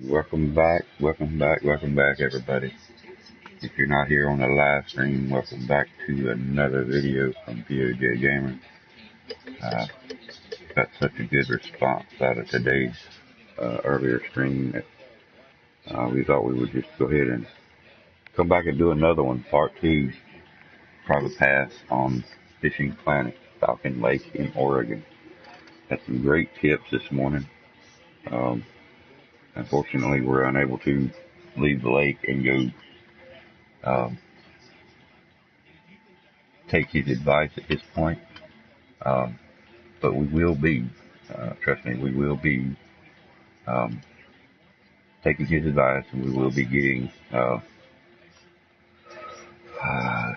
Welcome back, everybody. If you're not here on the live stream, welcome back to another video from PoJ-Gamer. Got such a good response out of today's earlier stream that we thought we would just go ahead and come back and do another one, part 2, private pass on FishingPlanet, Falcon Lake in Oregon. Had some great tips this morning. Unfortunately, we're unable to leave the lake and go take his advice at this point. But we will be, trust me, we will be taking his advice, and we will be getting, let's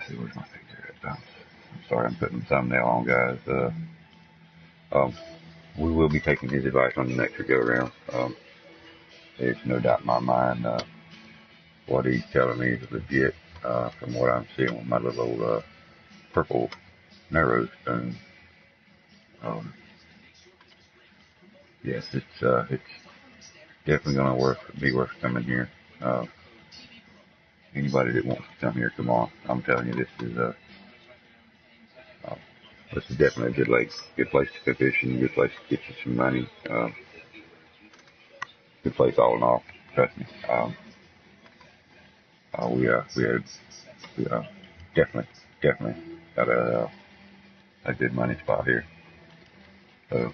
see, where's my picture at? I'm sorry, I'm putting the thumbnail on, guys. We will be taking his advice on the next go around. There's no doubt in my mind what he's telling me is legit from what I'm seeing with my little purple narrow stone. Yes, it's definitely going to be worth coming here. Anybody that wants to come here, come on. I'm telling you, this is definitely a good lake, good place to go fishing, good place to get you some money. Good place all in all, trust me. We definitely got a good money spot here. So,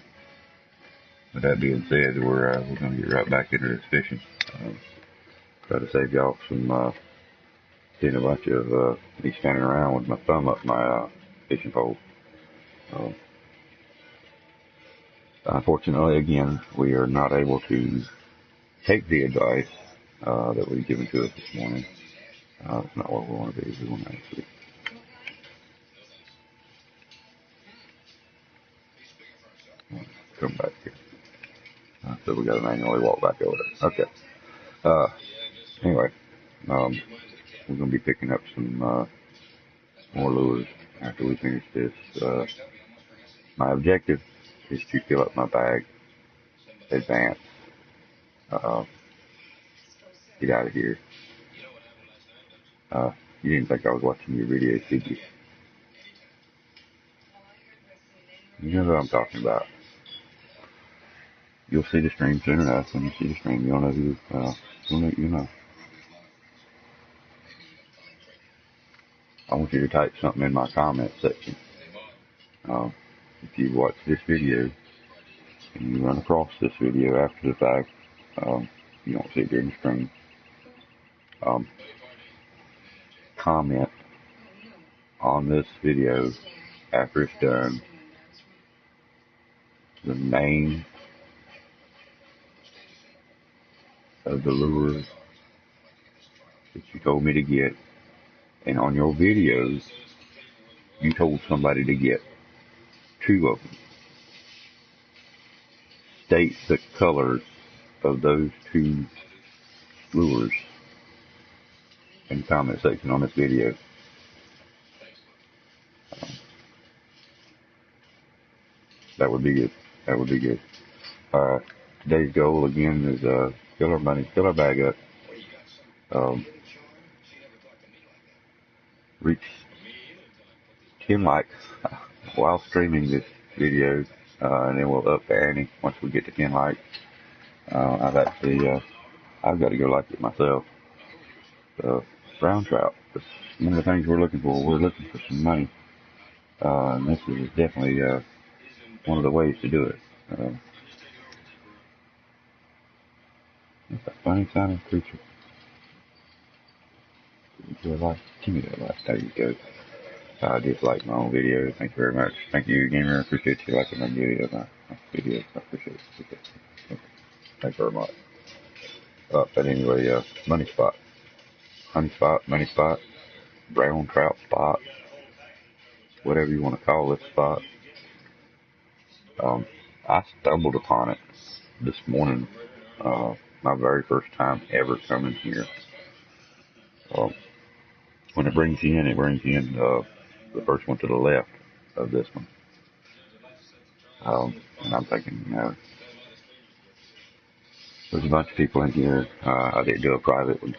with that being said, we're going to get right back into this fishing. Try to save y'all from seeing a bunch of me standing around with my thumb up my fishing pole. Unfortunately, again, we are not able to take the advice that was given to us this morning. It's not what we want to do. We want to actually come back here. So we got to manually walk back over there. Okay. Anyway, we're going to be picking up some more lures after we finish this. My objective is to fill up my bag, advance, get out of here. You didn't think I was watching your videos, did you? You know what I'm talking about. You'll see the stream soon enough. When you see the stream, you'll know who, you know. I want you to type something in my comment section. If you watch this video and you run across this video after the fact, you don't see it during the stream, comment on this video after it's done the name of the lure that you told me to get, and on your videos you told somebody to get 2 of them. State the colors of those 2 lures in the comment section on this video. That would be good. That would be good. Today's goal again is fill our money, fill our bag up, reach 10 likes while streaming this video, and then we'll up the ante once we get to 10 likes. I've got to go like it myself. Brown trout. That's one of the things we're looking for. We're looking for some money, and this is definitely one of the ways to do it. It's a funny sounding creature. Give me that like. There you go. I just like my own video. Thank you very much. Thank you, gamer. I appreciate you liking my video. My videos. I appreciate it. Thank you very much. But anyway, money spot. Honey spot, money spot, brown trout spot, whatever you want to call this spot. I stumbled upon it this morning, my very first time ever coming here. When it brings you in, the first one to the left of this one. And I'm thinking, There's a bunch of people in here. I didn't do a private one.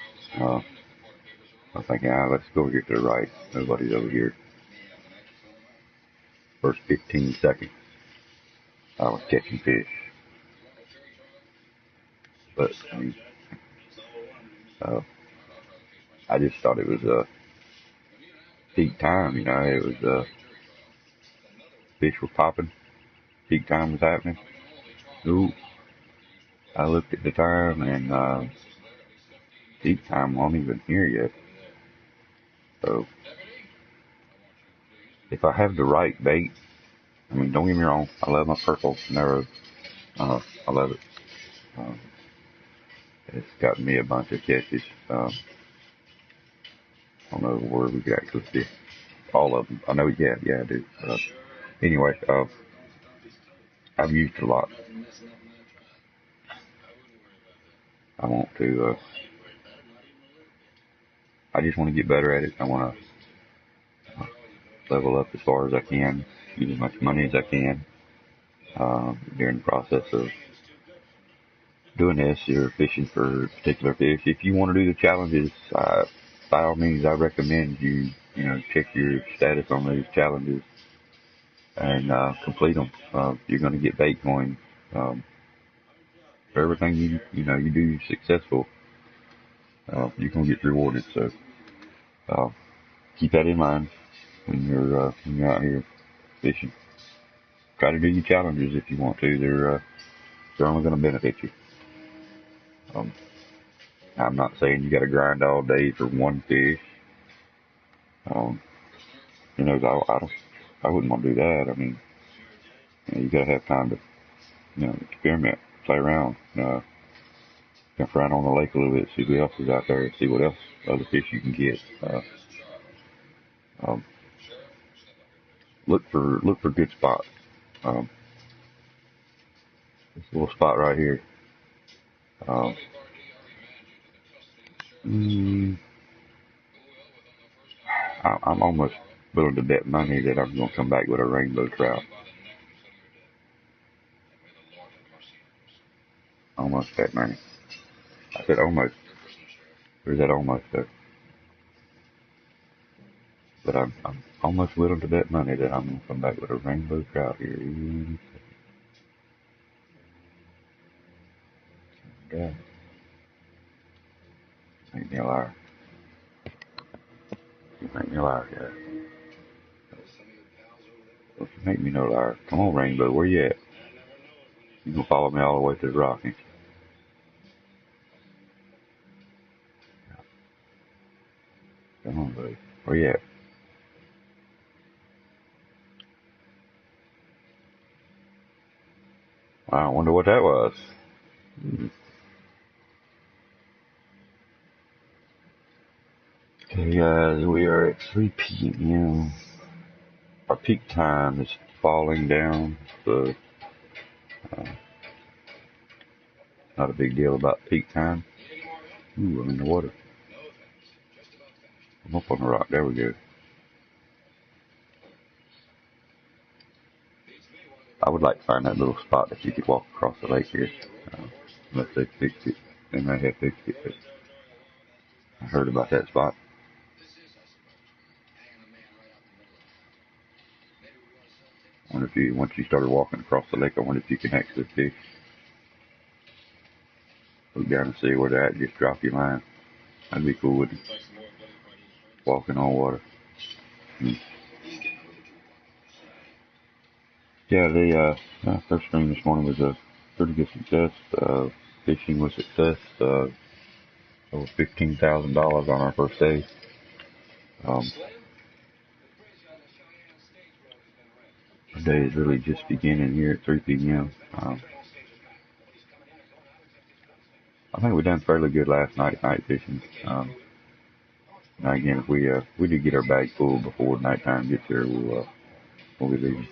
I'm thinking, let's go over here to the right. Nobody's over here. First 15 seconds, I was catching fish. But, I mean, I just thought it was peak time, you know. It was fish were popping. Peak time was happening. Ooh, I looked at the time and peak time wasn't even here yet. So if I have the right bait, I mean, don't get me wrong, I love my purple narrow. I love it. It's gotten me a bunch of catches. I don't know where we could actually see all of them. I know, yeah, I do. Anyway, I've used it a lot. I want to, I just want to get better at it. I want to level up as far as I can, use as much money as I can during the process of doing this. You're fishing for particular fish. If you want to do the challenges, by all means, I recommend you check your status on those challenges and complete them. You're going to get bait coin for everything you do successful. You're going to get rewarded. So keep that in mind when you're out here fishing. Try to do your challenges if you want to. They're only going to benefit you. I'm not saying you got to grind all day for one fish. I wouldn't want to do that. I mean, you got to have time to, experiment, play around, jump around on the lake a little bit, see what else is out there, see what else other fish you can get. Look for good spots. This little spot right here. I'm almost willing to bet money that I'm going to come back with a rainbow trout. Almost bet money. I said almost. There's that almost there. But I'm almost willing to bet money that I'm going to come back with a rainbow trout here. Yeah. Make me a liar. You make me a liar, guys. Don't you make me no liar. Come on, Rainbow, where you at? You gonna follow me all the way to the rock, ain't you? Come on, buddy. Where you at? I wonder what that was. Okay, guys, we are at 3 p.m. Our peak time is falling down, so not a big deal about peak time. Ooh, I'm in the water. I'm up on the rock. There we go. I would like to find that little spot that you could walk across the lake here. Unless they fixed it. They may have fixed it, but I heard about that spot. I wonder if once you started walking across the lake, I wonder if you can actually fish. Look down and see where they're at, just drop your line. That'd be cool, wouldn't it? Walking on water. Yeah, the first stream this morning was a pretty good success. Fishing was success. Over $15,000 on our first day. The day is really just beginning here at 3 p.m. I think we done fairly good last night fishing. Now again, if we do get our bag full before nighttime gets here, we'll be leaving.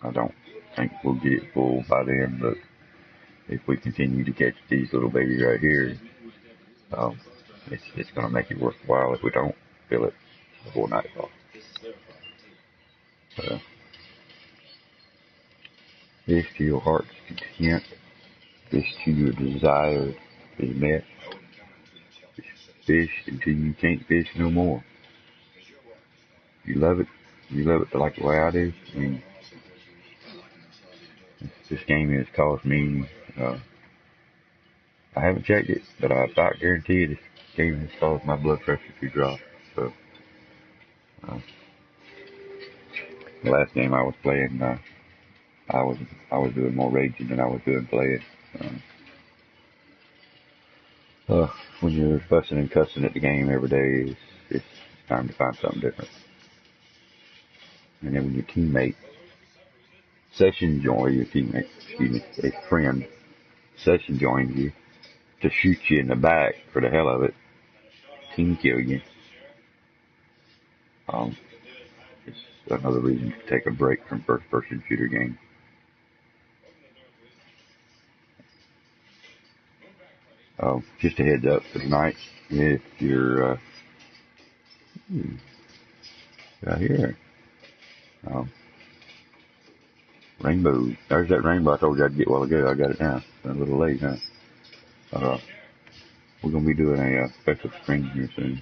I don't think we'll get it full by then, but if we continue to catch these little babies right here, it's going to make it worthwhile if we don't fill it before nightfall. Fish to your heart's content. Fish to your desire is met. Fish until you can't fish no more. You love it. You love it like the way I do. I mean, this game has caused me, I haven't checked it, but I about guarantee this game has caused my blood pressure to drop. So, the last game I was playing, I was doing more raging than I was doing playing. When you're fussing and cussing at the game every day, it's time to find something different. And then when your teammate a friend session joins you to shoot you in the back for the hell of it, team kill you. It's another reason to take a break from first-person shooter games. Just a heads up for tonight, if you're out here, rainbow. There's that rainbow I told you I'd get a while ago. I got it now. It's a little late now. We're gonna be doing a special stream here soon.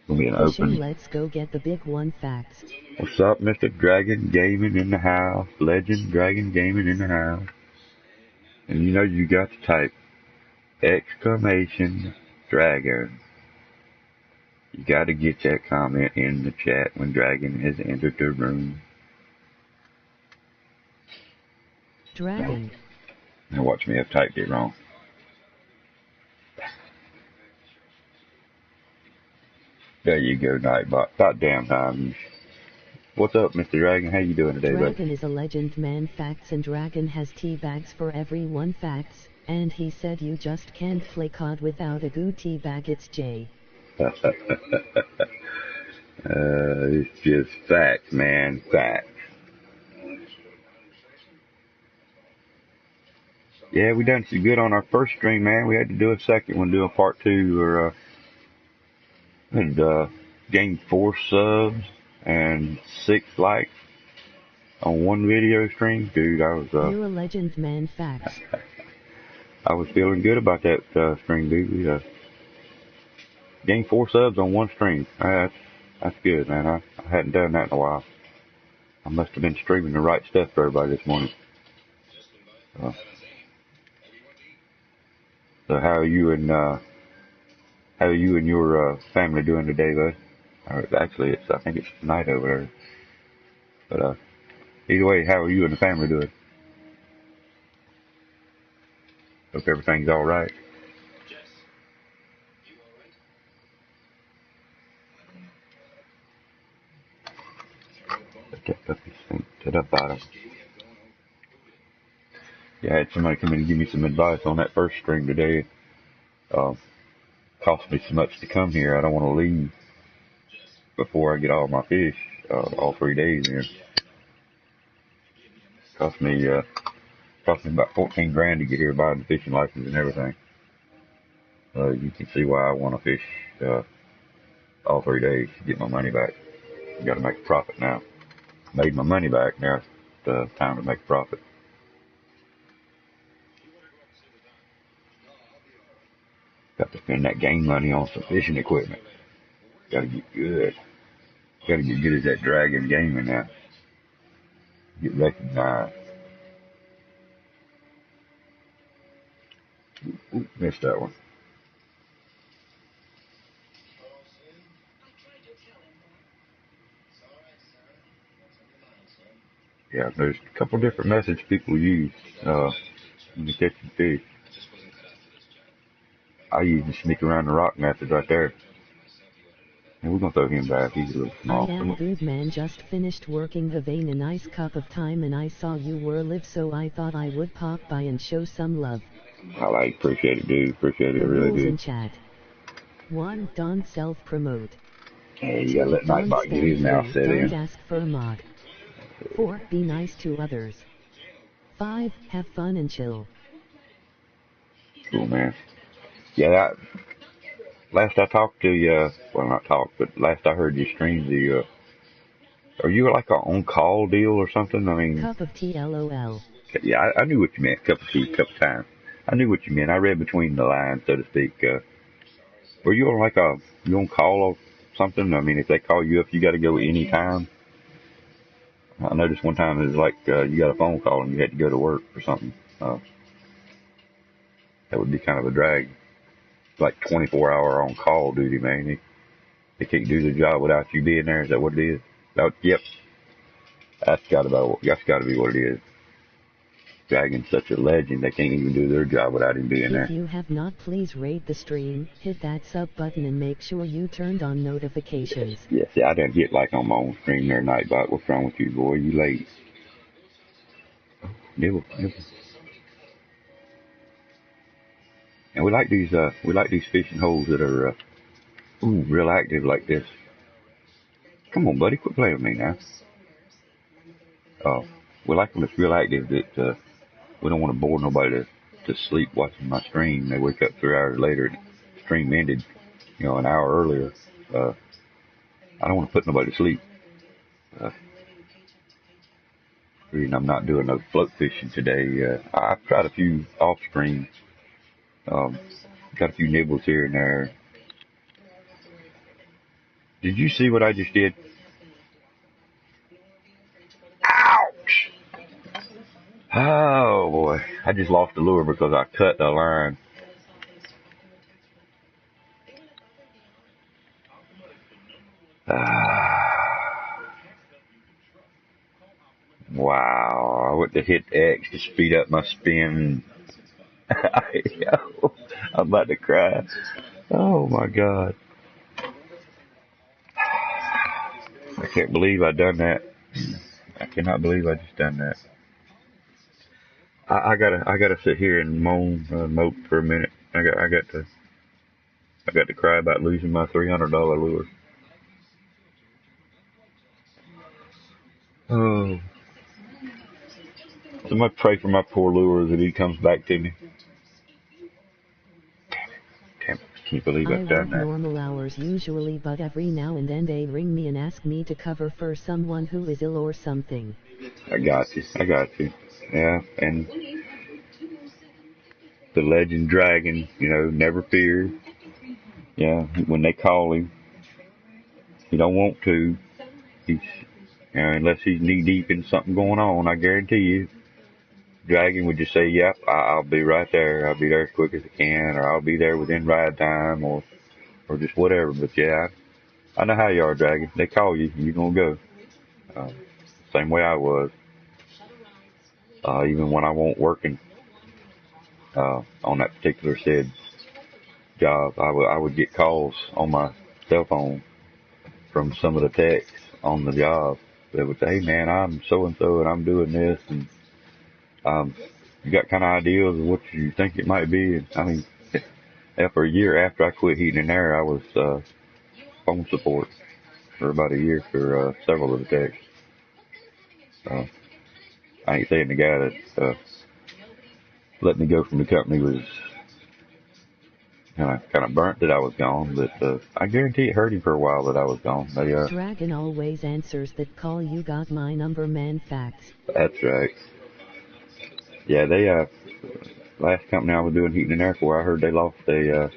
Gonna be an open. Let's go get the big one facts. What's up, Mr. Dragon Gaming in the house? Legend Dragon Gaming in the house. And you know you got to type exclamation dragon. You got to get that comment in the chat when Dragon has entered the room. Dragon. Now watch me have typed it wrong. There you go, Nightbot. About damn time. What's up, Mr. Dragon? How you doing today, Dragon buddy? is a legend man facts, and Dragon has tea bags for every one facts, and he said you just can't play COD without a goo tea bag. It's J. It's just facts, man. Facts. Yeah, we done some good on our first stream, man. We had to do a second one, do a part two, or gained 4 subs and 6 likes on one video stream. Dude, I was You're a legend man facts. I was feeling good about that stream, dude. We gained 4 subs on one stream. That's good, man. I hadn't done that in a while. I must have been streaming the right stuff for everybody this morning. So how are you and your family doing today, bud? Actually, I think it's tonight over there. But either way, how are you and the family doing? Hope everything's all right. Let that puppy sink to the bottom. Yeah, I had somebody come in and give me some advice on that first stream today. Cost me so much to come here. I don't want to leave before I get all my fish, all 3 days in. Cost me about 14 grand to get here, buying the fishing license and everything. You can see why I want to fish all 3 days to get my money back. You got to make a profit now. Made my money back. Now it's time to make a profit. Got to spend that game money on some fishing equipment. Got to get good. Got to get good at that Dragon gaming now. Get recognized. Ooh, missed that one. Yeah, there's a couple different methods people use when they're catching fish. I use the sneak around the rock method right there. And we're going to throw him back. He's a little small. I am good, man. Just finished working, having a nice cup of time, and I saw you were live, so I thought I would pop by and show some love. Appreciate it, dude. Appreciate it, I really do. In chat. 1. Don't self-promote. Hey, you gotta let Nightbot get his mouth set in. Don't ask for a mod. 4. Be nice to others. 5. Have fun and chill. Cool, man. Yeah, last I talked to you, well, not talked, but last I heard you stream, Are you like a on-call deal or something? I mean, Cup of tea, LOL. yeah, I knew what you meant. Cup of tea, cup of time. I knew what you meant. I read between the lines, so to speak. Were you on like you on call or something? I mean, if they call you up, you got to go any time. I noticed one time it was like you got a phone call and you had to go to work or something. That would be kind of a drag. Like 24-hour on call duty, man. They can't do the job without you being there. Is that what it is? Yep. That's got to be what it is. Dragon's such a legend, they can't even do their job without him being there. If you have not, please rate the stream, hit that sub button, and make sure you turned on notifications. Yeah, see, I didn't get like on my own stream there, Nightbot. What's wrong with you, boy? You late. Nibble. And we like these fishing holes that are, real active like this. Come on, buddy, quit playing with me now. We like when it's real active that, we don't want to bore nobody to sleep watching my stream. They wake up 3 hours later and the stream ended, an hour earlier. I don't want to put nobody to sleep. Reason I'm not doing no float fishing today. I've tried a few off stream. Got a few nibbles here and there. Did you see what I just did? Ouch! Oh boy, I just lost the lure because I cut the line. Wow, I went to hit X to speed up my spin. I'm about to cry. Oh my God. I can't believe I done that. I cannot believe I just done that. I gotta sit here and mope for a minute. I got to cry about losing my $300 lure. Oh. Somebody pray for my poor lure that he comes back to me. Damn it. Can you believe I've done that? I work normal hours usually, but every now and then they ring me and ask me to cover for someone who is ill or something. I got you. Yeah, and the legend dragon, never fear. Yeah, when they call him, he don't want to. Unless he's knee deep in something going on, I guarantee you. Dragon would just say, yep, I'll be right there. I'll be there as quick as I can, or I'll be there within ride time, or just whatever. But yeah, I know how you are, Dragon. They call you, you're going to go. Same way I was. Even when I wasn't working on that particular said job, I would get calls on my cell phone from some of the techs on the job that would say, hey man, I'm so-and-so and I'm doing this, and you got kind of ideas of what you think it might be. And I mean, for a year after I quit heating and air, I was phone support for about a year for several of the techs. I ain't saying the guy that let me go from the company was kind of burnt that I was gone, but I guarantee it hurt him for a while that I was gone. Dragon always answers that call. You got my number, man. Facts. That's right. Yeah, they last company I was doing heating and air for, I heard they lost a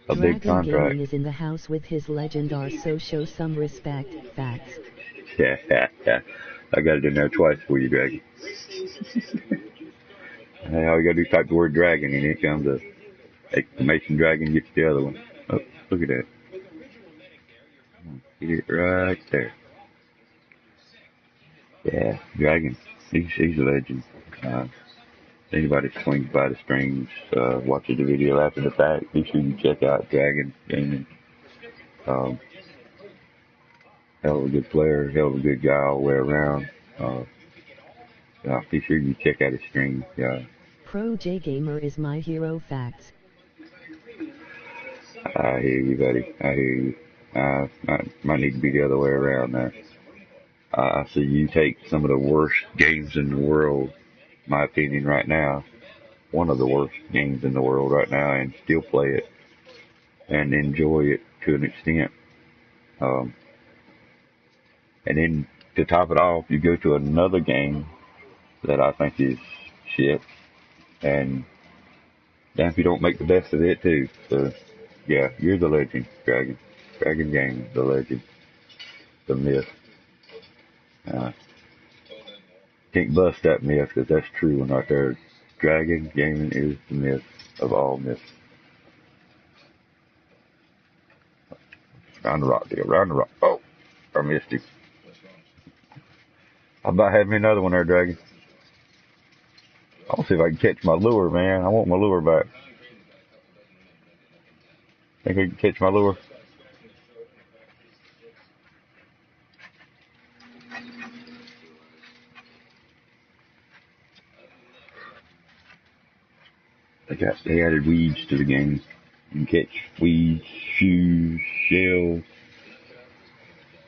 big contract. Dragon is in the house with his legend R, so show some respect. Facts. Yeah. I got it in there twice for you, Dragon. Hey, all you gotta do is type the word dragon and it comes up. Exclamation dragon gets the other one. Oh, look at that. Get it right there. Yeah, dragon. He's a legend. Anybody swings by the streams, watches the video after the fact, be sure you check out Dragon Gaming. Hell of a good player, hell of a good guy all the way around. Be sure you check out his streams. PoJ-Gamer is my hero. Facts. I hear you, buddy. I hear you. Might need to be the other way around there. I see you take some of the worst games in the world, my opinion right now, one of the worst games in the world right now, and still play it and enjoy it to an extent. And then to top it off, you go to another game that I think is shit, and damn if you don't make the best of it too. So, yeah, you're the legend, Dragon. Dragon Gaming, the legend, the myth. Can't bust that myth because that's true one right there. Dragon Gaming is the myth of all myths. Round the rock, deal. Round the rock. Oh, I missed him. How about having me another one there, Dragon? I'll see if I can catch my lure, man. I want my lure back. Think I can catch my lure? They added weeds to the game. You can catch weeds, shoes, shells.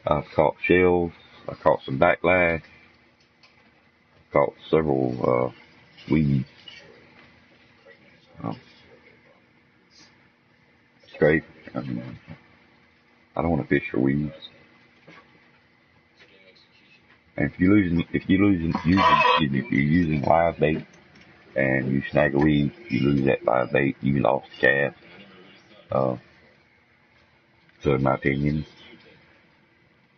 I've caught shells. I caught some backlash. Caught several weeds. Scrape. I mean, I don't want to fish for weeds. And if you're using live bait and you snag a weed, you lose that live bait, you lost the cast. So in my opinion,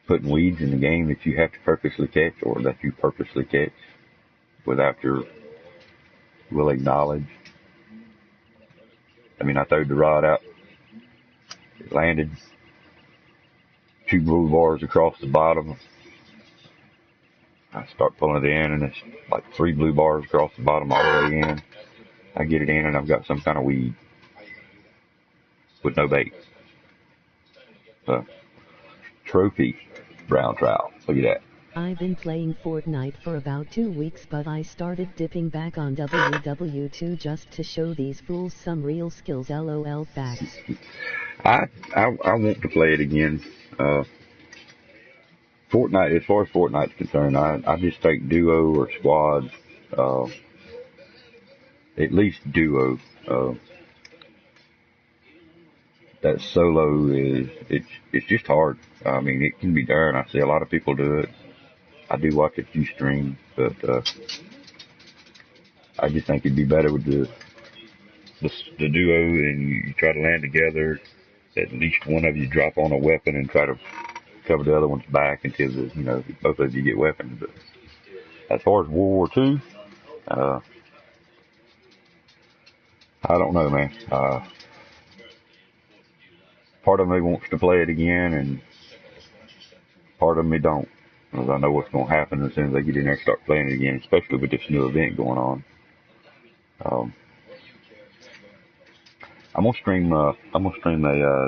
putting weeds in the game that you have to purposely catch or that you purposely catch without your willing knowledge. I mean, I throwed the rod out, it landed 2 blue bars across the bottom. I start pulling it in and it's like 3 blue bars across the bottom all the way in. I get it in and I've got some kind of weed with no bait. Trophy brown trout. Look at that. I've been playing Fortnite for about 2 weeks, but I started dipping back on WW2 just to show these fools some real skills. LOL facts. I want to play it again. Fortnite, as far as Fortnite's concerned, I just think duo or squad, at least duo. That solo it's just hard. I mean, it can be done. I see a lot of people do it. I do watch a few streams, but I just think it'd be better with the duo, and you try to land together. At least one of you drop on a weapon and try to cover the other one's back until both of you get weapons. But as far as World War II, I don't know, man. Part of me wants to play it again, and part of me don't, because I know what's going to happen as soon as I get in there and start playing it again, especially with this new event going on. I'm gonna stream a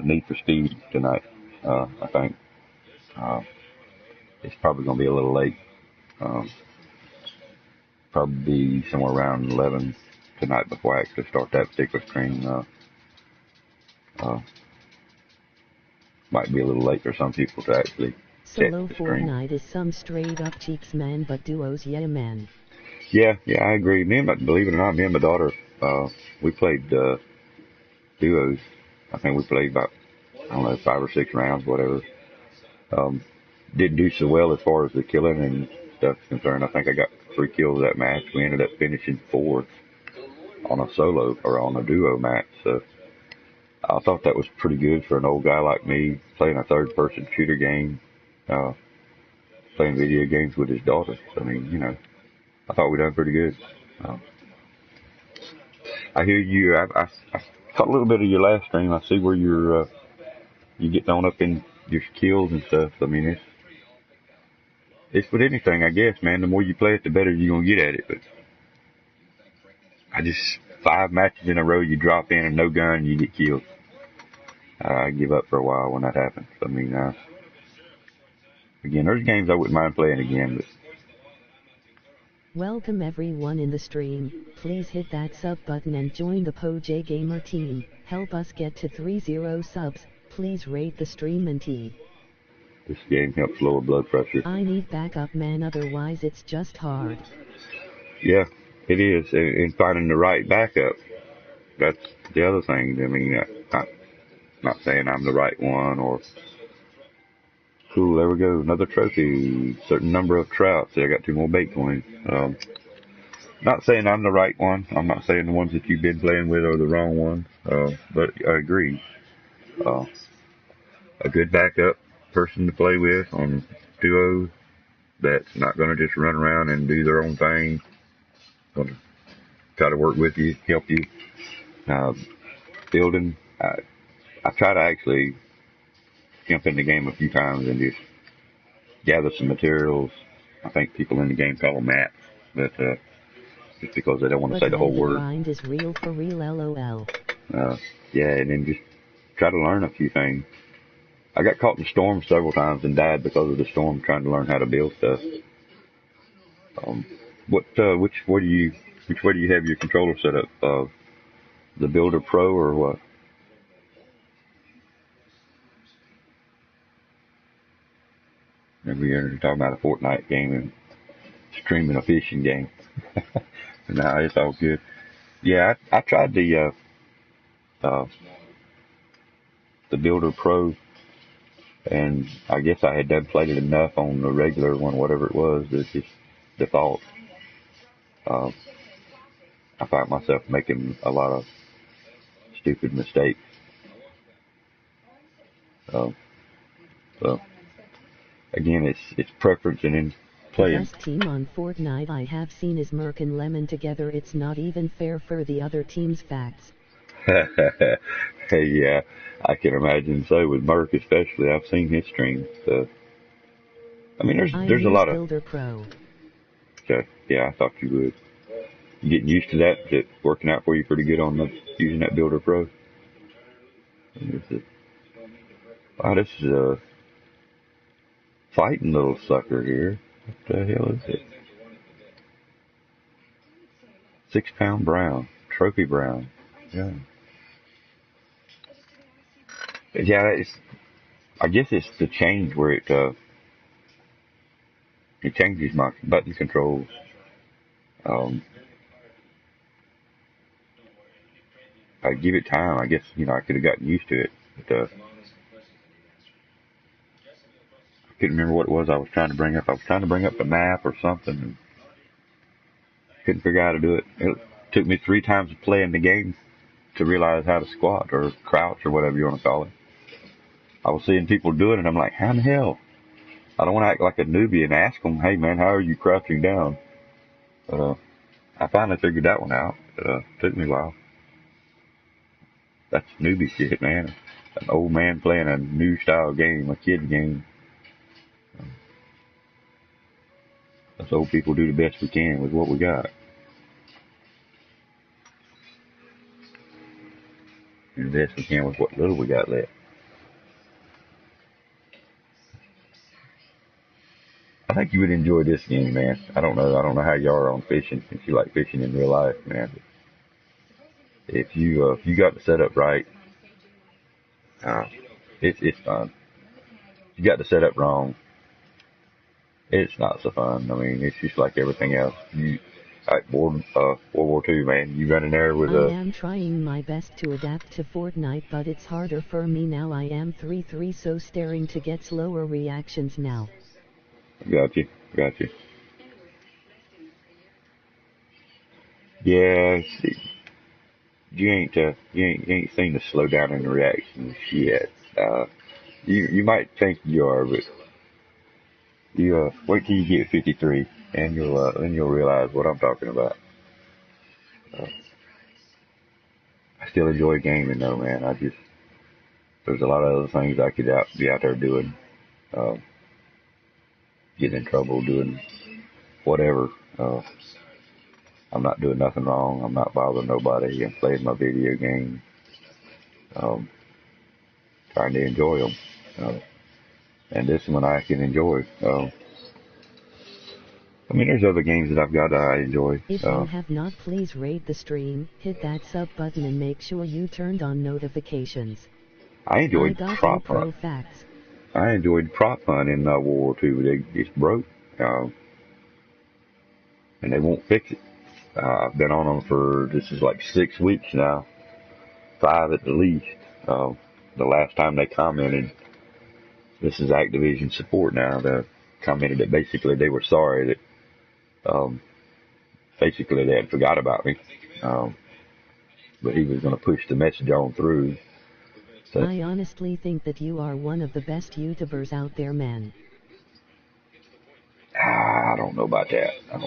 Need for Speed tonight. I think it's probably gonna be a little late. Probably be somewhere around 11 tonight before I actually start that particular stream. Might be a little late for some people to actually Solo Fortnite is some straight up cheeks, man, but duos, yeah, man. Yeah, I agree. Believe it or not, me and my daughter, we played duos. I think we played about, 5 or 6 rounds, whatever. Didn't do so well as far as the killing and stuff is concerned. I think I got 3 kills that match. We ended up finishing 4th on a solo or on a duo match. So I thought that was pretty good for an old guy like me playing a third-person shooter game, playing video games with his daughter. I mean, I thought we done pretty good. I hear you. I caught a little bit of your last stream. I see where you get thrown up in your kills and stuff. I mean, it's with anything, I guess, man. The more you play it, the better you're gonna get at it. But I just 5 matches in a row, you drop in and no gun, you get killed. I give up for a while when that happens. I mean, again, there's games I wouldn't mind playing again, but. Welcome everyone in the stream. Please hit that sub button and join the PoJ-Gamer team. Help us get to 30 subs. Please rate the stream and This game helps lower blood pressure. I need backup, man, otherwise it's just hard. Yeah, it is. And finding the right backup, that's the other thing. I mean, I'm not saying I'm the right one or Cool, there we go. Another trophy. Certain number of trout. See, I got 2 more bait coins. Not saying I'm the right one. I'm not saying the ones that you've been playing with are the wrong ones. But I agree. A good backup person to play with on duo that's not going to just run around and do their own thing. Going to try to work with you, help you. Building, I try to actually jump in the game a few times and just gather some materials. I think people in the game call them maps, but just because they don't want to say the whole word. The grind is real for real, LOL. Yeah, and then just try to learn a few things. I got caught in storms several times and died because of the storm trying to learn how to build stuff. Which way do you have your controller set up? The Builder Pro or what? Maybe you're talking about a Fortnite game and streaming a fishing game. Nah, it's all good. Yeah, I tried the Builder Pro, and I guess I had done played it enough on the regular one, whatever it was, that just default. I find myself making a lot of stupid mistakes. So again, it's preference and in playing. The best team on Fortnite I have seen is Merc and Lemon together. It's not even fair for the other team's facts. Hey, yeah, I can imagine so with Merc especially. I've seen his streams. I mean, there's a lot of Builder Pro. Okay, yeah, I thought you would. You getting used to that? Is it working out for you pretty good on using that Builder Pro? Wow, this is a fighting little sucker here. What the hell is it? 6-pound brown, trophy brown. Yeah. Yeah, I guess it's the change where it changes my button controls. I give it time. I guess, I could have gotten used to it. But, I couldn't remember what it was I was trying to bring up. I was trying to bring up a map or something, and couldn't figure out how to do it. It took me 3 times of playing the game to realize how to squat or crouch or whatever you want to call it. I was seeing people do it, and I'm like, how in the hell? I don't want to act like a newbie and ask them, hey man, how are you crouching down? But I finally figured that one out. Took me a while. That's newbie shit, man. An old man playing a new style game, a kid game. Us old people do the best we can with what we got. Do the best we can with what little we got left. I think you would enjoy this game, man. I don't know how you are on fishing, if you like fishing in real life, man. But if you got the setup right, it's fun. If you got the setup wrong, it's not so fun. I mean, it's just like everything else. Like World War II, man. You run in there with I am trying my best to adapt to Fortnite, but it's harder for me now. I am 3-3, so staring to get slower reactions now. Got you. Yeah, you ain't seen the slowdown in the reactions yet. You might think you are, but you wait till you get 53, and you'll realize what I'm talking about. I still enjoy gaming though, man. There's a lot of other things I could be out there doing. Getting in trouble doing whatever. I'm not doing nothing wrong. I'm not bothering nobody. I'm playing my video game. Trying to enjoy them. And this one I can enjoy. I mean, there's other games that I've got that I enjoy. If you have not, please rate the stream, hit that sub button, and make sure you turned on notifications. I enjoyed Prop Hunt. I enjoyed Prop Hunt in World War II. They just broke. And they won't fix it. I've been on them this is like 6 weeks now. 5 at the least. The last time they commented this is Activision support now. They commented that basically they were sorry that basically they had forgot about me, but he was going to push the message on through. So, I honestly think that you are one of the best YouTubers out there, man. I don't know about that. I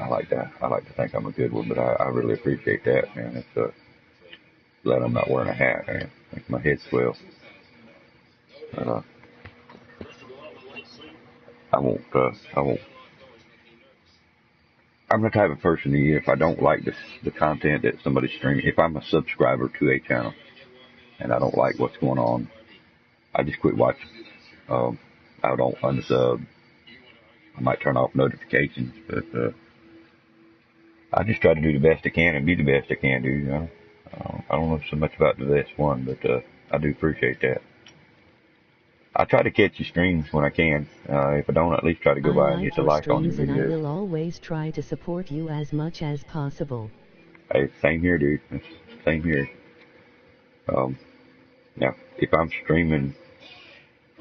like that. I like to think I'm a good one, but I really appreciate that, man. It's glad I'm not wearing a hat, man. Makes my head swell. I won't. I'm the type of person that if I don't like the content that somebody's streaming, if I'm a subscriber to a channel and I don't like what's going on, I just quit watching. I don't unsub. I might turn off notifications, but I just try to do the best I can and be the best I can do. You know, I don't know so much about the best one, but I do appreciate that. I try to catch your streams when I can. If I don't, at least try to go by and hit the like on your videos. And I videos. will always try to support you as much as possible. Hey, same here, dude. Same here. Now, if I'm streaming,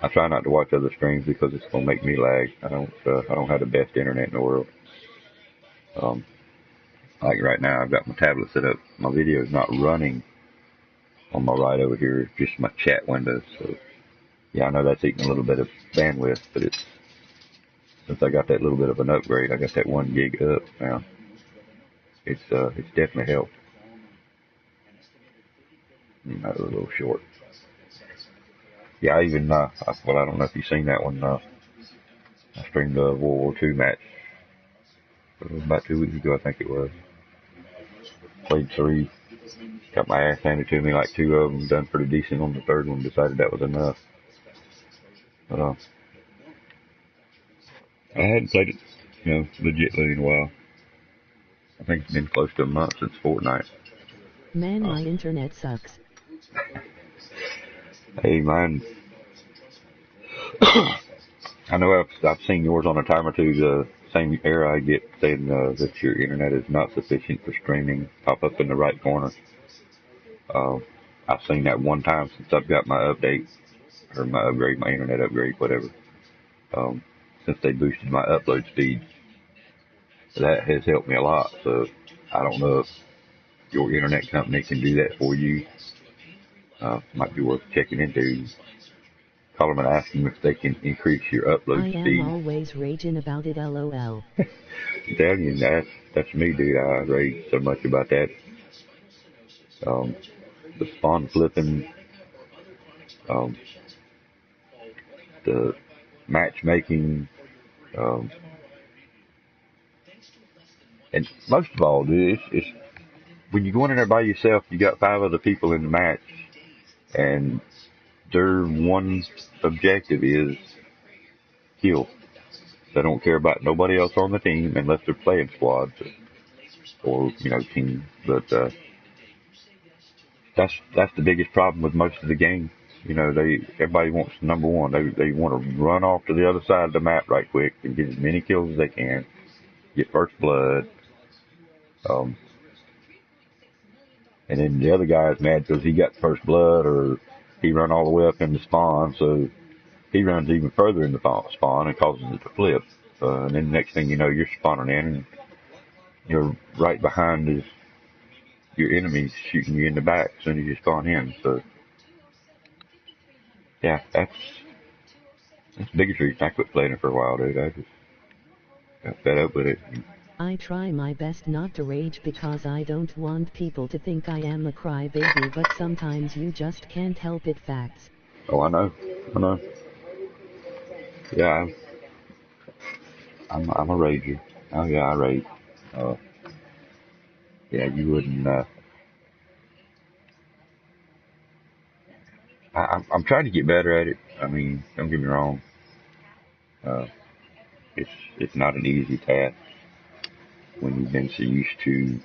I try not to watch other streams because it's gonna make me lag. I don't have the best internet in the world. Like right now, I've got my tablet set up. My video is not running on my right over here, just my chat window. So, yeah, I know that's eating a little bit of bandwidth, but since I got that little bit of an upgrade, I got that 1 gig up now. It's definitely helped. That was a little short. Yeah, I even, well, I don't know if you've seen that one. I streamed a World War II match about 2 weeks ago, I think it was. Played 3. Got my ass handed to me like 2 of them. Done pretty decent on the 3rd one. Decided that was enough. But I hadn't played it, legitly in a while. I think it's been close to a month since Fortnite. Man, my internet sucks. Hey, mine. I know I've seen yours on a time or two. The same error I get saying that your internet is not sufficient for streaming pop up in the right corner. I've seen that one time since I've got my update or my upgrade, my internet upgrade, whatever. Since they boosted my upload speed, that has helped me a lot. So I don't know if your internet company can do that for you. Might be worth checking into. Call them and ask them if they can increase your upload speed. I am always raging about it, lol. Tell you, that's me, dude. I rage so much about that. The spawn flipping, the matchmaking, and most of all, dude, it's when you go in there by yourself, you got 5 other people in the match, and their one objective is kill. They don't care about nobody else on the team unless they're playing squads or team. But that's the biggest problem with most of the game. Everybody wants number one. They want to run off to the other side of the map right quick and get as many kills as they can, get first blood. And then the other guy is mad because he got first blood or he run all the way up into spawn, so he runs even further in the spawn and causes it to flip. And then the next thing you know, you're spawning in and you're right behind your enemies shooting you in the back as soon as you spawn in. So, yeah, that's the biggest reason I quit playing it for a while, dude. I just got fed up with it. I try my best not to rage because I don't want people to think I am a crybaby, but sometimes you just can't help it. Facts. Oh, I know. Yeah, I'm a rager. Oh yeah, I rage. Yeah, you wouldn't. I'm trying to get better at it. I mean, don't get me wrong. It's not an easy task when you've been so used to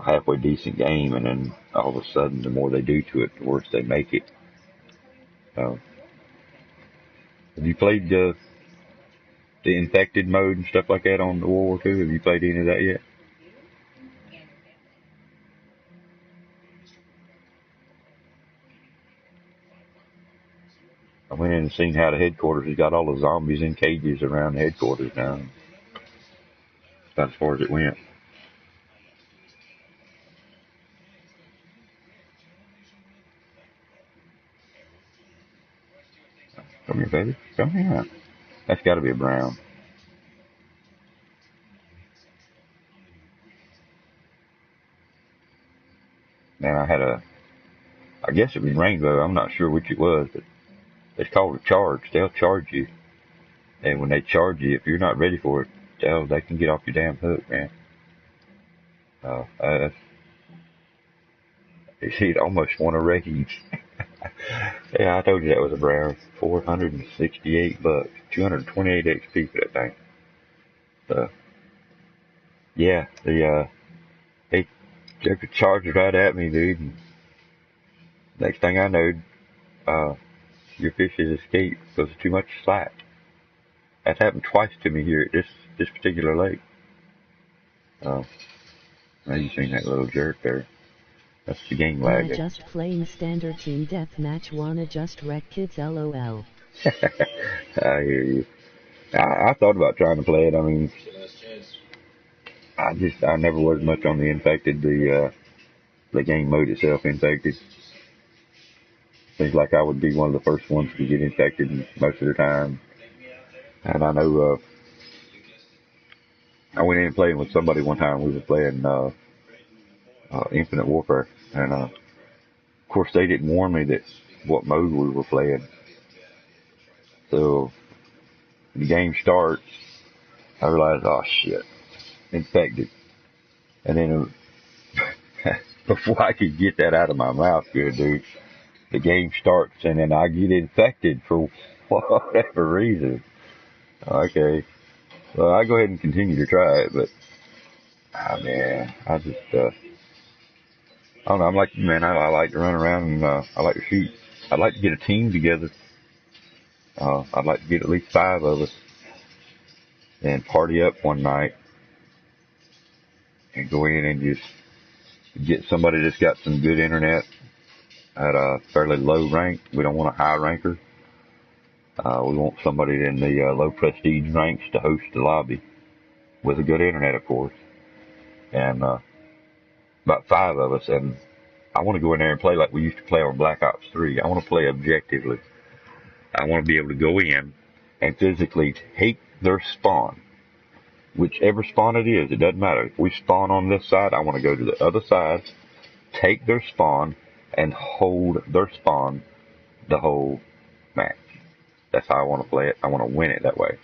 halfway decent game, and then all of a sudden, the more they do to it, the worse they make it. Have you played the infected mode and stuff like that on the World War II? Have you played any of that yet? I went in and seen how the headquarters has got all the zombies in cages around the headquarters now. About as far as it went. Come here, baby. Come here. That's got to be a brown. Man, I guess it was rainbow. I'm not sure which it was, but it's called a charge. They'll charge you. And when they charge you, if you're not ready for it, they can get off your damn hook, man. It almost won a raise. Yeah, I told you that was a brown. $468, 228 XP for that thing. So, yeah, they took a charge right at me, dude. And next thing I know, your fish has escaped because of too much slack. That's happened twice to me here at this particular lake. Now you seen that little jerk there. That's the game lag. Wanna just playing standard team deathmatch, wanna just wreck kids, lol. I hear you. I thought about trying to play it. I mean, I never was much on the infected, the game mode itself infected. Seems like I would be one of the first ones to get infected most of the time. And I know, I went in and played with somebody one time. We were playing, Infinite Warfare. And, of course they didn't warn me that what mode we were playing. So, the game starts, I realized, oh shit, infected. And then, before I could get that out of my mouth, good dude, the game starts and then I get infected for whatever reason. Okay. Well, I go ahead and continue to try it, but, man, I just, I don't know, I'm like you, man, I like to run around and, I like to shoot. I'd like to get a team together. I'd like to get at least 5 of us and party up one night and go in and just get somebody that's got some good internet at a fairly low rank. We don't want a high ranker. We want somebody in the low prestige ranks to host the lobby with a good internet, of course. And about 5 of us, and I want to go in there and play like we used to play on Black Ops 3. I want to play objectively. I want to be able to go in and physically take their spawn. Whichever spawn it is, it doesn't matter. If we spawn on this side, I want to go to the other side, take their spawn, and hold their spawn the whole match. That's how I want to play it. I want to win it that way.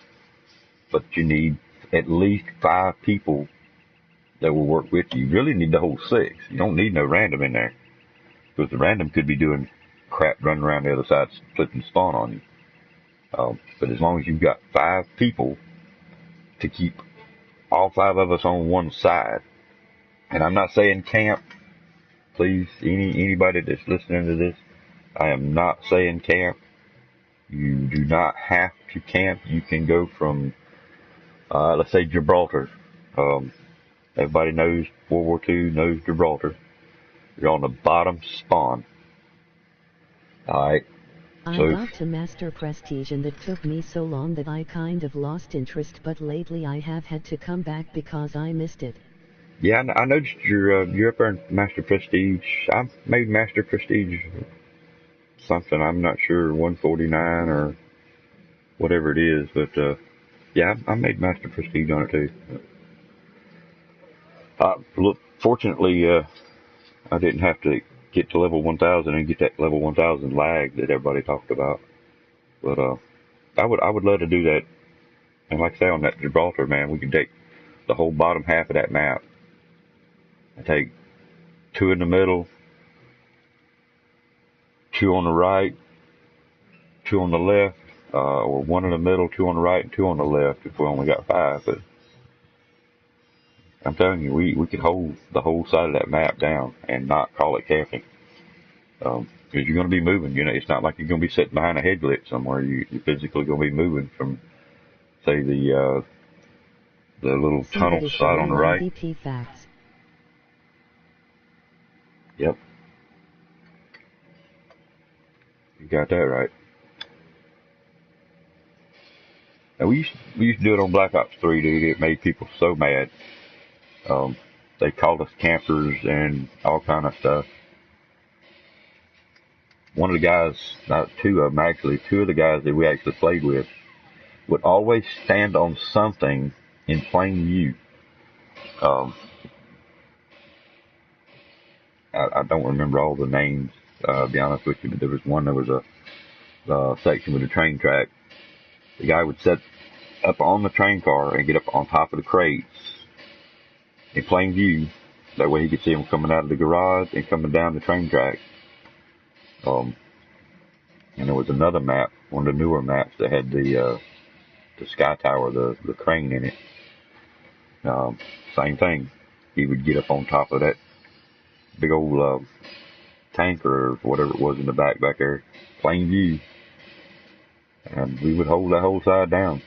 But you need at least 5 people that will work with you. You really need the whole 6. You don't need no random in there. Because the random could be doing crap running around the other side, flipping spawn on you. But as long as you've got 5 people to keep all 5 of us on one side, and I'm not saying camp, please, anybody that's listening to this, I am not saying camp. You do not have to camp. You can go from, let's say Gibraltar. Everybody knows World War II, knows Gibraltar. You're on the bottom spawn. Alright. I got to Master Prestige and it took me so long that I kind of lost interest, but lately I have had to come back because I missed it. Yeah, I noticed you're up there in Master Prestige. I've made Master Prestige something, I'm not sure, 149 or whatever it is, but yeah, I made Master Prestige on it too. Look, fortunately, I didn't have to get to level 1000 and get that level 1000 lag that everybody talked about. But I would love to do that. And like I say, on that Gibraltar, man, we can take the whole bottom half of that map and take 2 in the middle, 2 on the right, 2 on the left, or 1 in the middle, 2 on the right, and 2 on the left if we only got 5. But I'm telling you, we could hold the whole side of that map down and not call it camping. Because you're going to be moving, you know, it's not like you're going to be sitting behind a head glitch somewhere. You're physically going to be moving from, say, the little tunnel side on the right. MVP facts. Yep. You got that right. And we used to do it on Black Ops 3, dude. It made people so mad. They called us campers and all kind of stuff. One of the guys, two of them actually, two of the guys that we actually played with would always stand on something in plain view. I don't remember all the names, to be honest with you, but there was one that was a section with a train track. The guy would set up on the train car and get up on top of the crates in plain view. That way he could see them coming out of the garage and coming down the train track. And there was another map, one of the newer maps that had the sky tower, the crane in it. Same thing. He would get up on top of that big old tanker or whatever it was in the back there, plain view, and we would hold that whole side down.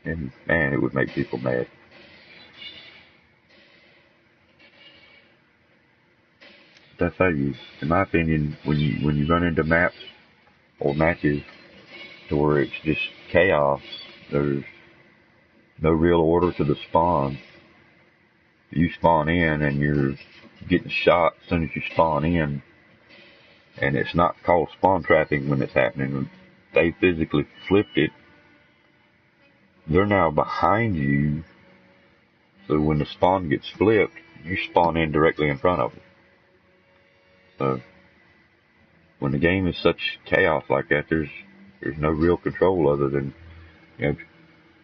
And man, it would make people mad. That's how you, in my opinion, when you run into maps or matches to where it's just chaos, there's no real order to the spawn. You spawn in and you're getting shot as soon as you spawn in, and it's not called spawn trapping when it's happening. They physically flipped it. They're now behind you, so when the spawn gets flipped, you spawn in directly in front of them. So when the game is such chaos like that, there's no real control other than,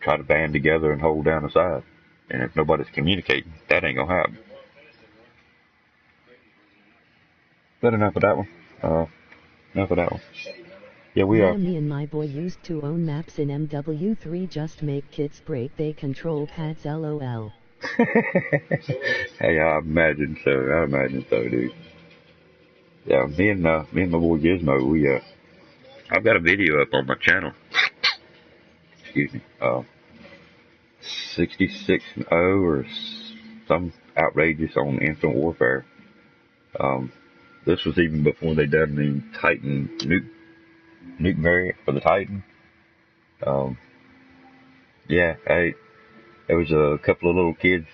try to band together and hold down the side. And if nobody's communicating, that ain't gonna happen. But enough of that one. Enough of that one. Yeah, we are. Me and my boy used to own maps in MW3, just make kids break they control pads, LOL. Hey, I imagine so, dude. Yeah, me and my boy Gizmo, I've got a video up on my channel. Excuse me. 66-0 or some outrageous on Instant Warfare. This was even before they done the Titan nuke variant for the Titan. Yeah, there was a couple of little kids.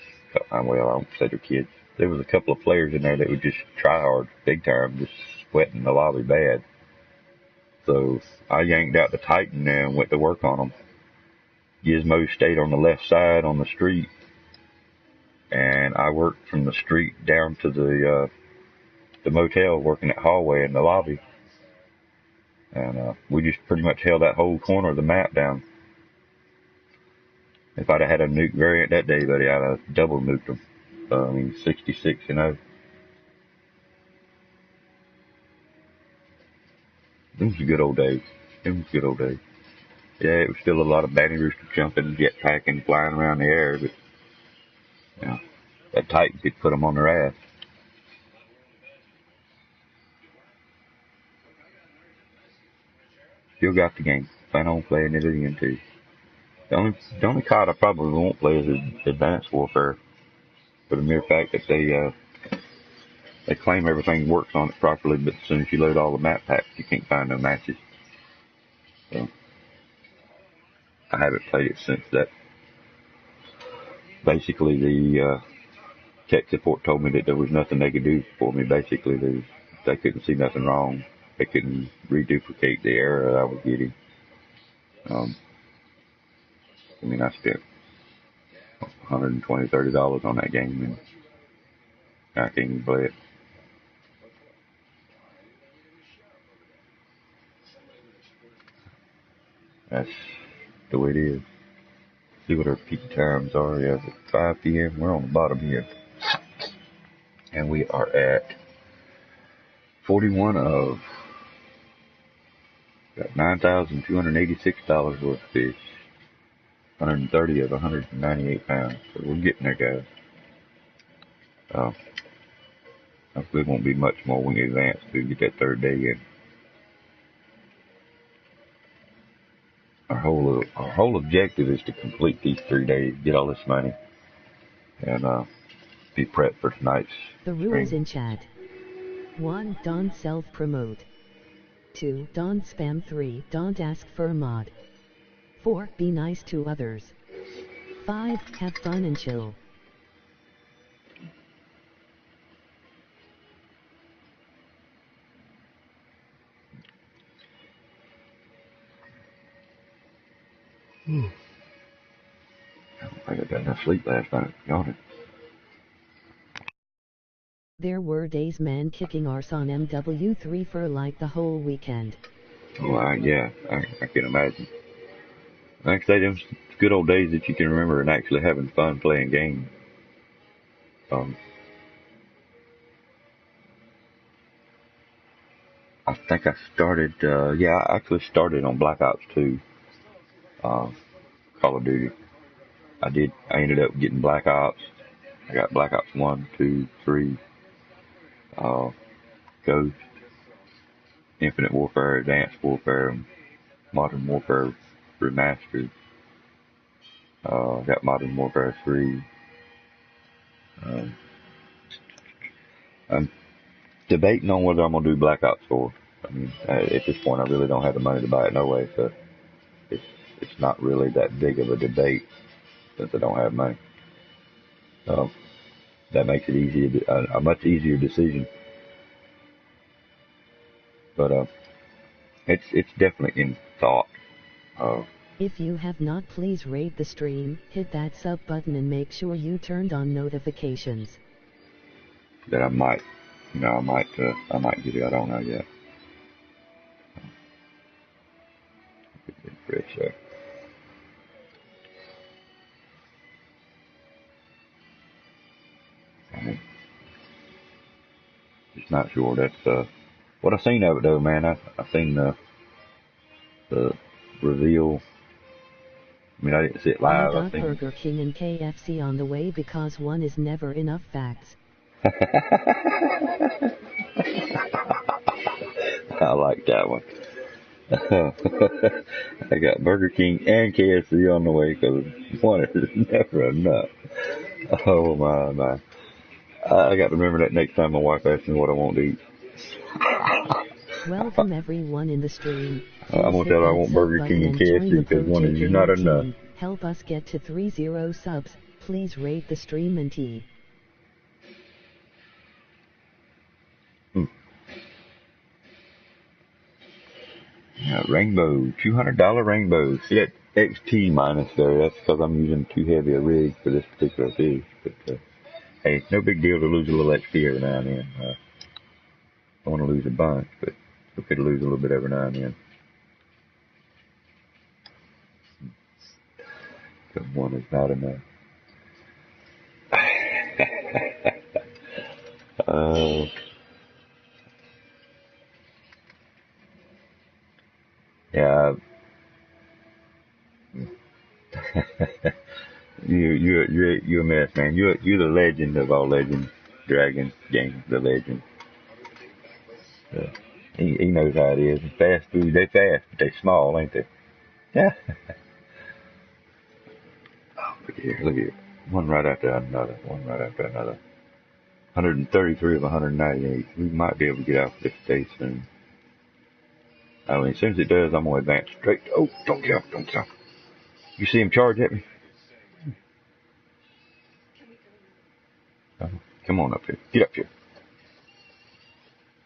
Well, I don't say they're kids. There was a couple of players in there that would just try hard, big time, just sweating the lobby bad. So I yanked out the Titan and went to work on them. Gizmo stayed on the left side on the street, and I worked from the street down to the motel, working at hallway in the lobby. And we just pretty much held that whole corner of the map down. If I'd have had a nuke variant that day, buddy, I'd have double nuked them. 66-0. Them was the good old days. Yeah, it was still a lot of banty rooster jumping, jetpacking, flying around the air, but that Titan could put them on their ass. Still got the game. Plan on playing it again too. The only COD I probably won't play is Advanced Warfare, for the mere fact that they claim everything works on it properly, but as soon as you load all the map packs, you can't find no matches. So I haven't played it since that. Basically, the tech support told me that there was nothing they could do for me. Basically, they couldn't see nothing wrong. They couldn't reduplicate the error I was getting. I spent $120, $30 on that game, and I can't even play it. That's the way it is. See what our peak times are. Yeah, at 5 p.m. We're on the bottom here. And we are at 41 of. Got $9,286 worth of fish. 130 of 198 pounds. So we're getting there, guys. Hopefully it won't be much more when you advance to get that third day in. Our whole objective is to complete these 3 days, get all this money, and be prepped for tonight's The rules in chat. 1. Don't self-promote. 2. Don't spam. 3. Don't ask for a mod. 4. Be nice to others. 5. Have fun and chill. I don't think I got enough sleep last night. Yawning. There were days man kicking arse on MW3 for like the whole weekend. Oh, yeah, I can imagine. Like I say, them good old days that you can remember and actually having fun playing games. I think I started, I actually started on Black Ops 2, Call of Duty. I ended up getting Black Ops. I got Black Ops 1, 2, 3, Ghost, Infinite Warfare, Advanced Warfare, Modern Warfare Remastered. Got Modern Warfare 3. I'm debating on whether I'm going to do Black Ops 4. I mean, at this point, I really don't have the money to buy it no way, so it's not really that big of a debate since I don't have money. That makes it a much easier decision. But it's definitely in thought. If you have not, please rate the stream, hit that sub button and make sure you turned on notifications. That I might get it. I don't know yet. Fresh there. Just not sure. That's what I seen of it though, man. I seen the reveal. I mean, I didn't see it live. I got Burger King and KFC on the way because one is never enough facts. I like that one. I got Burger King and KFC on the way because one is never enough. Oh my. I got to remember that next time my wife asks me what I want to eat. Welcome everyone in the stream. I'm going to tell her I want Burger King and KFC because one is not enough. Help us get to 30 subs. Please rate the stream and tea. Yeah, rainbow, $200 rainbow. See that XT minus there? That's because I'm using too heavy a rig for this particular fish. But hey, no big deal to lose a little XP every now and then. I don't want to lose a bunch, but it's okay to lose a little bit every now and then. Because one is not enough. Yeah. You're a mess, man. You're the legend of all legends. Dragon game, the legend. He knows how it is. Fast food, they fast, but they small, ain't they? Yeah. Oh, look here. One right after another. 133 of 198. We might be able to get out of this day soon. I mean, as soon as it does, I'm going to advance straight. Oh, don't jump. You see him charge at me? Oh, come on up here. Get up here.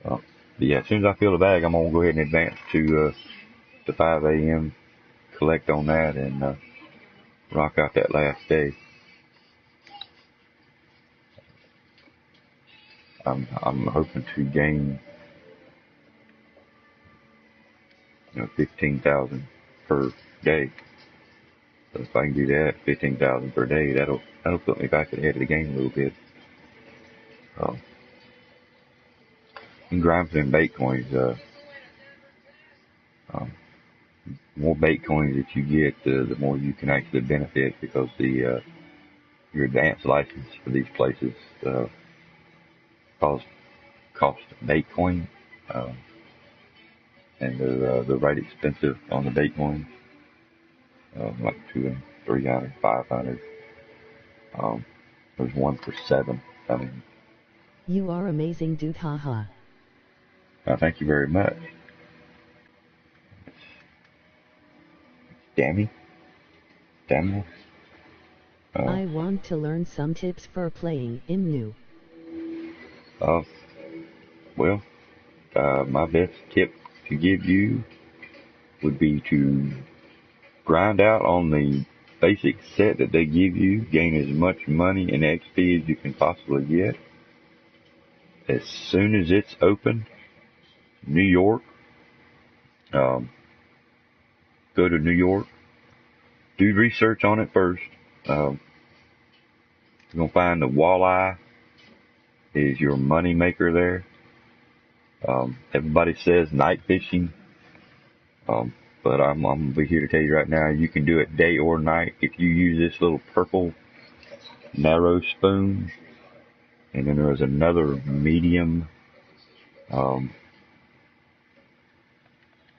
But yeah, as soon as I fill the bag, I'm going to go ahead and advance to 5 a.m., collect on that, and rock out that last day. I'm hoping to gain 15,000 per day. So if I can do that, 15,000 per day, that'll put me back ahead of the game a little bit. And grind for them bait coins. More bait coins that you get, the more you can actually benefit because your advanced license for these places cost bait coin, and they're right expensive on the bait coins, like 200, 300, 500. There's one for 7. I mean, you are amazing, dude. Haha. Thank you very much. Dammy. demo. I want to learn some tips for playing in new. Well, my best tip to give you would be to grind out on the basic set that they give you, gain as much money and XP as you can possibly get. As soon as it's open, New York, go to New York, do research on it first. You're going to find the walleye is your money maker there. Everybody says night fishing, but I'm going to be here to tell you right now, you can do it day or night if you use this little purple narrow spoon. And then there's another medium. I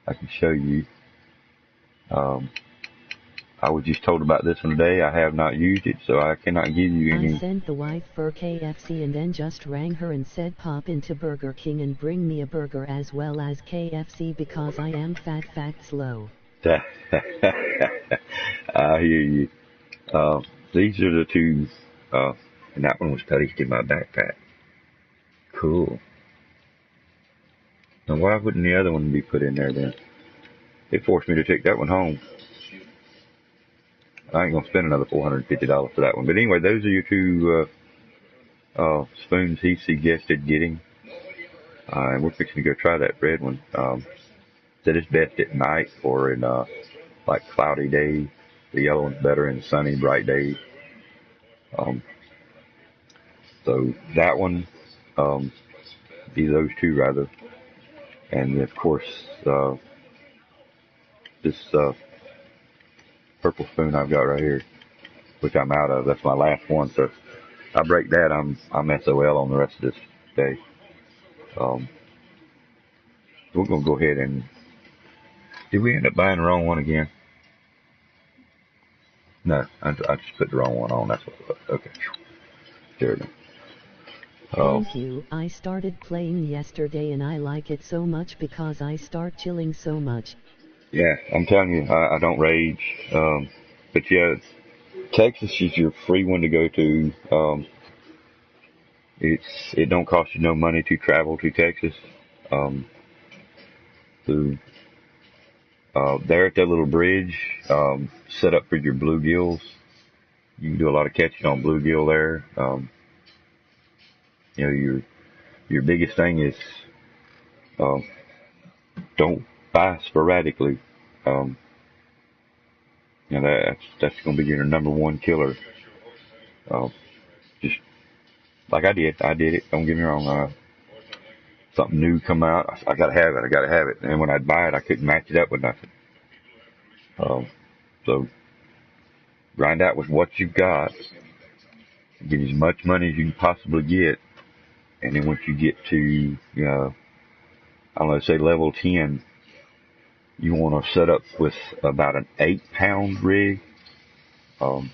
can show you. I was just told about this one today. I have not used it, so I cannot give you any. I sent the wife for KFC and then just rang her and said pop into Burger King and bring me a burger as well as KFC because I am fat slow. I hear you. These are the two, and that one was placed in my backpack. Cool. Now why wouldn't the other one be put in there then? It forced me to take that one home. I ain't gonna spend another $450 for that one. But anyway, those are your two spoons he suggested getting. And we're fixing to go try that red one. Said it's best at night or in like cloudy days. The yellow one's better in sunny, bright days. So that one, those two rather. And of course, this purple spoon I've got right here, which I'm out of. That's my last one. So if I break that, I'm SOL on the rest of this day. We're gonna go ahead and. Did we end up buying the wrong one again? No, I just put the wrong one on. That's what it was. Okay. There we go. Thank you. I started playing yesterday and I like it so much because I start chilling so much. Yeah, I'm telling you, I don't rage. But yeah, Texas is your free one to go to. It don't cost you no money to travel to Texas. There at that little bridge, set up for your bluegills. You can do a lot of catching on bluegill there. You know, your biggest thing is, don't buy sporadically. You know, that's going to be your number one killer. Just like I did it. Don't get me wrong. Something new come out, I gotta have it. And when I'd buy it, I couldn't match it up with nothing. So grind out with what you've got. Get as much money as you can possibly get. And then once you get to, I don't know, say level 10, you want to set up with about an 8-pound rig. In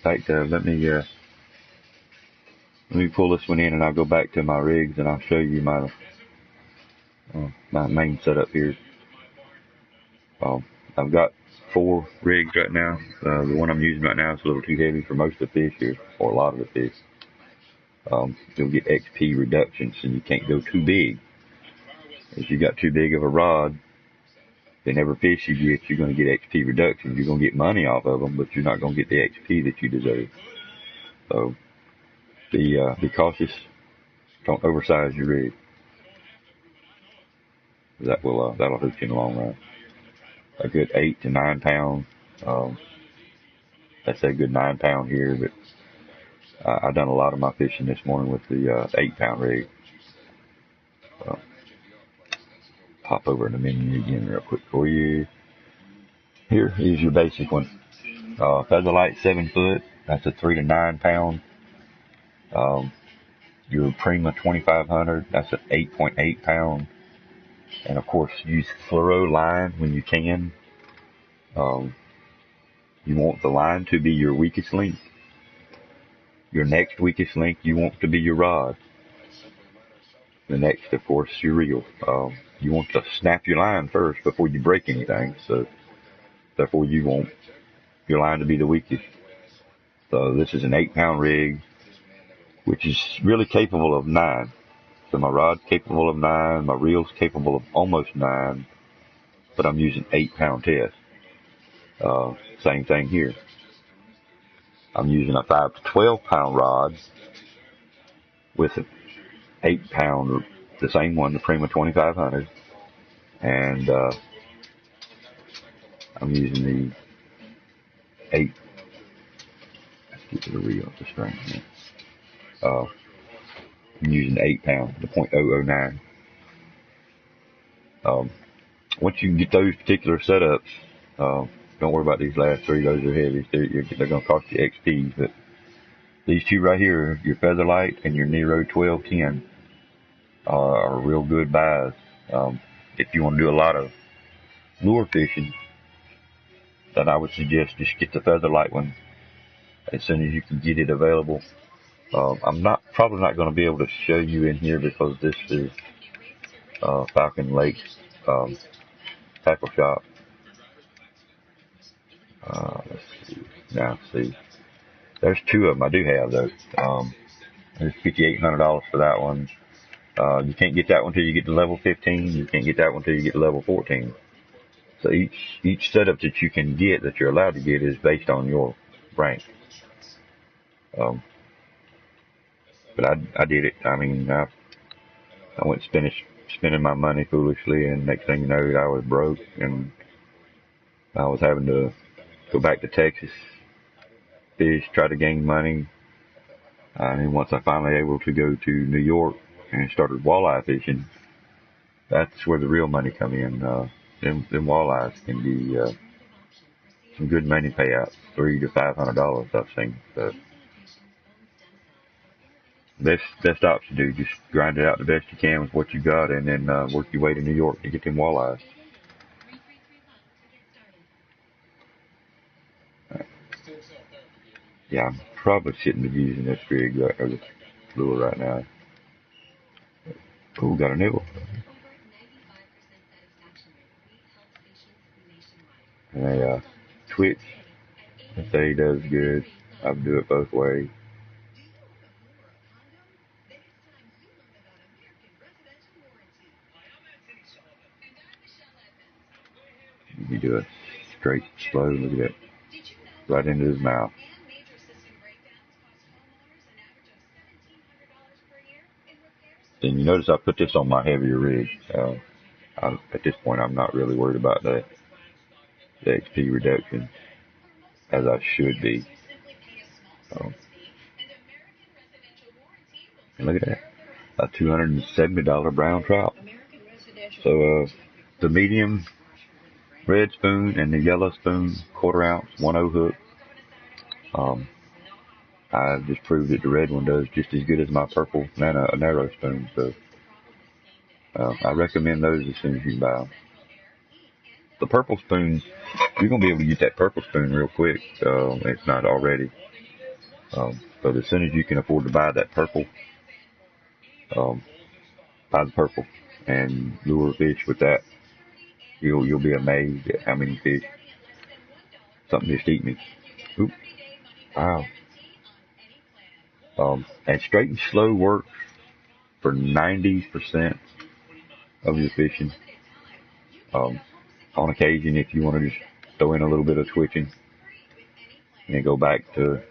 fact, let me pull this one in and I'll go back to my rigs and I'll show you my main setup here. I've got 4 rigs right now. The one I'm using right now is a little too heavy for most of the fish here, or a lot of the fish. You'll get XP reductions and you can't go too big. If you got too big of a rod, then every fish you get, you're going to get XP reductions. You're going to get money off of them, but you're not going to get the XP that you deserve. So be cautious. Don't oversize your rig. That'll hook you in the long run. A good 8 to 9 pound. That's a good 9 pound here, but I've done a lot of my fishing this morning with the 8-pound rig. Pop over in the menu again real quick for you. Here is your basic one. Featherlight 7 foot. That's a 3 to 9 pound. Your Prima 2500. That's an 8.8 pound. And of course, use fluoro line when you can. You want the line to be your weakest link. Your next weakest link you want to be your rod. The next, of course, your reel. You want to snap your line first before you break anything. So therefore, you want your line to be the weakest. So this is an 8-pound rig, which is really capable of 9. So my rod's capable of 9, my reel's capable of almost 9, but I'm using 8-pound test. Same thing here. I'm using a 5 to 12-pound rod with an 8-pound, the same one, the Prima 2500, and I'm using the 8. Let's get to the reel, the string here. I'm using the 8-pound, the .009. Once you can get those particular setups, don't worry about these last 3. Those are heavy. They're going to cost you XP. But these 2 right here, your Featherlight and your Nero 1210, are real good buys. If you want to do a lot of lure fishing, then I would suggest just get the Featherlight one as soon as you can get it available. I'm probably not going to be able to show you in here because this is Falcon Lake tackle shop. Let's see. Now, see, there's 2 of them I do have though. There's $5,800 for that one. You can't get that one until you get to level 15. You can't get that one until you get to level 14. So each setup that you can get, that you're allowed to get, is based on your rank. But I did it. I mean, I went spending my money foolishly, and next thing you know, I was broke, and I was having to go back to Texas, fish, try to gain money. And then once I finally able to go to New York and started walleye fishing, that's where the real money come in. Them walleyes can be some good money payouts, $300 to $500 I've seen. So best option, dude. Just grind it out the best you can with what you got, and then work your way to New York to get them walleyes. Yeah, I'm probably shouldn't be using this rig or this lure right now. Ooh, got a nibble. And a twitch. I say he does good. I would do it both ways. You do a straight, slow, look at that. Right into his mouth. Then you notice I put this on my heavier rig. At this point, I'm not really worried about the XP reduction, as I should be. And look at that, a $270 brown trout. So the medium red spoon and the yellow spoon, 1/4 ounce, 1/0 hook. I've just proved that the red one does just as good as my purple narrow spoon. So I recommend those as soon as you can buy them. The purple spoon, you're going to be able to get that purple spoon real quick. It's not already. But as soon as you can afford to buy that purple, buy the purple and lure fish with that. You'll be amazed at how many fish. Something just eat me. Oop. Wow. And straight and slow works for 90% of your fishing. On occasion, if you want to just throw in a little bit of twitching and go back to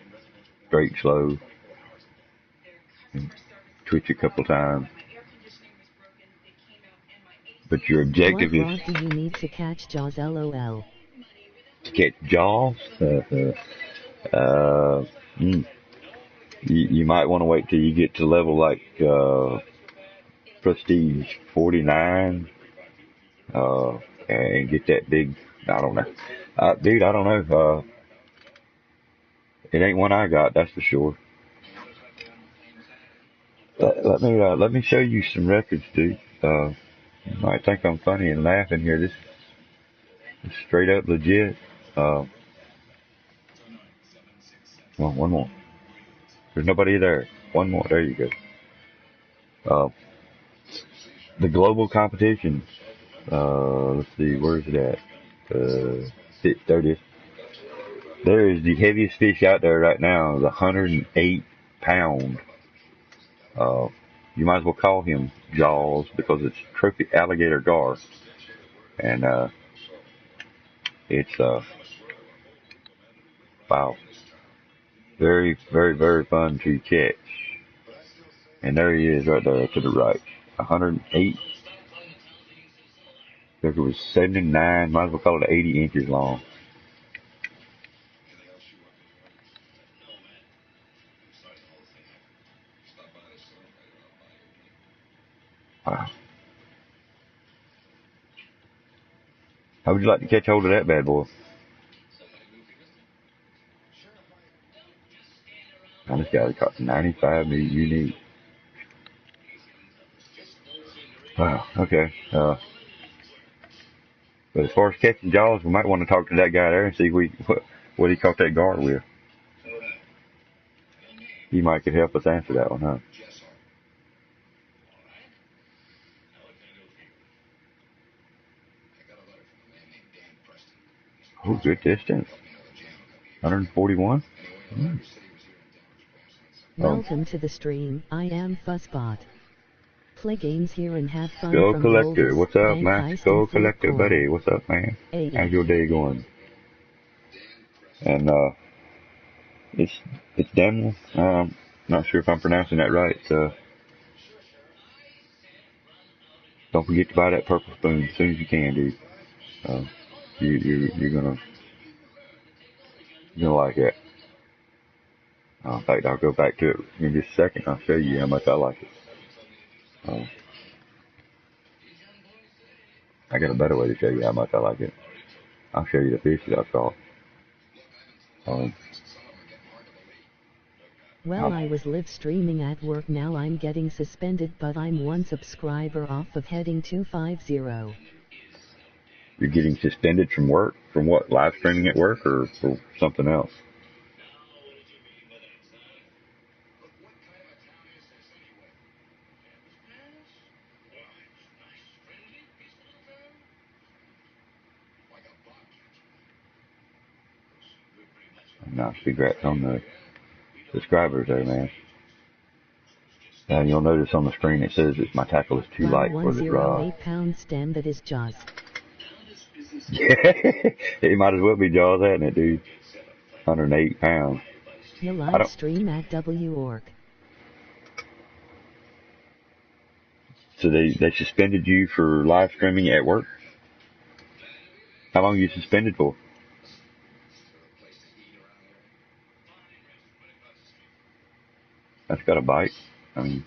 straight and slow and twitch a couple times. But your objective What rod do you need to catch jaws, LOL? To catch jaws? You might want to wait till you get to level like Prestige 49 and get that big. I don't know, dude. I don't know. It ain't one I got, that's for sure. Let me show you some records, dude. You might think I'm funny and laughing here. This is straight up legit. Well, one more. There's nobody there. One more. There you go. The global competition. Let's see, where's it at? 30th. There is the heaviest fish out there right now, the 108 pound. You might as well call him Jaws because it's trophy alligator gar. And it's wow, very, very, very fun to catch. And there he is right there to the right. 108. I think it was 79, might as well call it 80 inches long. Wow. How would you like to catch hold of that bad boy? Now this guy caught 95 unique. Wow, okay. But as far as catching jaws, we might want to talk to that guy there and see what he caught that gar with. He might could help us answer that one, huh? Oh, good distance. 141. Welcome to the stream. I am Fuzzbot. Play games here and have fun. Skull from Collector, Volvis, what's up, Bank man? Heist, Skull and Flip Collector, Coin. buddy, what's up, man? Hey. How's your day going? And it's Daniel. Not sure if I'm pronouncing that right. Don't forget to buy that purple spoon as soon as you can, dude. You're gonna like it. In fact, I'll go back to it in just a second. I'll show you how much I like it. I got a better way to show you how much I like it. I'll show you the fish that I caught. Well, I was live streaming at work. Now I'm getting suspended, but I'm one subscriber off of heading 250. You're getting suspended from work? From what? Live streaming at work or for something else? Nice, congrats on the subscribers there, man. And you'll notice on the screen it says that my tackle is too light for the rod. 108-pound stem that is Jaws. Yeah, it might as well be Jaws, hasn't it, dude? 108 pounds. You live stream at W.org. So they suspended you for live streaming at work? How long are you suspended for? That's got a bite. I mean,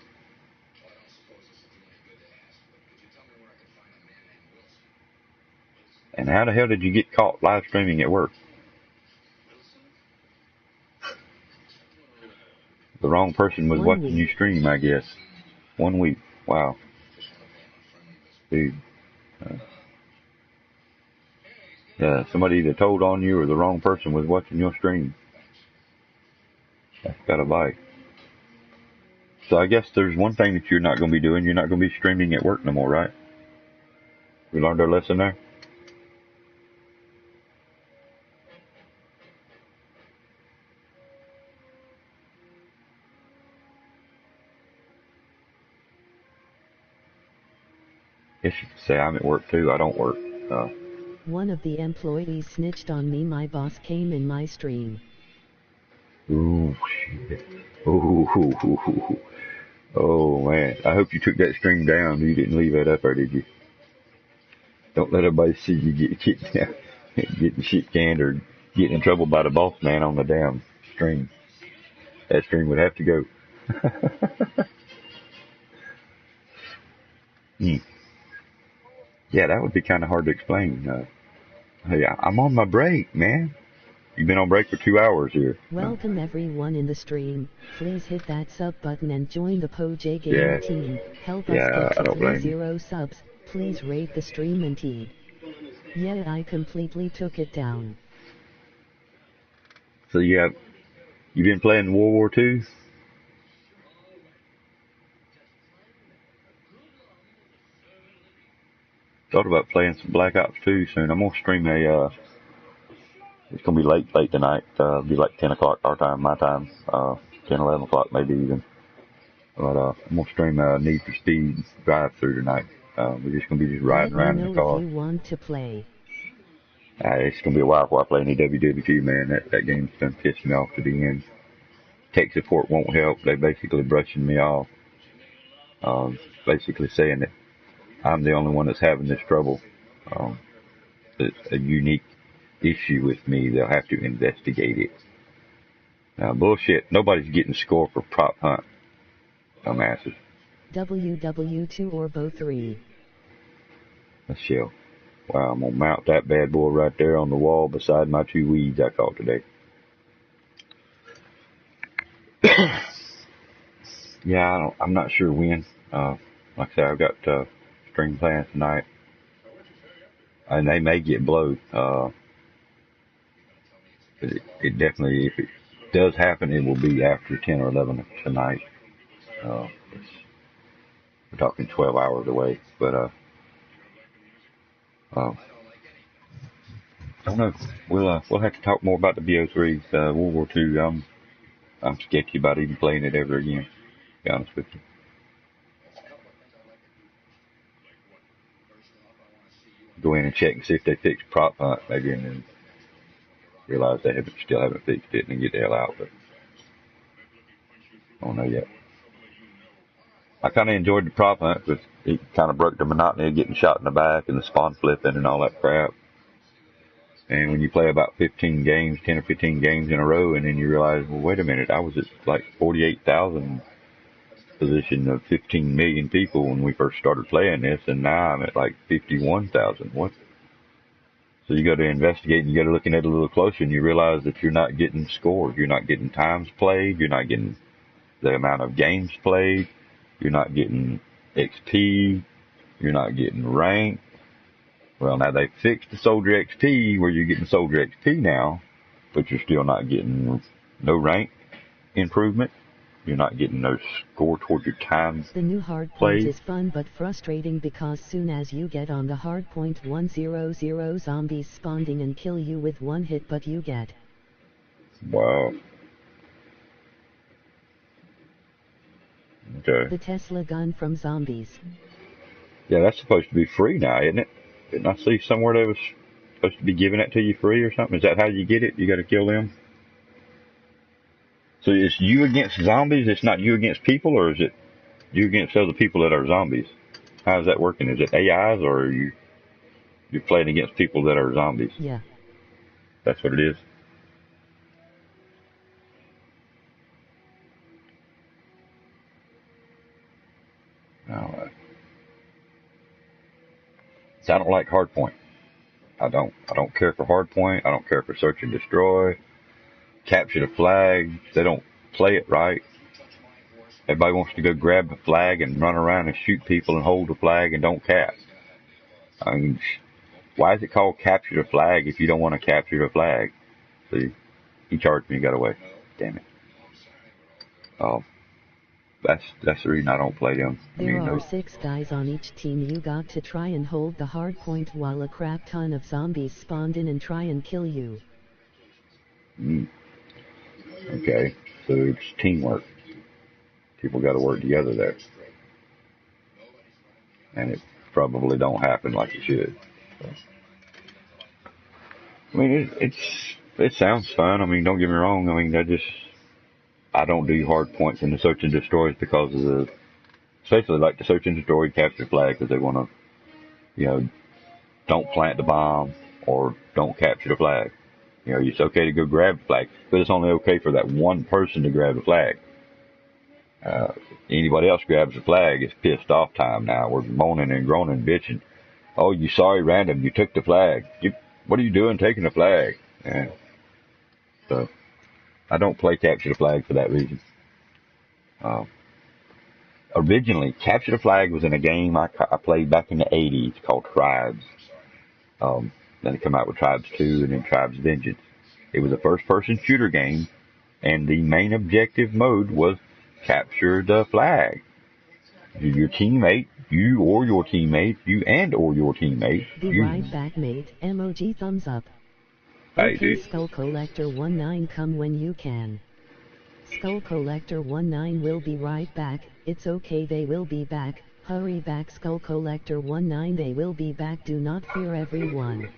and how the hell did you get caught live streaming at work? The wrong person was watching you stream, I guess. 1 week. Wow. Dude. Yeah, somebody either told on you or the wrong person was watching your stream. That's got a bite. So I guess there's one thing that you're not going to be doing. You're not going to be streaming at work no more, right? We learned our lesson there? Guess you could say I'm at work too. I don't work. One of the employees snitched on me. My boss came in my stream. Ooh, shit. Ooh. Oh, man. I hope you took that stream down. You didn't leave that up there, did you? Don't let everybody see you getting shit canned or getting in trouble by the boss man on the damn stream. That stream would have to go. Yeah, that would be kind of hard to explain. Hey, I'm on my break, man. You've been on break for 2 hours here. Welcome everyone in the stream. Please hit that sub button and join the PoJ-Gamer team. Help us get to 30 subs. Please rate the stream and teed. Yeah, I completely took it down. So you've been playing World War II? Thought about playing some Black Ops 2 soon. I'm gonna stream It's going to be late tonight. It'll be like 10 o'clock our time, my time. 10, 11 o'clock maybe even. But I'm going to stream Need for Speed drive-through tonight. We're just going to be just riding around in the car. If you want to play. It's going to be a while before I play any WW2, man. That game's done pissed me off to the end. Tech support won't help. They basically brushing me off. Basically saying that I'm the only one that's having this trouble. It's a unique issue with me. They'll have to investigate it. Now, bullshit. Nobody's getting score for prop hunt. Dumbasses. WW2 or Bo 3. Let's chill. Wow, I'm going to mount that bad boy right there on the wall beside my 2 weeds I caught today. Yeah, I'm not sure when. Like I said, I've got string plans tonight. And they may get blowed. But it definitely, if it does happen, it will be after 10 or 11 tonight. We're talking 12 hours away. But, I don't know. We'll have to talk more about the BO3s. World War II, I'm sketchy about even playing it ever again, to be honest with you. Go in and check and see if they fixed prop hunt maybe, and then realize they still haven't fixed it and get the hell out. But I don't know yet. I kind of enjoyed the prop hunt because it kind of broke the monotony of getting shot in the back and the spawn flipping and all that crap. And when you play about 10 or 15 games in a row, and then you realize, well, wait a minute, I was at like 48,000 position of 15 million people when we first started playing this, and now I'm at like 51,000. What? So you got to investigate and you got to look at it a little closer, and you realize that you're not getting scores. You're not getting times played. You're not getting the amount of games played. You're not getting XP. You're not getting rank. Well, now they fixed the Soldier XP where you're getting Soldier XP now, but you're still not getting no rank improvement. You're not getting no score towards your time. The new hardpoint is fun but frustrating because soon as you get on the hardpoint 100 zombies spawning and kill you with one hit, but you get. Wow. Okay. The Tesla gun from zombies. Yeah, that's supposed to be free now, isn't it? Didn't I see somewhere they was supposed to be giving that to you free or something? Is that how you get it? You got to kill them? So it's you against zombies? It's not you against people, or is it you against other people that are zombies? How's that working? Is it AIs, or are you're playing against people that are zombies? Yeah. That's what it is? Alright. So I don't like hardpoint. I don't care for hardpoint. I don't care for search and destroy. Capture the flag. They don't play it right. Everybody wants to go grab the flag and run around and shoot people and hold the flag and don't cap. I mean, why is it called capture the flag if you don't want to capture the flag? See, he charged me and got away. Damn it. That's the reason I don't play them. There are 6 guys on each team. You got to try and hold the hard point while a crap ton of zombies spawned in and try and kill you. Okay, so it's teamwork. People got to work together there. And it probably don't happen like it should. So. I mean, it sounds fun. I mean, don't get me wrong. I mean, I don't do hard points in the search and destroys because of especially like the search and destroy, capture the flag, because they want to, don't plant the bomb or don't capture the flag. It's okay to go grab the flag, but it's only okay for that one person to grab the flag. Anybody else grabs the flag, it's pissed off time now. We're moaning and groaning, bitching. Oh, you sorry random, you took the flag. What are you doing taking the flag? Yeah. So I don't play capture the flag for that reason. Originally, capture the flag was in a game I played back in the 80s called Tribes. Then it came out with Tribes 2 and then Tribes Vengeance. It was a first-person shooter game, and the main objective mode was capture the flag. Your teammate, you and or your teammate. Be right back, mate. Emoji thumbs up. Okay, Skull Collector 19, come when you can. Skull Collector 19 will be right back. It's okay, they will be back. Hurry back, Skull Collector 19, they will be back. Do not fear, everyone.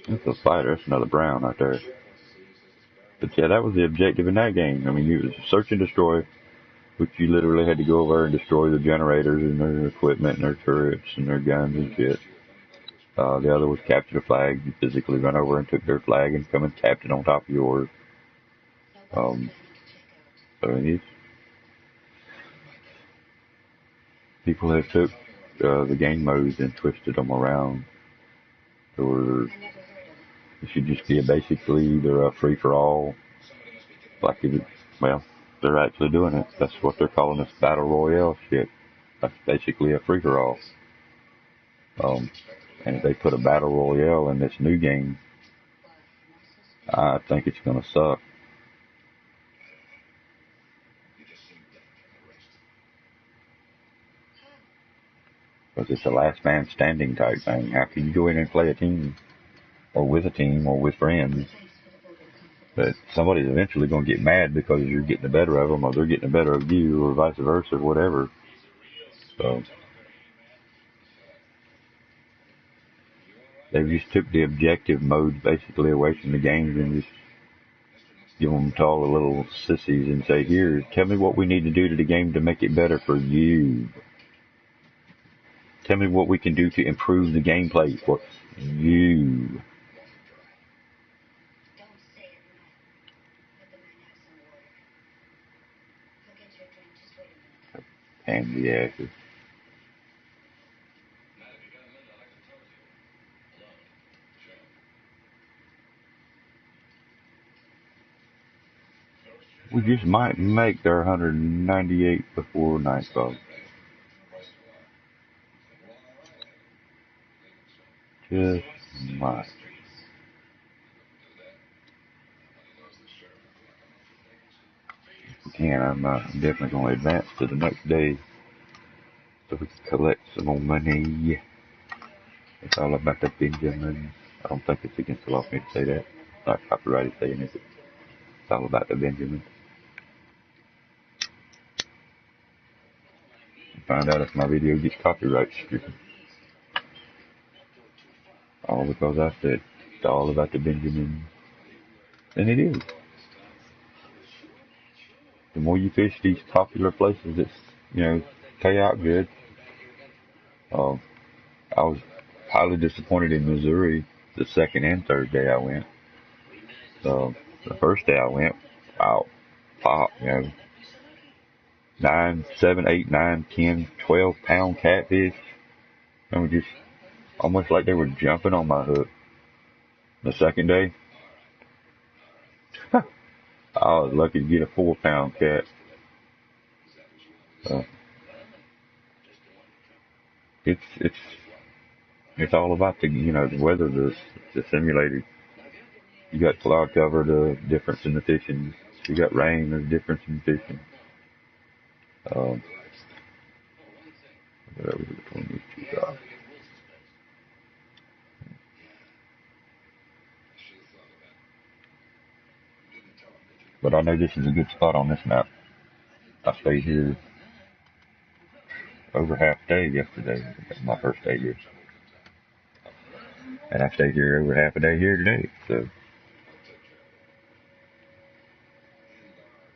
That's a fighter. That's another brown right there. But yeah, that was the objective in that game. I mean, you search and destroy, which you literally had to go over and destroy the generators and their equipment and their turrets and their guns and shit. The other was capture the flag. You physically run over and took their flag and come and tapped it on top of yours. I mean, people have took the game modes and twisted them around. Or it should just be basically either a free-for-all, like well, they're actually doing it. That's what they're calling this battle royale shit. That's basically a free-for-all. And if they put a battle royale in this new game, I think it's gonna suck. Because it's a last man standing type thing. How can you go in and play a team, or with a team, or with friends? But somebody's eventually going to get mad because you're getting the better of them, or they're getting the better of you, or vice versa, or whatever. So they just took the objective modes basically away from the games and just give them to all the little sissies and say, here, tell me what we need to do to the game to make it better for you. Tell me what we can do to improve the gameplay for you. And the asses. We just might make their 198 before nightfall. Just might. If we can, I'm definitely going to advance to the next day so we can collect some more money. It's all about the Benjamin. I don't think it's against the law for me to say that. It's not copyrighted saying it. It's all about the Benjamin. Find out if my video gets copyright stricken. All because I said it's all about the Benjamin. And it is. The more you fish these popular places that, pay out good. I was highly disappointed in Missouri the second and third day I went. The first day I went, wow, pop, 9, 7, 8, 9, 10, 12 pound catfish. I mean, just almost like they were jumping on my hook. The second day, I was lucky to get a 4 pound cat. It's all about the weather, the simulator. You got cloud cover, the difference in the fishing. You got rain, there's difference in fishing. Whatever between these two guys. But I know this is a good spot on this map. I stayed here over half a day yesterday. That's my first day here. And I stayed here over half a day here today. So,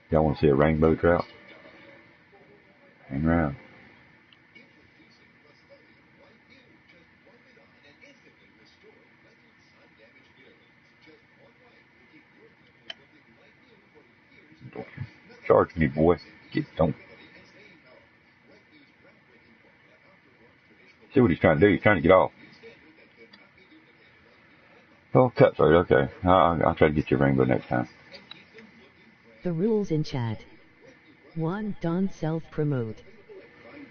y'all want to see a rainbow trout? Hang around. Don't charge me, boy. Don't. See what he's trying to do. He's trying to get off. Oh, cutthroat. Okay. I'll try to get you a rainbow next time. The rules in chat. 1. Don't self-promote.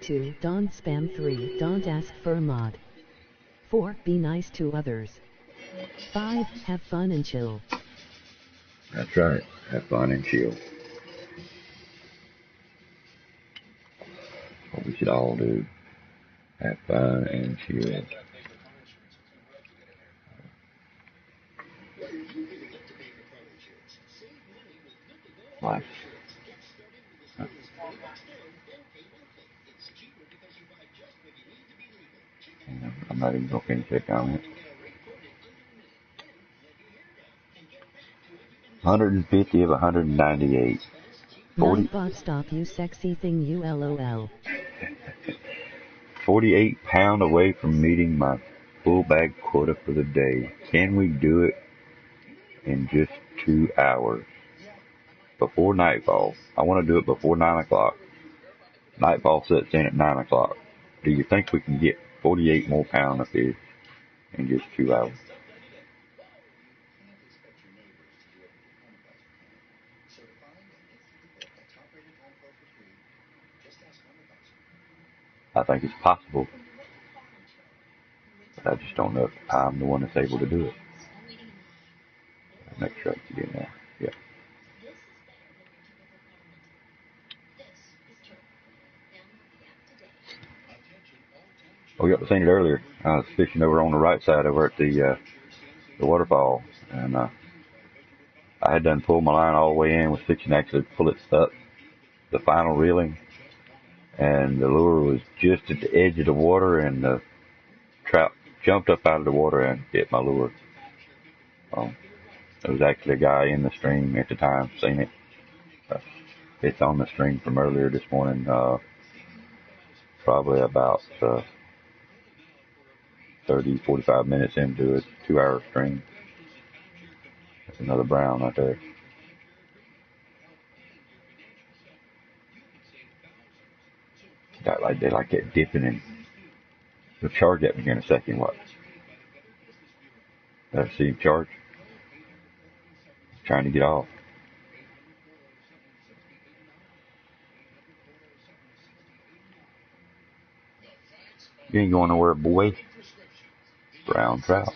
2. Don't spam. 3. Don't ask for a mod. 4. Be nice to others. 5. Have fun and chill. That's right. Have fun and chill. What we should all do. Have fun and chill. Life. I'm not even going to finish that comment. 150 of 198. 9 stop you sexy thing you LOL. 48 pound away from meeting my full bag quota for the day. Can we do it in just 2 hours? Before nightfall. I want to do it before 9 o'clock. Nightfall sets in at 9 o'clock. Do you think we can get 48 more pound of fish in just 2 hours? I think it's possible, but I just don't know if I'm the one that's able to do it. Make sure I get in there. Yeah. Oh, yep, I seen it earlier. I was fishing over on the right side over at the waterfall, and I had done pulled my line all the way in, was fixing to actually pull it up, the final reeling, and the lure was just at the edge of the water, and the trout jumped up out of the water and hit my lure. There was actually a guy in the stream at the time, seen it. It's on the stream from earlier this morning, probably about 30, 45 minutes into a 2-hour stream. That's another brown right there. They like that dipping, and they'll charge at me here in a second. What? See him charge? Trying to get off. You ain't going nowhere, boy. Brown trout.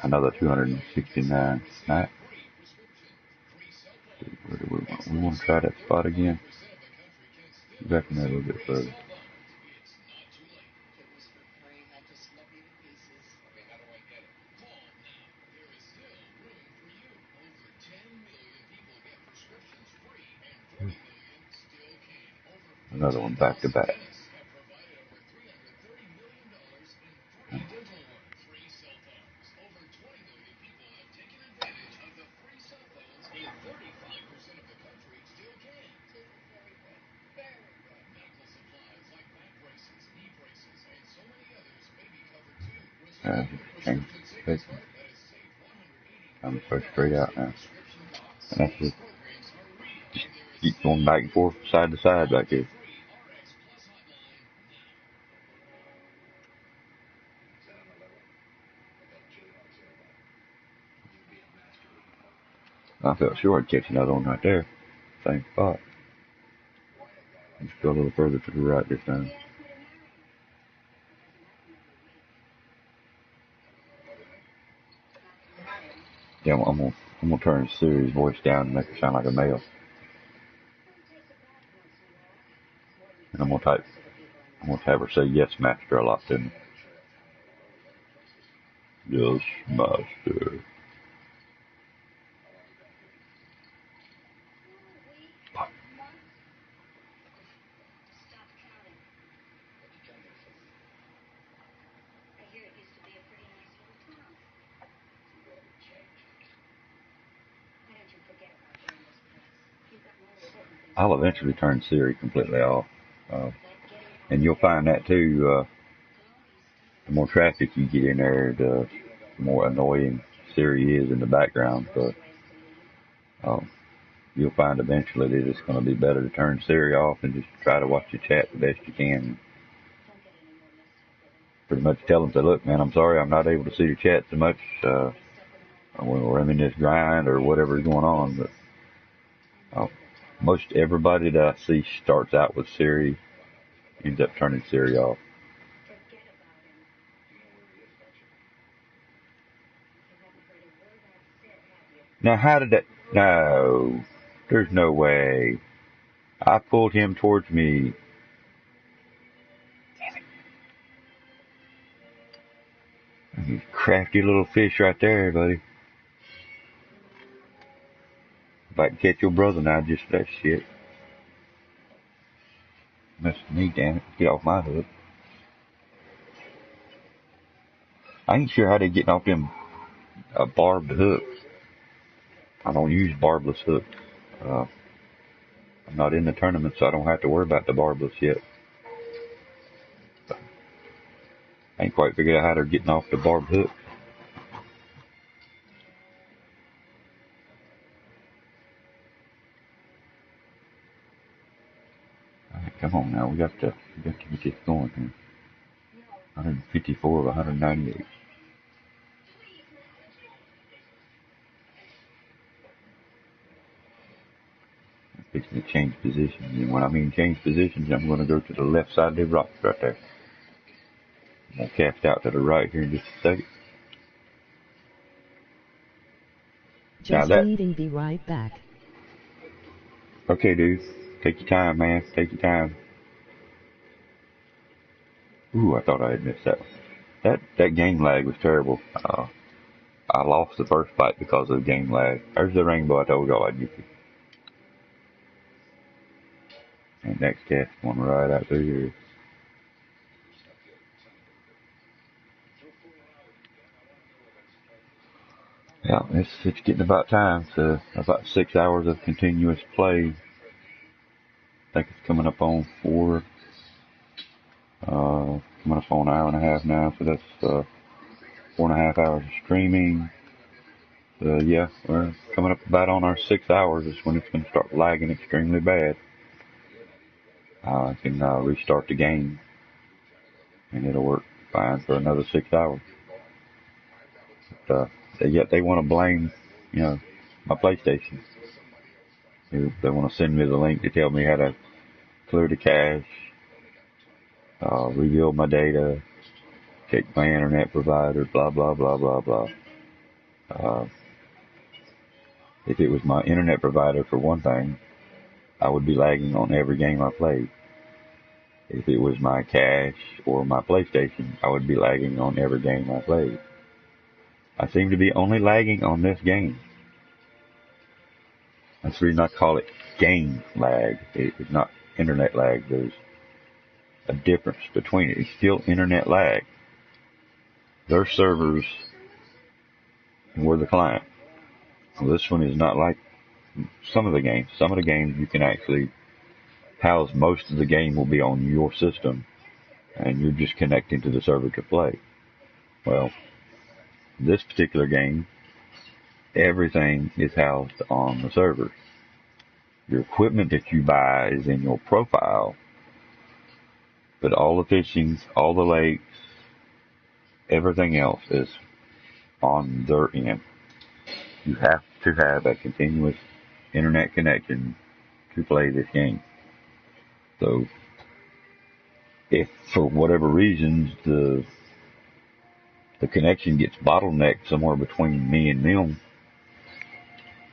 Another 269 night. We want to try that spot again. Back in there a little bit further. Another one back to back. I'm so straight out now. And that's it. Just keep going back and forth, side to side back here. I felt sure I'd catch another one right there. Same spot. Just go a little further to the right this time. Yeah, I'm gonna turn Siri's voice down and make her sound like a male. And I'm gonna have her say yes, master, a lot to me. Yes, master. I'll eventually turn Siri completely off. And you'll find that too, the more traffic you get in there, the more annoying Siri is in the background. But you'll find eventually that it's going to be better to turn Siri off and just try to watch your chat the best you can. Pretty much tell them, say, look, man, I'm sorry, I'm not able to see your chat so much. We're in this grind or whatever is going on. But most everybody that I see starts out with Siri, ends up turning Siri off. Now, how did that? No, there's no way. I pulled him towards me. Damn it. Crafty little fish right there, buddy. If I can catch your brother now, just for that shit. Mess with me, damn it. Get off my hook. I ain't sure how they getting off them barbed hooks. I don't use barbless hooks. I'm not in the tournament, so I don't have to worry about the barbless yet. I ain't quite figured out how they're getting off the barbed hook. Alright, come on now, we got to get this going here. 154 of 198. I'm fixing to change positions, and when I mean change positions, I'm going to go to the left side of the rock right there. I'm going to cast out to the right here in just a second. Just leading, be right back. Okay, dude. Take your time, man. Take your time. Ooh, I thought I had missed that one. That game lag was terrible. I lost the first fight because of game lag. There's the rainbow I told y'all I'd get you. And next cast one right out through here. Yeah, it's getting about time. So about 6 hours of continuous play. I think it's coming up on 4. Coming up on an hour and a half now. So that's 4.5 hours of streaming. Yeah, we're coming up about on our 6 hours is when it's going to start lagging extremely bad. I can restart the game and it'll work fine for another 6 hours. But, yet they want to blame, my PlayStation. They want to send me the link to tell me how to clear the cache, reveal my data, check my internet provider, blah, blah, blah, blah, blah. If it was my internet provider, for one thing, I would be lagging on every game I played. If it was my cache or my PlayStation, I would be lagging on every game I played. I seem to be only lagging on this game. That's the reason I call it game lag. It's not internet lag. There's a difference between it. It's still internet lag. Their servers were the client. Well, this one is not like some of the games. Some of the games you can actually house most of the game will be on your system and you're just connecting to the server to play. Well, this particular game, everything is housed on the server. Your equipment that you buy is in your profile, but all the fishings, all the lakes, everything else is on their end. You have to have a continuous internet connection to play this game. So, if for whatever reasons the connection gets bottlenecked somewhere between me and them,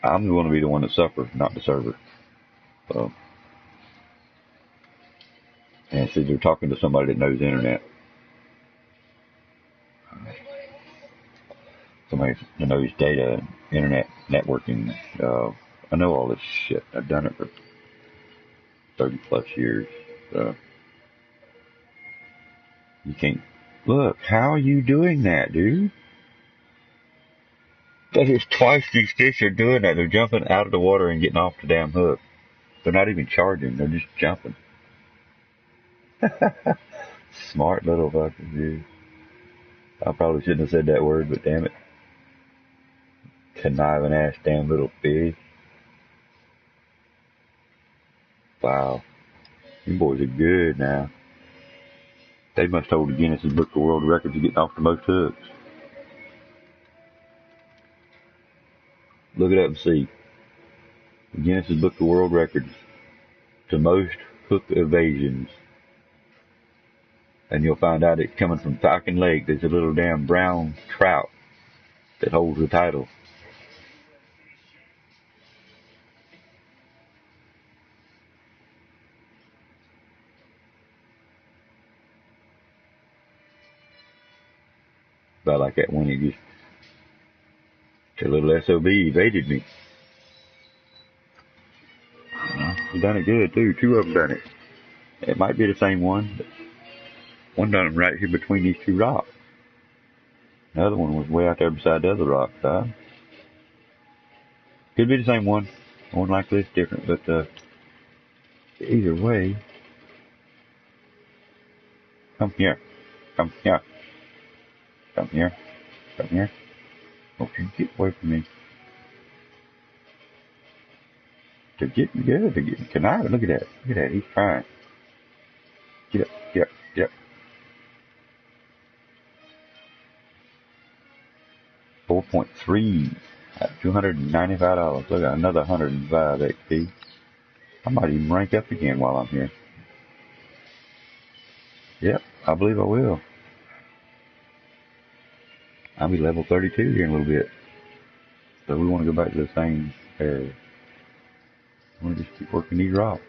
I'm going to be the one that suffers, not the server. So, and see, they're talking to somebody that knows internet. Somebody that knows data and internet networking. I know all this shit. I've done it for 30 plus years. You can't look. How are you doing that, dude? That is twice these fish are doing that. They're jumping out of the water and getting off the damn hook. They're not even charging. They're just jumping. Smart little fuckers, dude. I probably shouldn't have said that word, but damn it. Conniving ass damn little fish. Wow. You boys are good now. They must hold the Guinness Book of World Records of getting off the most hooks. Look it up and see. The Guinness Book of World Records to most hook evasions. And you'll find out it's coming from Falcon Lake. There's a little damn brown trout that holds the title. felt like that one. It just, a little SOB evaded me. He done it good too. Two of them done it. It might be the same one, but one done them right here between these two rocks. The other one was way out there beside the other rock. Could be the same one. One like this different, but either way. Come here. Come here. Come here. Come here. Okay, get away from me. They're getting good. They're getting conniving. Look at that. Look at that. He's trying. Get up. Get up. Get up. 4.3 at $295. Look at another 105 XP. I might even rank up again while I'm here. Yep, I believe I will. I'll be level 32 here in a little bit. So we want to go back to the same area. I want to just keep working these rocks.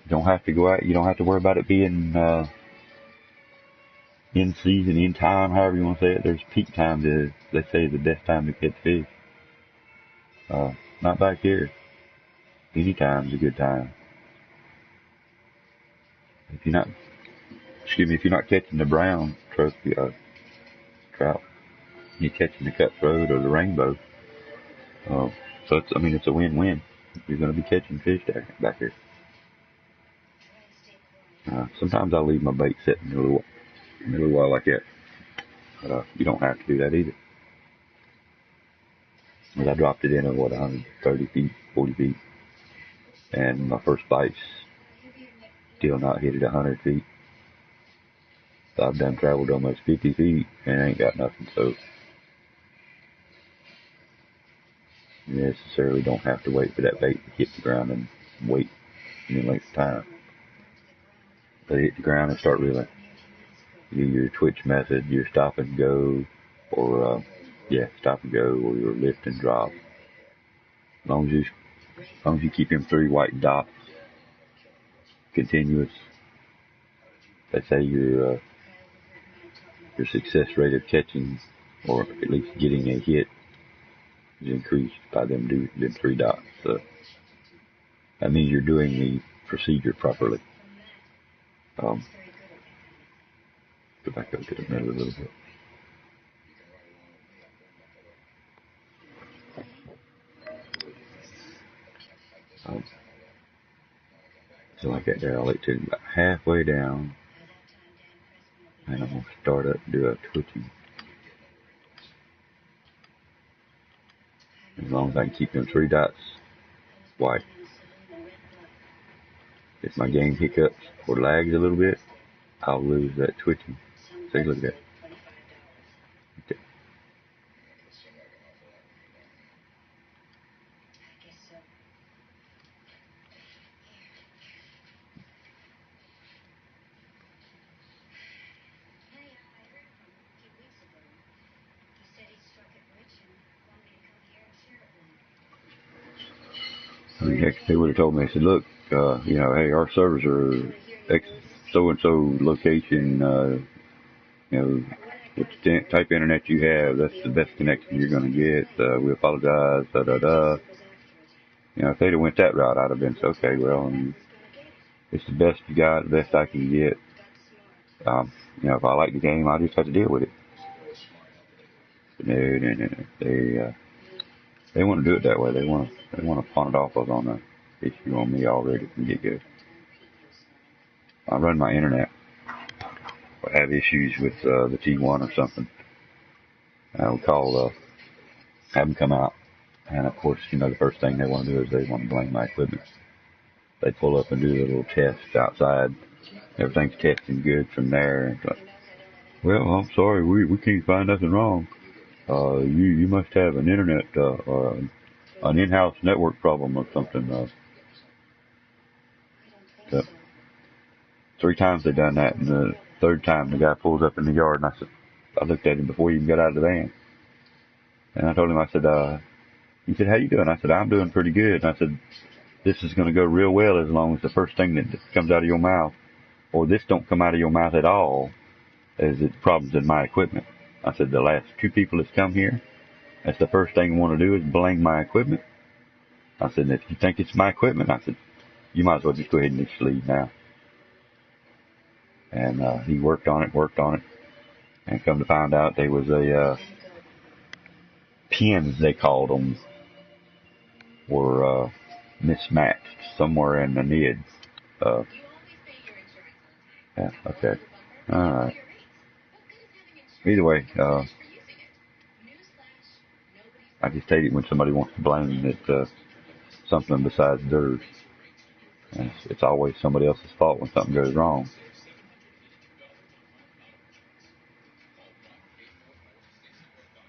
You don't have to go out. You don't have to worry about it being in season, in time, however you want to say it. There's peak time to, let's say, the best time to catch fish. Not back here. Any time's a good time. If you're not, if you're not catching the brown trophy trout, you're catching the cutthroat or the rainbow. So it's a win-win. You're going to be catching fish back here. Sometimes I'll leave my bait sitting a little while like that. But you don't have to do that either. Because I dropped it in at 130 feet, 40 feet. And my first bite's still not hit at 100 feet. So I've traveled almost 50 feet and ain't got nothing. So you necessarily don't have to wait for that bait to hit the ground and wait any length of time. They hit the ground and start reeling. Your twitch method, your stop and go, or stop and go, or your lift and drop. As long as you keep them 3 white dots continuous, let's say your success rate of catching, or at least getting a hit, is increased by them 3 dots. So that means you're doing the procedure properly. Go back up to the middle a little bit. So like that there, I'll let it about halfway down, and I'm going to start up and do a twitching. As long as I can keep them 3 dots white. If my game hiccups or lags a little bit, I'll lose that twitching. See, look at that. Okay. They would have told me, I said, look, hey, our servers are so-and-so location, which type of internet you have, that's the best connection you're going to get. We apologize, if they'd have went that route, I'd have been, okay, well, it's the best you got, the best I can get. If I like the game, I just have to deal with it. But no. They want to do it that way. They want to pawn it off us on the issue on me already from get-go. I run my internet. If I have issues with the T1 or something, I would call, have them come out. And of course, the first thing they want to do is they want to blame my equipment. They pull up and do a little test outside. Everything's testing good from there. And it's like, well, I'm sorry, we can't find nothing wrong. You must have an internet, or an in-house network problem or something. 3 times they done that, and the 3rd time the guy pulls up in the yard, and I looked at him before he even got out of the van. And I told him, I said, he said, how you doing? I said, I'm doing pretty good. And I said, this is going to go real well as long as the first thing that comes out of your mouth, or this don't come out of your mouth at all, is it problems in my equipment. I said, the last 2 people that's come here, that's the first thing I want to do is blame my equipment. I said, if you think it's my equipment, I said, you might as well just go ahead and just leave now. And he worked on it, and come to find out there was a pins, they called them, were mismatched somewhere in the NID. Yeah, okay. All right. Either way, I just hate it when somebody wants to blame it something besides theirs. It's always somebody else's fault when something goes wrong.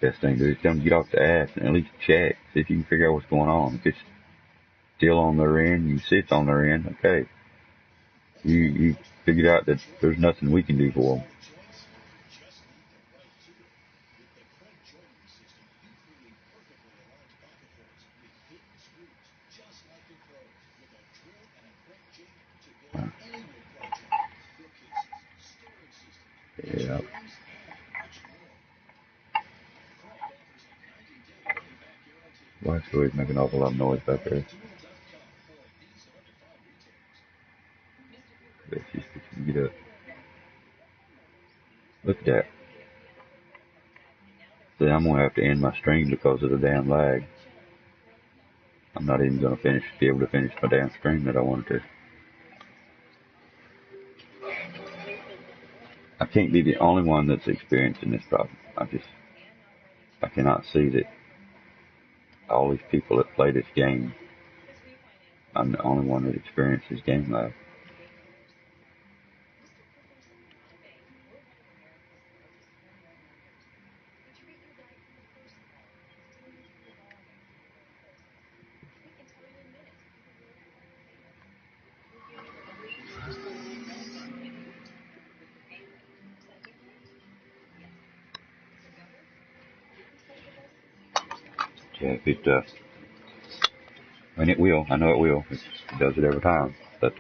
Best thing to do is tell them to get off the ass and at least check, see if you can figure out what's going on. If it's still on their end, you see it's on their end, okay. You figured out that there's nothing we can do for them. Yeah. Wife's always making an awful lot of noise back there. Bet she's fixing to get up. Look at that. See, I'm going to have to end my stream because of the damn lag. I'm not even going to be able to finish my damn stream that I wanted to. I can't be the only one that's experiencing this problem. I cannot see that all these people that play this game, I'm the only one that experiences game lag. Yeah, if it, and it will. I know it will. It does it every time. But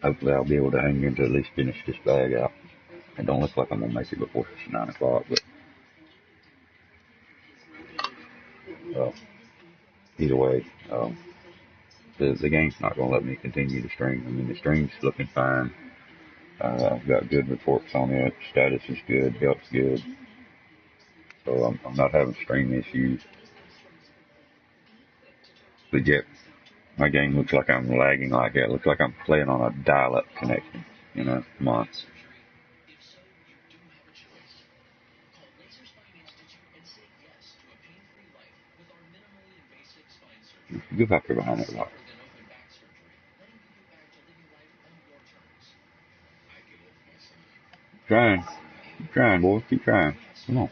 hopefully I'll be able to hang in to at least finish this bag out. It don't look like I'm going to make it before 9 o'clock, but either way, the game's not going to let me continue to stream. I mean, the stream's looking fine. I've got good reports on it. Status is good. Health's good. So I'm not having stream issues. But yet, my game looks like I'm lagging like that. It looks like I'm playing on a dial-up connection. You know, come on. Go back there behind that rock. Keep trying, boy. Keep trying. Come on.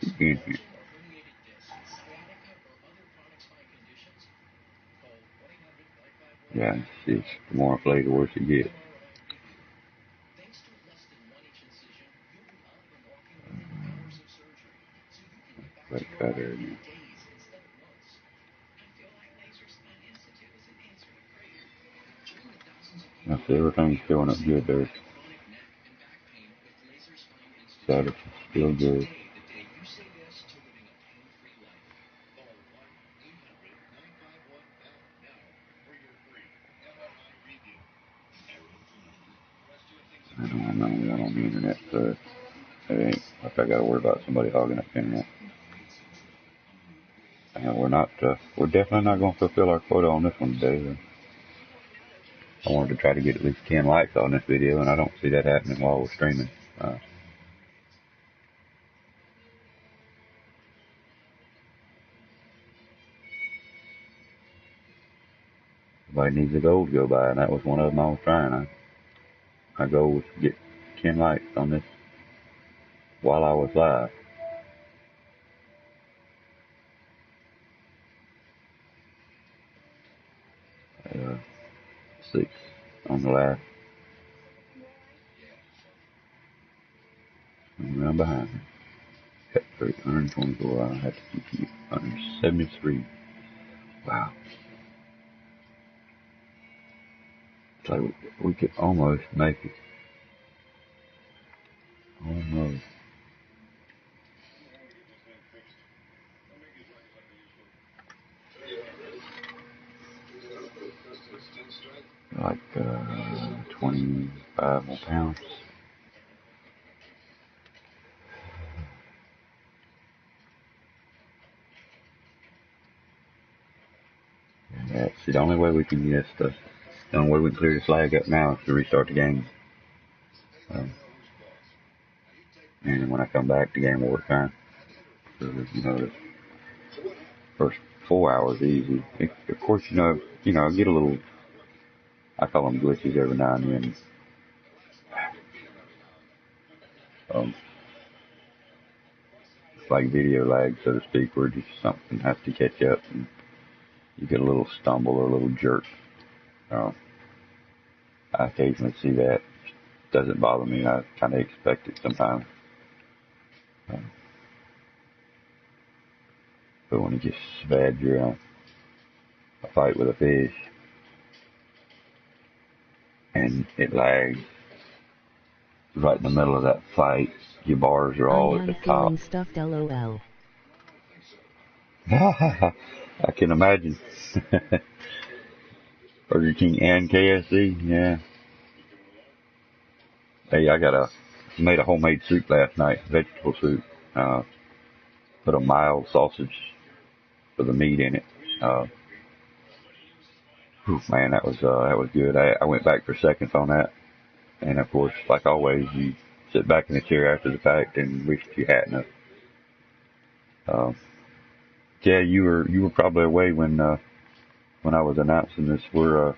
Keep being here. Yeah, it's the more I play, the worse it gets. Right there again. I see everything's showing up good there. Status is still good. I'm not even on the internet, so it ain't like I gotta worry about somebody hogging up the internet. And we're definitely not going to fulfill our quota on this one today. I wanted to try to get at least 10 likes on this video, and I don't see that happening while we're streaming. Everybody needs a goal to go by, and that was one of them I was trying. My goal was to get 10 likes on this while I was live. Uh, 6 on the last. I'm around behind me. Cut 124. I have to keep 173. Wow. It's like we could almost make it. Almost. Like 25 more pounds. Yeah, see, the only way we can get the only way we can clear this lag up now is to restart the game. And when I come back, the game will work fine. So, you know, the first 4 hours easy. Of course, you know, I get a little, I call them glitches every now and then. It's like video lag, so to speak, where just something has to catch up and you get a little stumble or a little jerk. I occasionally see that. Doesn't bother me. I kind of expect it sometimes. But when it gets bad, you're in a fight with a fish and it lags right in the middle of that fight. Your bars are all at the top. Feeling stuffed, LOL. I can imagine. Burger King and KFC, yeah. Hey, I made a homemade soup last night, vegetable soup. Put a mild sausage for the meat in it. Man, that was good. I went back for seconds on that. And of course, like always, you sit back in the chair after the fact and wish you hadn't have. Yeah, you were probably away when I was announcing this. We're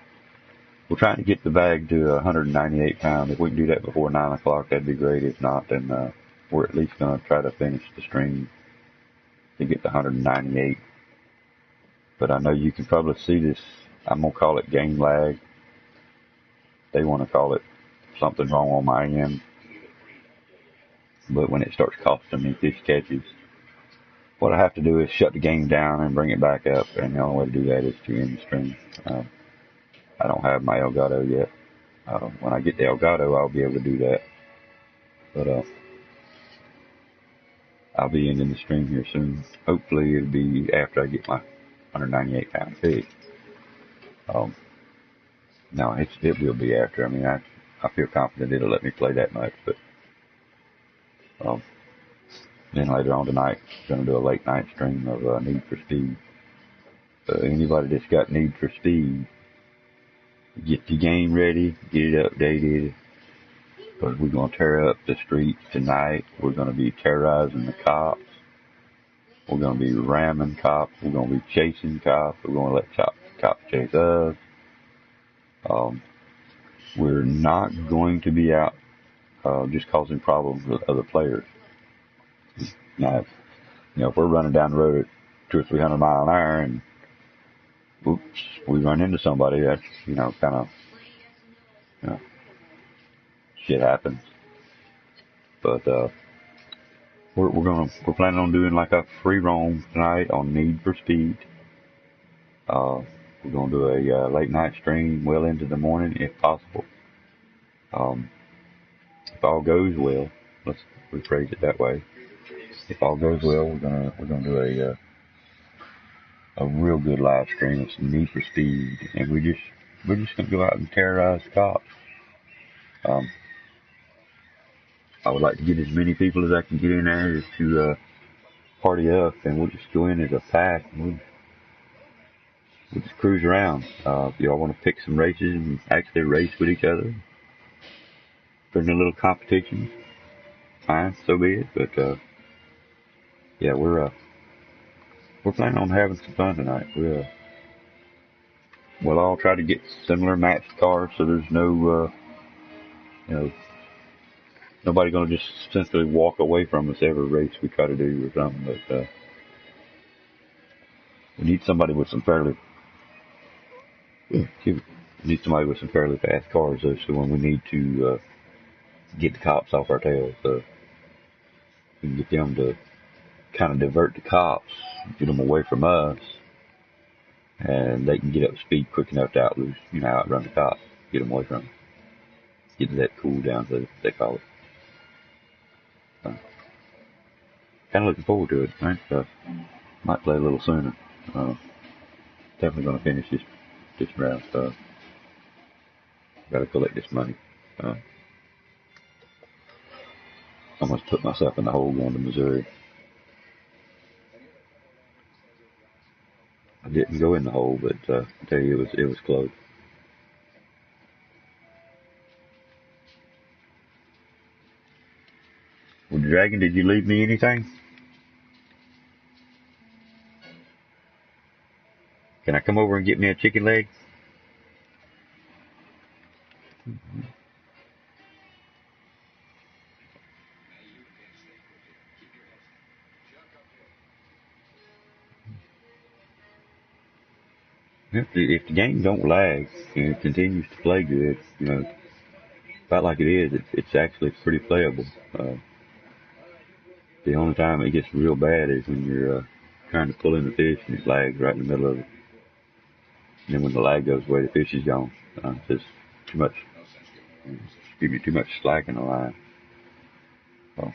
trying to get the bag to 198 pounds. If we can do that before 9 o'clock, that'd be great. If not, then we're at least going to try to finish the stream to get to 198. But I know you can probably see this. I'm going to call it game lag. They want to call it something wrong on my end. But when it starts costing me fish catches, what I have to do is shut the game down and bring it back up. And the only way to do that is to end the stream. I don't have my Elgato yet. When I get the Elgato, I'll be able to do that. But I'll be ending the stream here soon. Hopefully it'll be after I get my 198 pound fish. No, it will be after. I mean, I feel confident it'll let me play that much. But then later on tonight, I'm going to do a late night stream of Need for Speed. Anybody that's got Need for Speed, get the game ready, get it updated. Because we're going to tear up the streets tonight. We're going to be terrorizing the cops. We're going to be ramming cops. We're going to be chasing cops. We're going to let cops chase us. We're not going to be out just causing problems with other players. Now, if we're running down the road at 200 or 300 miles an hour and oops, we run into somebody, that's, kind of, shit happens. But we're planning on doing like a free roam tonight on Need for Speed. We're gonna do a late night stream well into the morning if possible. If all goes well, let's rephrase it that way. If all goes well, we're gonna do a real good live stream of some Need for Speed, and we're just gonna go out and terrorize the cops. I would like to get as many people as I can get in there just to party up, and we'll just go in as a pack. And we'll just cruise around. If y'all want to pick some races and actually race with each other, put in a little competition, fine, so be it. But yeah, we're planning on having some fun tonight. We'll all try to get similar matched cars, so there's no nobody gonna just simply walk away from us every race we try to do or something. But we need somebody with some fairly fast cars, though, so when we need to get the cops off our tails, we can get them to kind of divert the cops, get them away from us, and they can get up to speed quick enough to outrun the cops, get them away from them, get to that cool down, as they call it. kind of looking forward to it. Might play a little sooner. Definitely going to finish this round. Got to collect this money. Almost put myself in the hole going to Missouri. I didn't go in the hole, but I tell you, it was close. Well, Dragon, did you leave me anything? Can I come over and get me a chicken leg? If the game don't lag and it continues to play good, about like it is, it's actually pretty playable. The only time it gets real bad is when you're trying to pull in the fish and it lags right in the middle of it. And then when the lag goes away, the fish is gone. Just too much, give you too much slack in the line. So,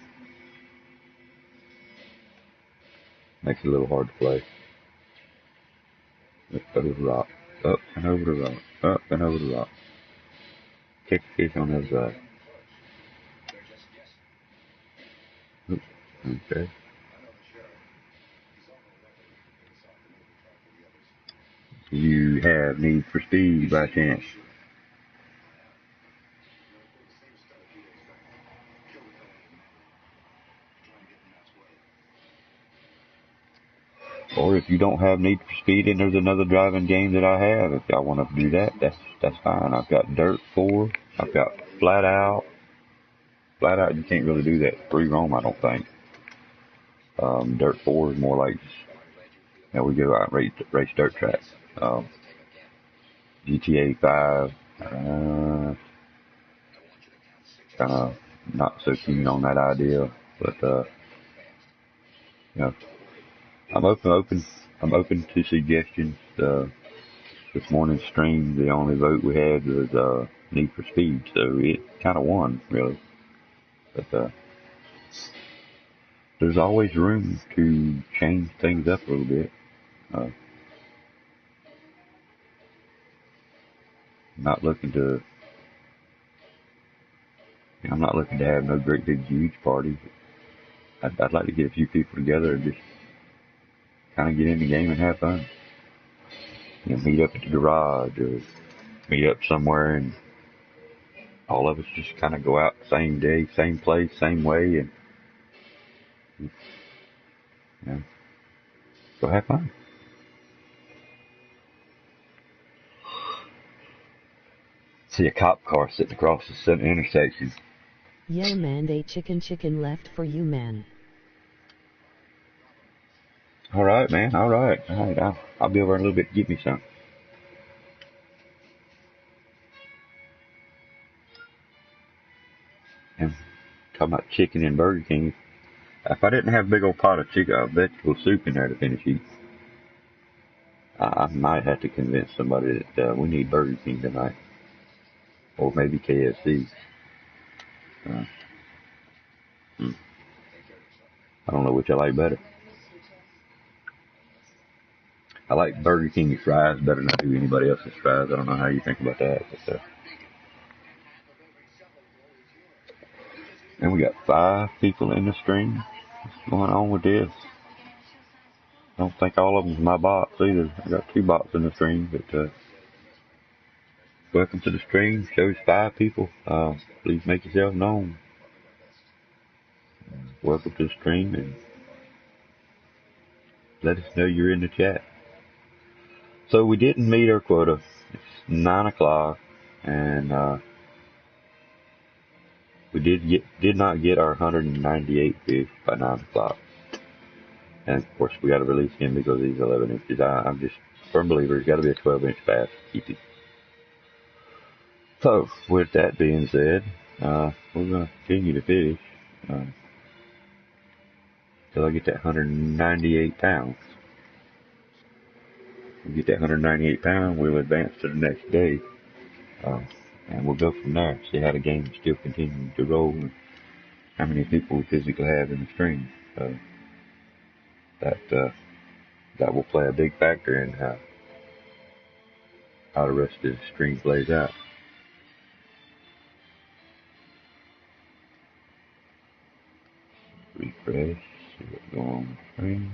makes it a little hard to play. Up over the rock, up and over the rock, up and over the rock. Catch the fish on the other side. Oops, okay. You have Need for Speed by chance? Or if you don't have Need for Speed and there's another driving game that I have, if y'all want to do that, that's fine. I've got Dirt 4. I've got Flat Out. Flat Out, you can't really do that free roam, I don't think. Dirt 4 is more like, we go out and race dirt tracks. GTA 5, kind of not so keen on that idea, but I'm open to suggestions. This morning's stream, the only vote we had was Need for Speed, so it kind of won, really. But there's always room to change things up a little bit. I'm not looking to have no great big huge party. I'd like to get a few people together and just kind of get in the game and have fun. Meet up at the garage or meet up somewhere and all of us just kind of go out the same day, same place, same way, and go have fun. See a cop car sitting across the center intersection. Yo man, they chicken left for you, man. All right, man. All right. I'll be over in a little bit to get me some. And talking about chicken and Burger King. If I didn't have a big old pot of vegetable soup in there to finish eating, I might have to convince somebody that we need Burger King tonight, or maybe KFC. I don't know which I like better. I like Burger King's fries better than I do anybody else's fries. I don't know how you think about that. But, and we got 5 people in the stream. What's going on with this? I don't think all of them's my bots either. I got 2 bots in the stream, but welcome to the stream. Shows 5 people. Please make yourself known. Welcome to the stream and let us know you're in the chat. So we didn't meet our quota. It's 9 o'clock, and we did not get our 198 fish by 9 o'clock. And of course, we got to release him because he's 11 inches. I'm just a firm believer. He's got to be a 12-inch bass to keep him. So with that being said, we're going to continue to fish till I get that 198 pounds. We get that 198 pound, we'll advance to the next day, and we'll go from there. See how the game is still continuing to roll and how many people we physically have in the stream. that will play a big factor in how the rest of the stream plays out. Refresh, see what's going on the screen.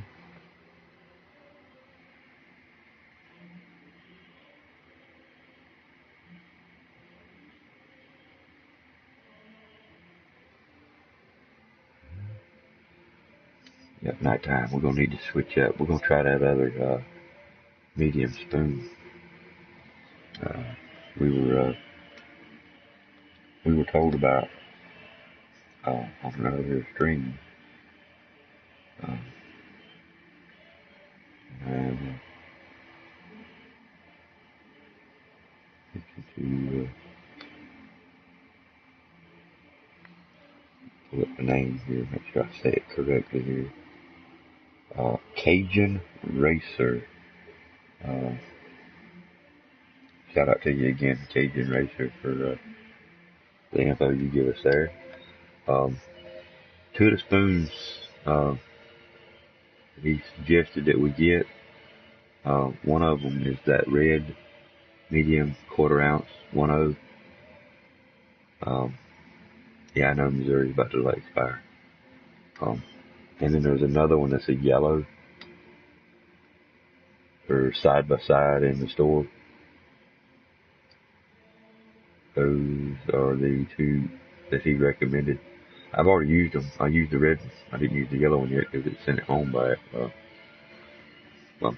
Yep, nighttime. We're gonna need to switch up. We're gonna try that other medium spoon. We were told about on another stream. And to pull up the name here, make sure I say it correctly here. Cajun Racer. Shout out to you again, Cajun Racer, for the info you give us there. Two of the spoons he suggested that we get. One of them is that red medium 1/4 ounce 1.0. Yeah, I know Missouri's about to expire. And then there's another one that's a yellow for side by side in the store. Those are the two that he recommended. I've already used them. I used the red one. I didn't use the yellow one yet because it sent it home by my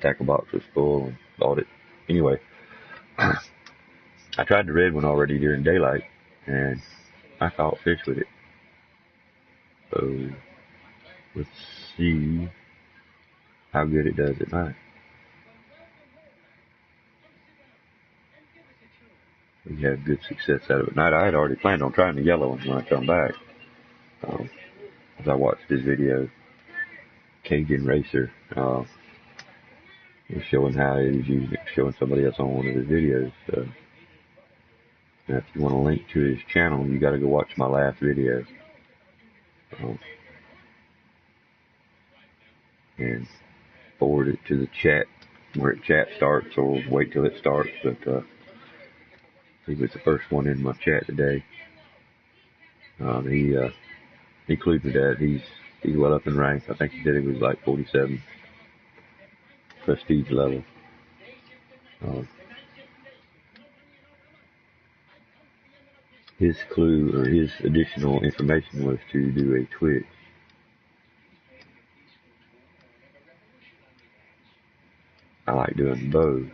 tackle box was full and bought it. Anyway, I tried the red one already during daylight and I caught fish with it. So let's see how good it does at night. We had good success out of it at night. I had already planned on trying the yellow one when I come back. As I watched this video, Cajun Racer was showing how he was using it, showing somebody else on one of his videos. And if you want a link to his channel, you got to go watch my last video. And forward it to the chat where chat starts, or wait till it starts. But he was the first one in my chat today. He included that he's well up in rank. I think he said he was like 47 prestige level. His clue or his additional information was to do a twitch. I like doing both.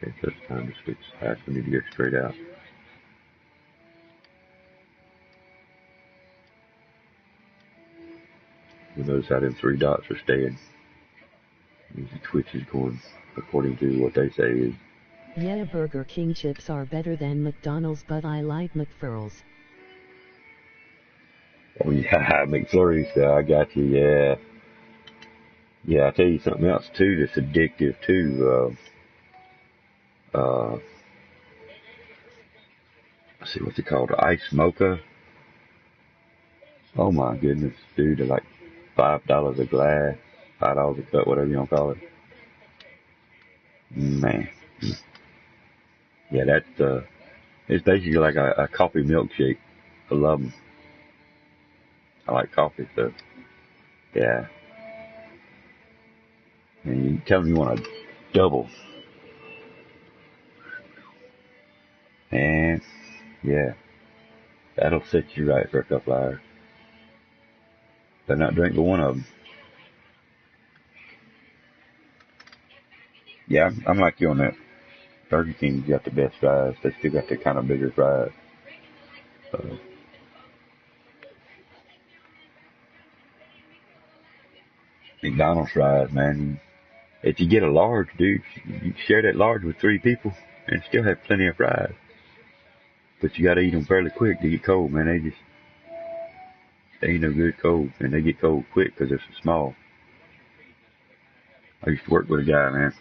Okay, so it's time to switch sides. We need to go straight out. You'll notice how them 3 dots are staying. The twitch is going according to what they say is. Yeah, Burger King chips are better than McDonald's, but I like McFlurries. Oh yeah, McFlurries, I got you, yeah. Yeah, I'll tell you something else too that's addictive too. Let's see, what's it called? Ice mocha. Oh my goodness, dude, they're like $5 a glass, $5 a cup, whatever you want to call it. Man. Yeah, that's, it's basically like a coffee milkshake. I love them. I like coffee, so, yeah. And you tell them you want a double. And, yeah, that'll set you right for a couple hours. Better not drink but one of them. Yeah, I'm like you on that. Burger King's got the best fries. They still got the kind of bigger fries. McDonald's fries, man. If you get a large, dude, you share that large with 3 people and still have plenty of fries. But you gotta eat them fairly quick to get cold, man. They ain't no good cold, and they get cold quick because they're so small. I used to work with a guy, man,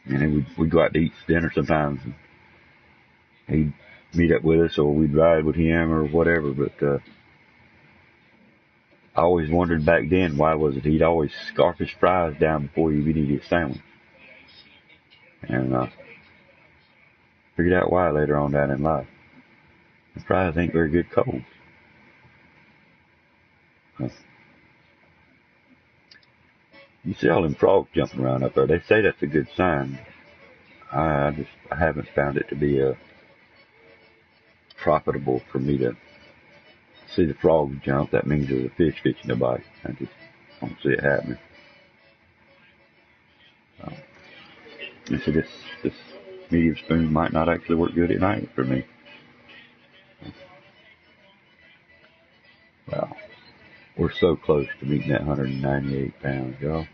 and then we'd go out to eat dinner sometimes, and he'd meet up with us, or we'd ride with him or whatever. But I always wondered back then why was it he'd always scarf his fries down before he would eat his sandwich. And figured out why later on down in life. The fries ain't very good cold. You see all them frogs jumping around up there. They say that's a good sign. I haven't found it to be profitable for me to see the frogs jump. That means there's a fish fishing to bite. I just don't see it happening. And so this medium spoon might not actually work good at night for me. Well, we're so close to meeting that 198 pounds, y'all.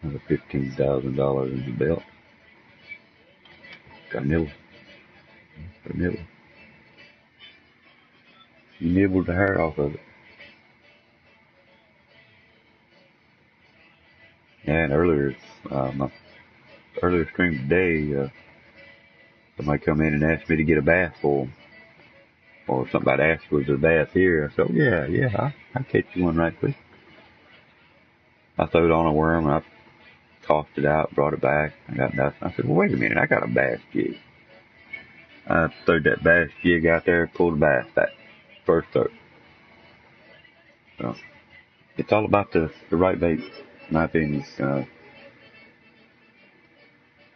Another $15,000 in the belt. Got a nibble. You nibbled the hair off of it. And my earlier stream today, somebody come in and asked me to get a bath for them. Or somebody asked, was there a bath here? I said, yeah, I'll catch you one right quick. I threw it on a worm, and I tossed it out, brought it back. I got nothing. I said, well, wait a minute, I got a bass jig. I threw that bass jig out there, pulled the bass back. First throw. So, it's all about the right bait, in my opinion.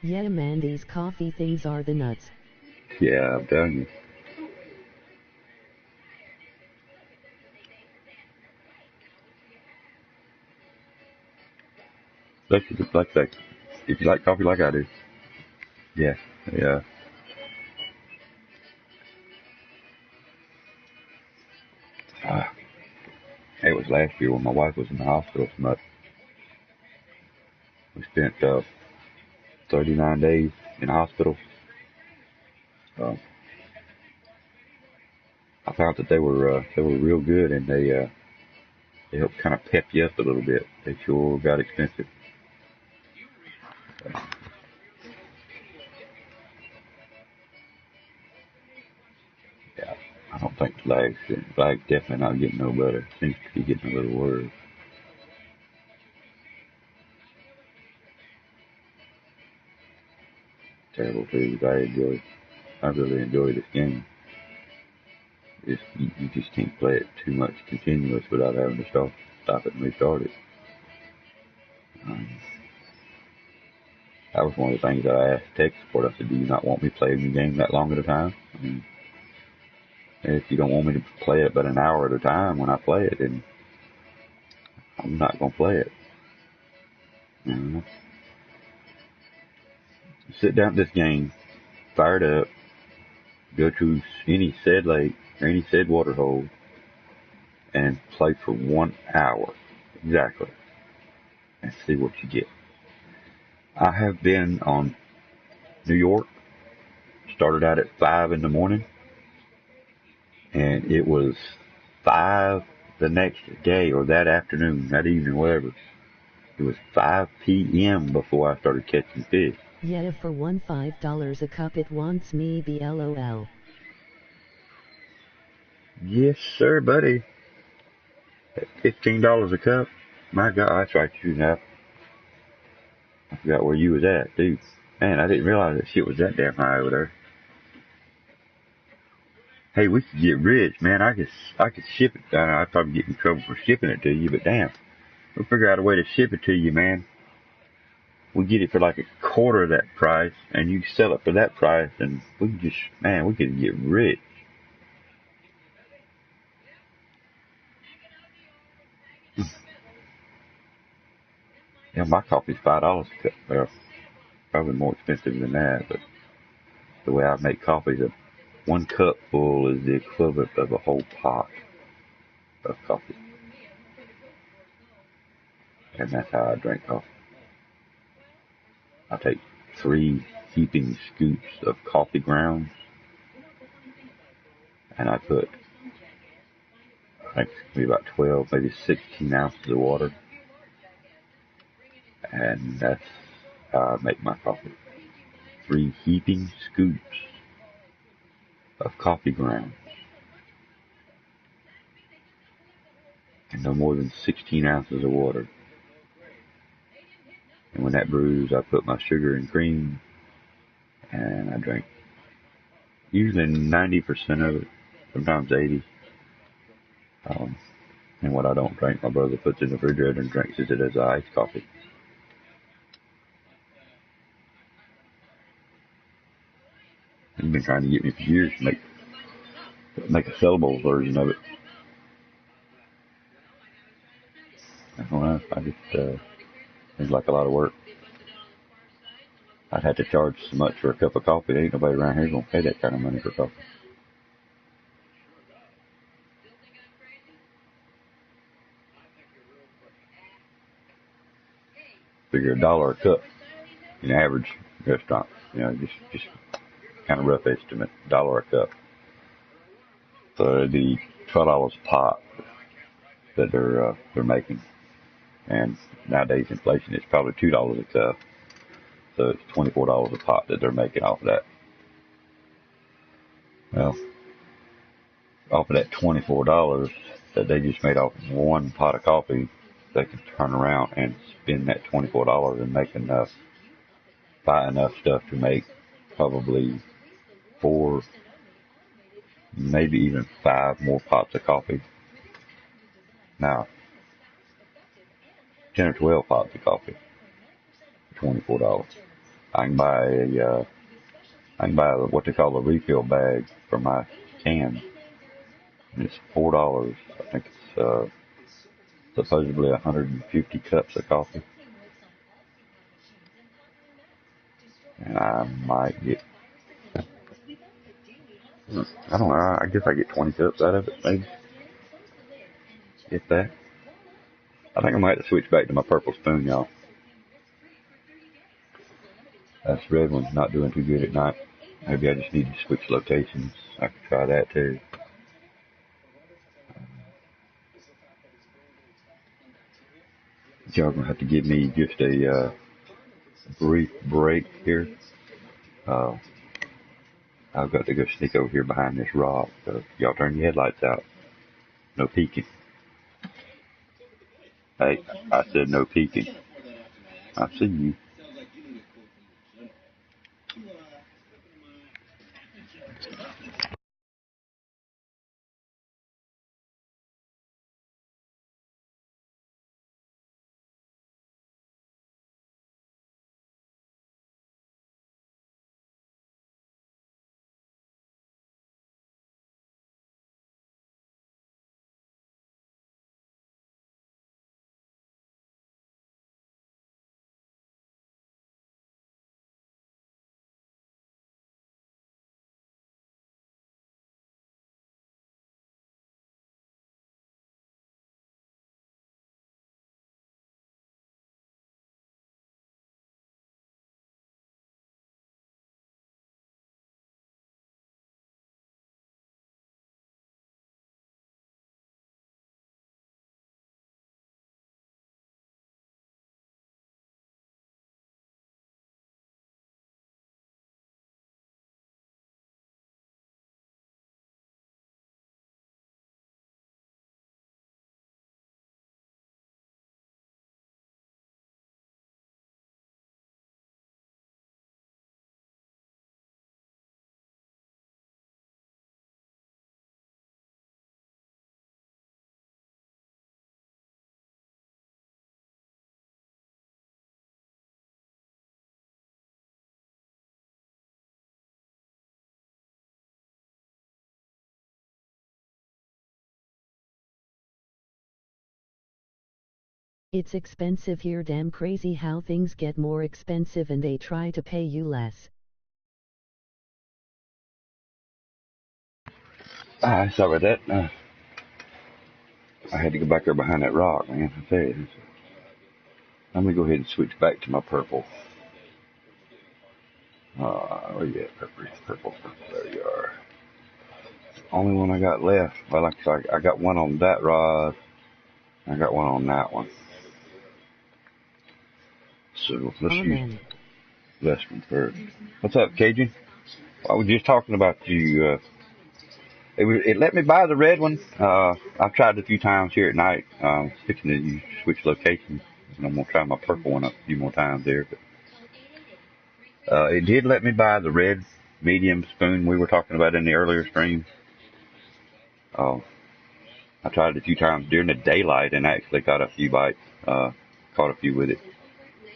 Yeah, man, these coffee things are the nuts. Yeah, I'm telling you. If you like coffee like I do. Yeah. It was last year when my wife was in the hospital so much. We spent 39 days in the hospital. I found that they were real good, and they helped kind of pep you up a little bit. They sure got expensive. Yeah, I don't think Flag's definitely not getting no better. Seems to be getting a little worse. Terrible food. I really enjoy this game. You just can't play it too much continuous without having to stop it and restart it. That was one of the things that I asked tech support. I said, do you not want me playing the game that long at a time? I mean, if you don't want me to play it but an hour at a time when I play it, then I'm not going to play it. Sit down at this game, fire it up, go to any said lake or any said water hole, and play for 1 hour exactly, and see what you get. I have been on New York, started out at 5 in the morning, and it was 5 the next day or that afternoon, that evening, whatever. It was 5 p.m. before I started catching fish. Yeah, for $5 a cup it wants me be LOL. Yes, sir, buddy. At $15 a cup? My God, that's right, you know. I forgot where you was at, dude. Man, I didn't realize that shit was that damn high over there. Hey, we could get rich, man. I could ship it. I'd probably get in trouble for shipping it to you, but damn. We'll figure out a way to ship it to you, man. We get it for like a quarter of that price, and you sell it for that price, and we could get rich. Yeah, my coffee's $5 a cup. Well, probably more expensive than that, but the way I make coffee, 1 cup full is the equivalent of a whole pot of coffee. And that's how I drink coffee. I take 3 heaping scoops of coffee grounds, and I put, I think it's maybe about 12, maybe 16 ounces of water. And that's how I make my coffee. 3 heaping scoops of coffee ground and no more than 16 ounces of water. And when that brews, I put my sugar and cream, and I drink usually 90% of it, sometimes 80. And what I don't drink, my brother puts in the refrigerator and drinks it as iced coffee. He's been trying to get me for years to make a sellable version of it. I don't know. I just it's like a lot of work. I'd have to charge so much for a cup of coffee. There ain't nobody around here gonna pay that kind of money for coffee. Figure $1 a cup in an average restaurant. You know, just kind of rough estimate, $1 a cup. So it'd be $12 a pot that they're making. And nowadays inflation is probably $2 a cup. So it's $24 a pot that they're making off of that. Well, off of that $24 that they just made off one pot of coffee, they can turn around and spend that $24 and make enough, buy enough stuff to make probably 4, maybe even 5 more pots of coffee. Now, 10 or 12 pots of coffee for $24. I can buy what they call a refill bag for my can. And it's $4. I think it's supposedly 150 cups of coffee. And I might get, I don't know, I guess I get 20 cups out of it, maybe. If that. I think I might have to switch back to my purple spoon, y'all. This red one's not doing too good at night. Maybe I just need to switch locations. I could try that too. Y'all gonna have to give me just a brief break here. I've got to go sneak over here behind this rock. So y'all turn your headlights out. No peeking. Hey, I said no peeking. I see you. It's expensive here, damn crazy how things get more expensive and they try to pay you less. Sorry about that. I had to go back there behind that rock, man. I tell you. I'm gonna go ahead and switch back to my purple. Where you at, purple? There you are. Only one I got left. Well, like I said, I got one on that rod. I got one on that one. So let's use this one first. What's up, Cajun? I was just talking about you It let me buy the red one. I've tried it a few times here at night. Fixing to switch locations, and I'm gonna try my purple one up a few more times there. But it did let me buy the red medium spoon we were talking about in the earlier stream. I tried it a few times during the daylight and actually got a few bites. Caught a few with it.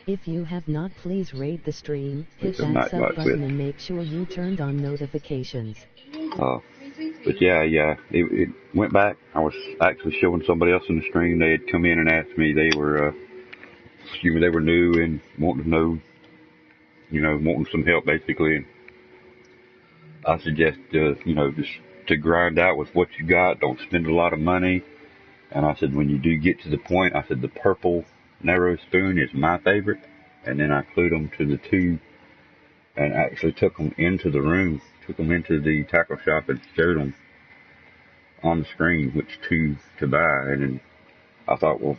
If you have not, please rate the stream, hit that sub button, and make sure you turned on notifications. But yeah, it went back. I was actually showing somebody else in the stream. They had come in and asked me. They were new and wanting to know, wanting some help basically. And I suggest, just to grind out with what you got. Don't spend a lot of money. And I said, when you do get to the point, I said the purple narrow spoon is my favorite. And then I glued them to the tube and actually took them into the room, took them into the tackle shop and showed them on the screen which tube to buy. And then I thought, well,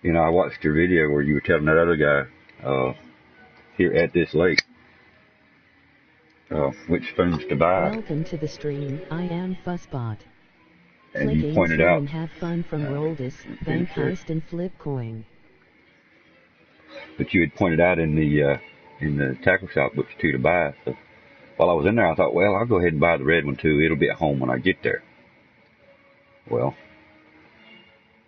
I watched your video where you were telling that other guy here at this lake which spoons to buy. Welcome to the stream. I am Fussbot. And Play you pointed out and have fun from Roldus, Bank Heist, and Flip Coin. But you had pointed out in the tackle shop which two to buy. So while I was in there, I thought, well, I'll go ahead and buy the red one too. It'll be at home when I get there. Well,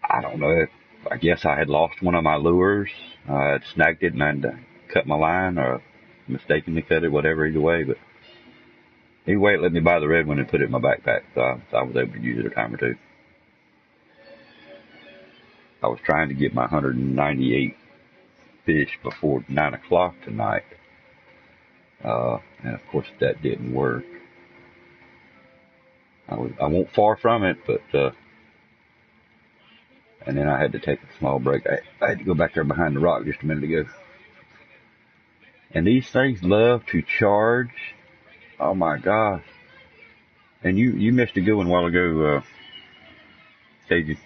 I don't know. I guess I had lost one of my lures. I had snagged it and I had cut my line or mistakenly cut it, whatever, either way. But anyway, it let me buy the red one and put it in my backpack, so I was able to use it a time or two. I was trying to get my 198 fish before 9 o'clock tonight, and of course that didn't work. I won't far from it, but and then I had to take a small break. I had to go back there behind the rock just a minute ago. And these things love to charge. Oh my gosh. And you missed a good one a while ago, Cajun.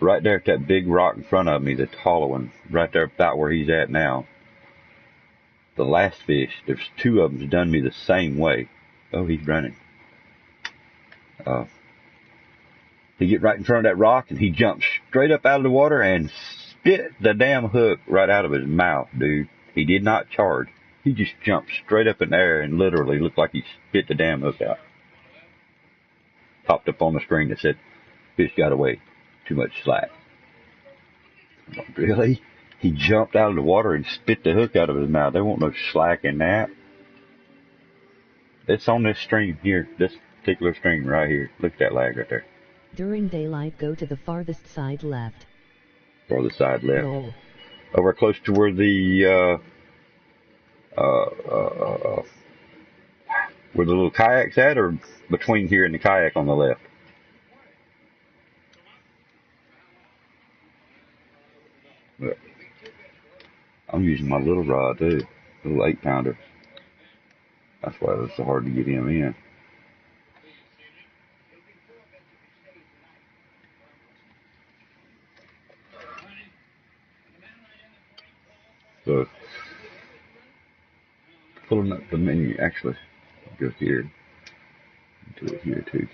Right there at that big rock in front of me, the taller one, right there about where he's at now. The last fish, there's two of them done me the same way. Oh, he's running. He get right in front of that rock and he jumps straight up out of the water and spit the damn hook right out of his mouth, dude. He did not charge. He just jumped straight up in the air and literally looked like he spit the damn hook out. Popped up on the screen that said, fish got away. Too much slack. Really? He jumped out of the water and spit the hook out of his mouth. There won't no slack in that. It's on this stream here, this particular stream right here. Look at that lag right there. During daylight, go to the farthest side left. Farthest side left. Roll. Over close to where the where the little kayak's at, or between here and the kayak on the left? Look. I'm using my little rod too, little 8-pounder. That's why it's so hard to get him in. So, pulling up the menu, actually, go here, do it here too,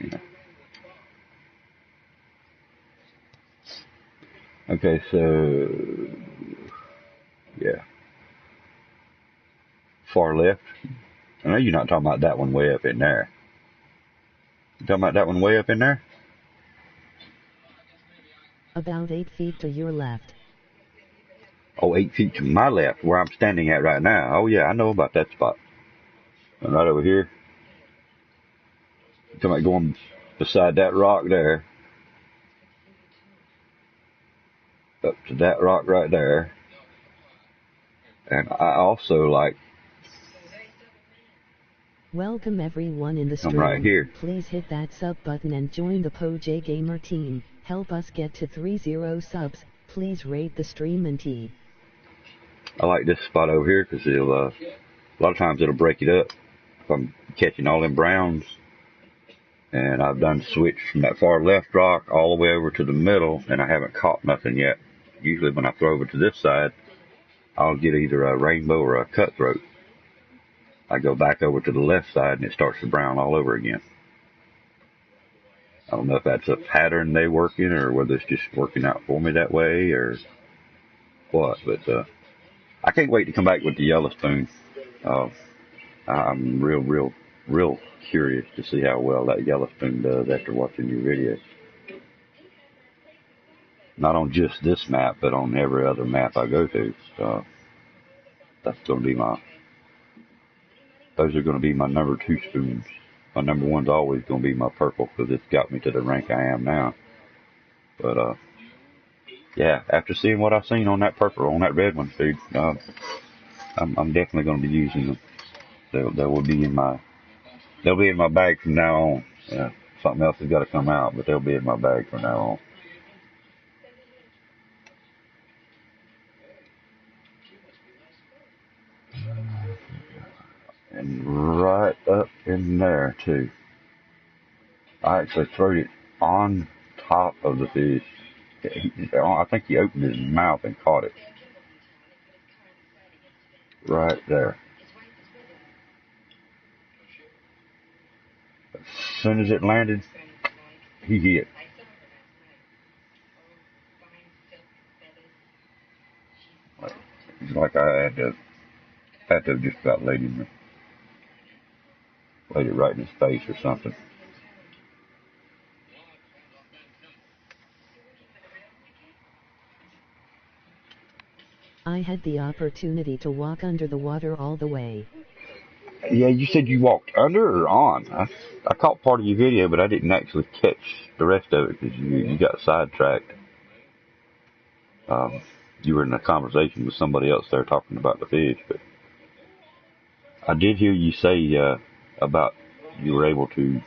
Okay, so, yeah, far left. I know you're not talking about that one way up in there. You talking about that one way up in there? About 8 feet to your left. Oh, 8 feet to my left, where I'm standing at right now. Oh yeah, I know about that spot. And right over here. You're talking about going beside that rock there. Up to that rock right there. And I also like... Welcome everyone in the stream. I'm right here. Please hit that sub button and join the PoJ-Gamer team. Help us get to 30 subs. Please rate the stream and tee. I like this spot over here because it'll, a lot of times it'll break it up if I'm catching all them browns. And I've done switch from that far left rock all the way over to the middle, and I haven't caught nothing yet. Usually when I throw over to this side, I'll get either a rainbow or a cutthroat. I go back over to the left side and it starts to brown all over again. I don't know if that's a pattern they work in or whether it's just working out for me that way or what. But I can't wait to come back with the yellow spoon. I'm real curious to see how well that yellow spoon does after watching your video. Not on just this map, but on every other map I go to. So that's going to be those are going to be my number 2 spoons. My number 1's always going to be my purple because it's got me to the rank I am now. But yeah, after seeing what I've seen on that purple, on that red one, dude, I'm definitely going to be using them. They'll be in my bag from now on. Something else has got to come out, but they'll be in my bag from now on. And right up in there too. I actually threw it on top of the fish. I think he opened his mouth and caught it. Right there. As soon as it landed, he hit. It's like I had to have just about laid it right in his face or something. I had the opportunity to walk under the water all the way. Yeah, you said you walked under or on? I caught part of your video, but I didn't actually catch the rest of it because you got sidetracked. You were in a conversation with somebody else there talking about the fish, but I did hear you say about you were able to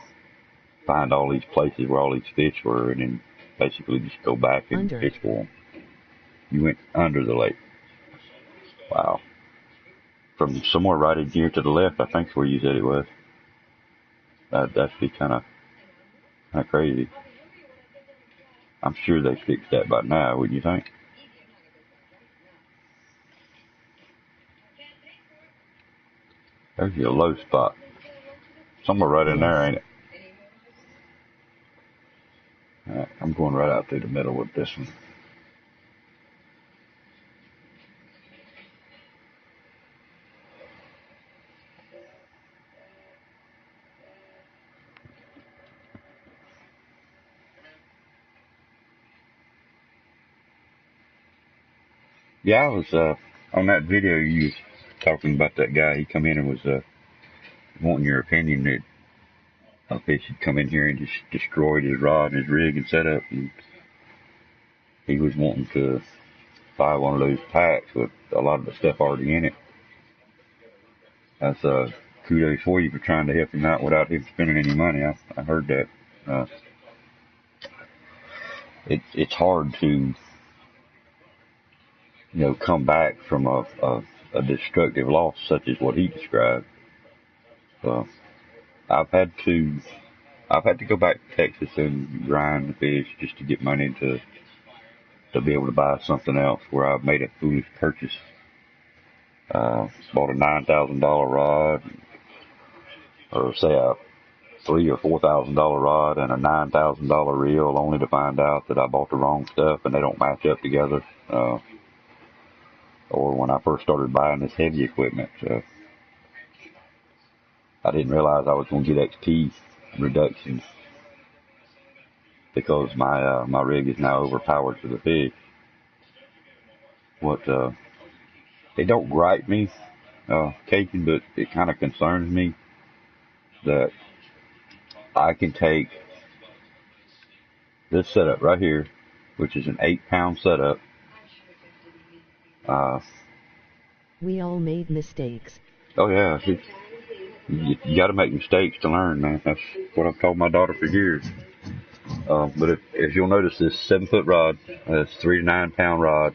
find all these places where all these fish were and then basically just go back and fish for them. You went under the lake. Wow. From somewhere right in here to the left, I think is where you said it was. That'd be kind of crazy. I'm sure they fixed that by now, wouldn't you think? There's your low spot. Somewhere right in there, ain't it? Alright, I'm going right out through the middle with this one. Yeah, I was on that video you was talking about that guy. He come in and was wanting your opinion that a fish had come in here and just destroyed his rod and his rig and setup, and he was wanting to buy one of those packs with a lot of the stuff already in it. That's kudos for you for trying to help him out without him spending any money. I heard that. It's hard to come back from a destructive loss such as what he described. I've had to go back to Texas and grind the fish just to get money to be able to buy something else where I've made a foolish purchase. Bought a $9,000 rod, or say a $3,000 or $4,000 rod and a $9,000 reel, only to find out that I bought the wrong stuff and they don't match up together. Or when I first started buying this heavy equipment, I didn't realize I was going to get XP reductions because my rig is now overpowered for the fish. It don't gripe me, Caking, but it kind of concerns me that I can take this setup right here, which is an 8-pound setup. We all made mistakes. Oh yeah, you got to make mistakes to learn, man. That's what I've told my daughter for years. But if you'll notice, this 7-foot rod, it's 3 to 9 pound rod,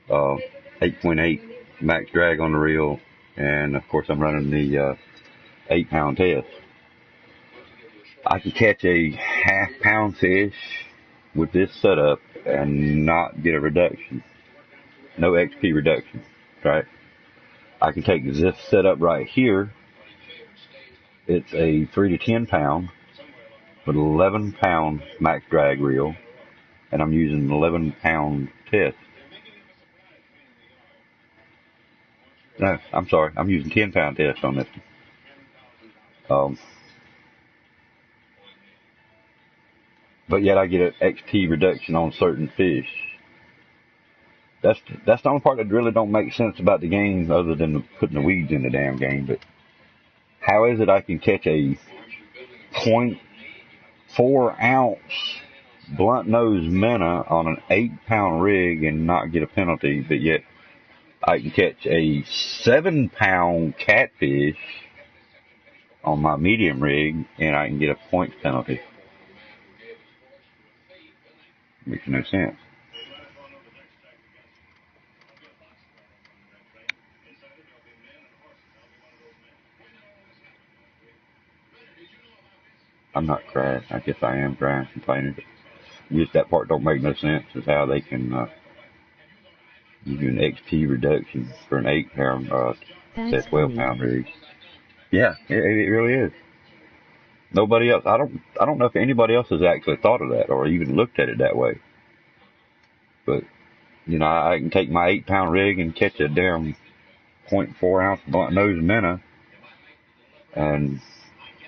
8.8 max drag on the reel, and of course I'm running the 8-pound test. I can catch a half-pound fish with this setup and not get a reduction. No XP reduction, right? I can take this setup right here. It's a 3 to 10 pound. with 11-pound max drag reel, and I'm using an 11-pound test. No, I'm sorry, I'm using 10-pound test on this one. But yet I get an XP reduction on certain fish. That's the only part that really don't make sense about the game, other than putting the weeds in the damn game. But how is it I can catch a 0.4 ounce blunt nose minnow on an 8-pound rig and not get a penalty, but yet I can catch a 7-pound catfish on my medium rig and I can get a points penalty? Makes no sense. I'm not crying. I guess I am crying, complaining. But just that part don't make no sense, is how they can give you an XP reduction for an 8-pound, say 12-pound rig. Yeah, it really is. Nobody else. I don't know if anybody else has actually thought of that or even looked at it that way. But you know, I can take my 8-pound rig and catch a damn 0.4 ounce blunt nose minnow, and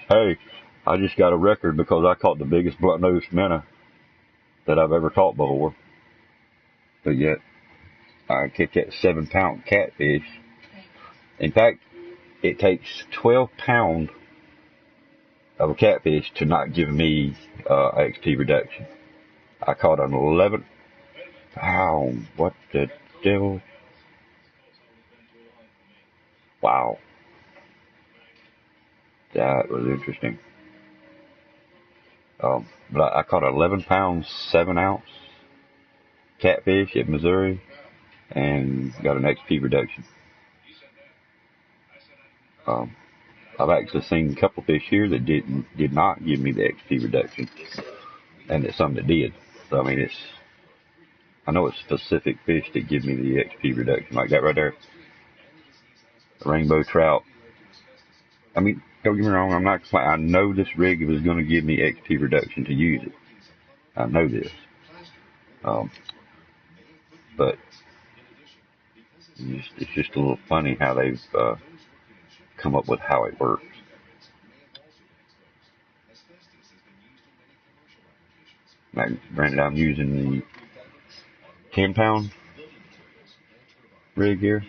hey, I just got a record because I caught the biggest blunt nose minnow that I've ever caught before. But yet I catch that 7-pound catfish. In fact, it takes 12 pounds of a catfish to not give me XP reduction. I caught an 11 pound. What the devil? Wow. That was interesting. But I caught an 11-pound, 7-ounce catfish at Missouri and got an XP reduction. I've actually seen a couple fish here that did not give me the XP reduction, and there's some that did. So I mean, I know it's specific fish that give me the XP reduction, like that right there, the rainbow trout. I mean, don't get me wrong, I'm not complaining. I know this rig was going to give me XP reduction to use it. I know this. But it's just a little funny how they've come up with how it works. Like, granted, I'm using the 10-pound rig here.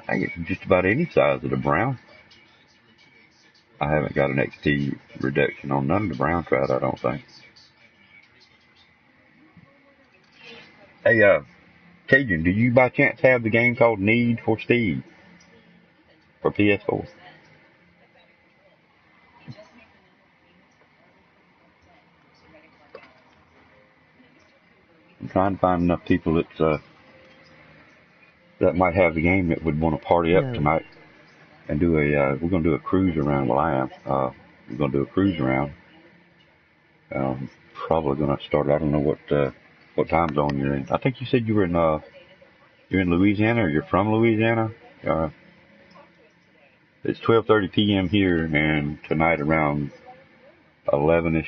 I guess just about any size of the brown. I haven't got an XP reduction on none of the brown trout, I don't think. Hey, Cajun, do you by chance have the game called Need for Speed for PS4? I'm trying to find enough people that might have the game that would want to party up tonight and do we're going to do a cruise around. Well, I am. We're going to do a cruise around. Probably going to start. I don't know what time zone you're in. I think you said you're in Louisiana, or you're from Louisiana. It's 12:30 p.m. here, and tonight around 11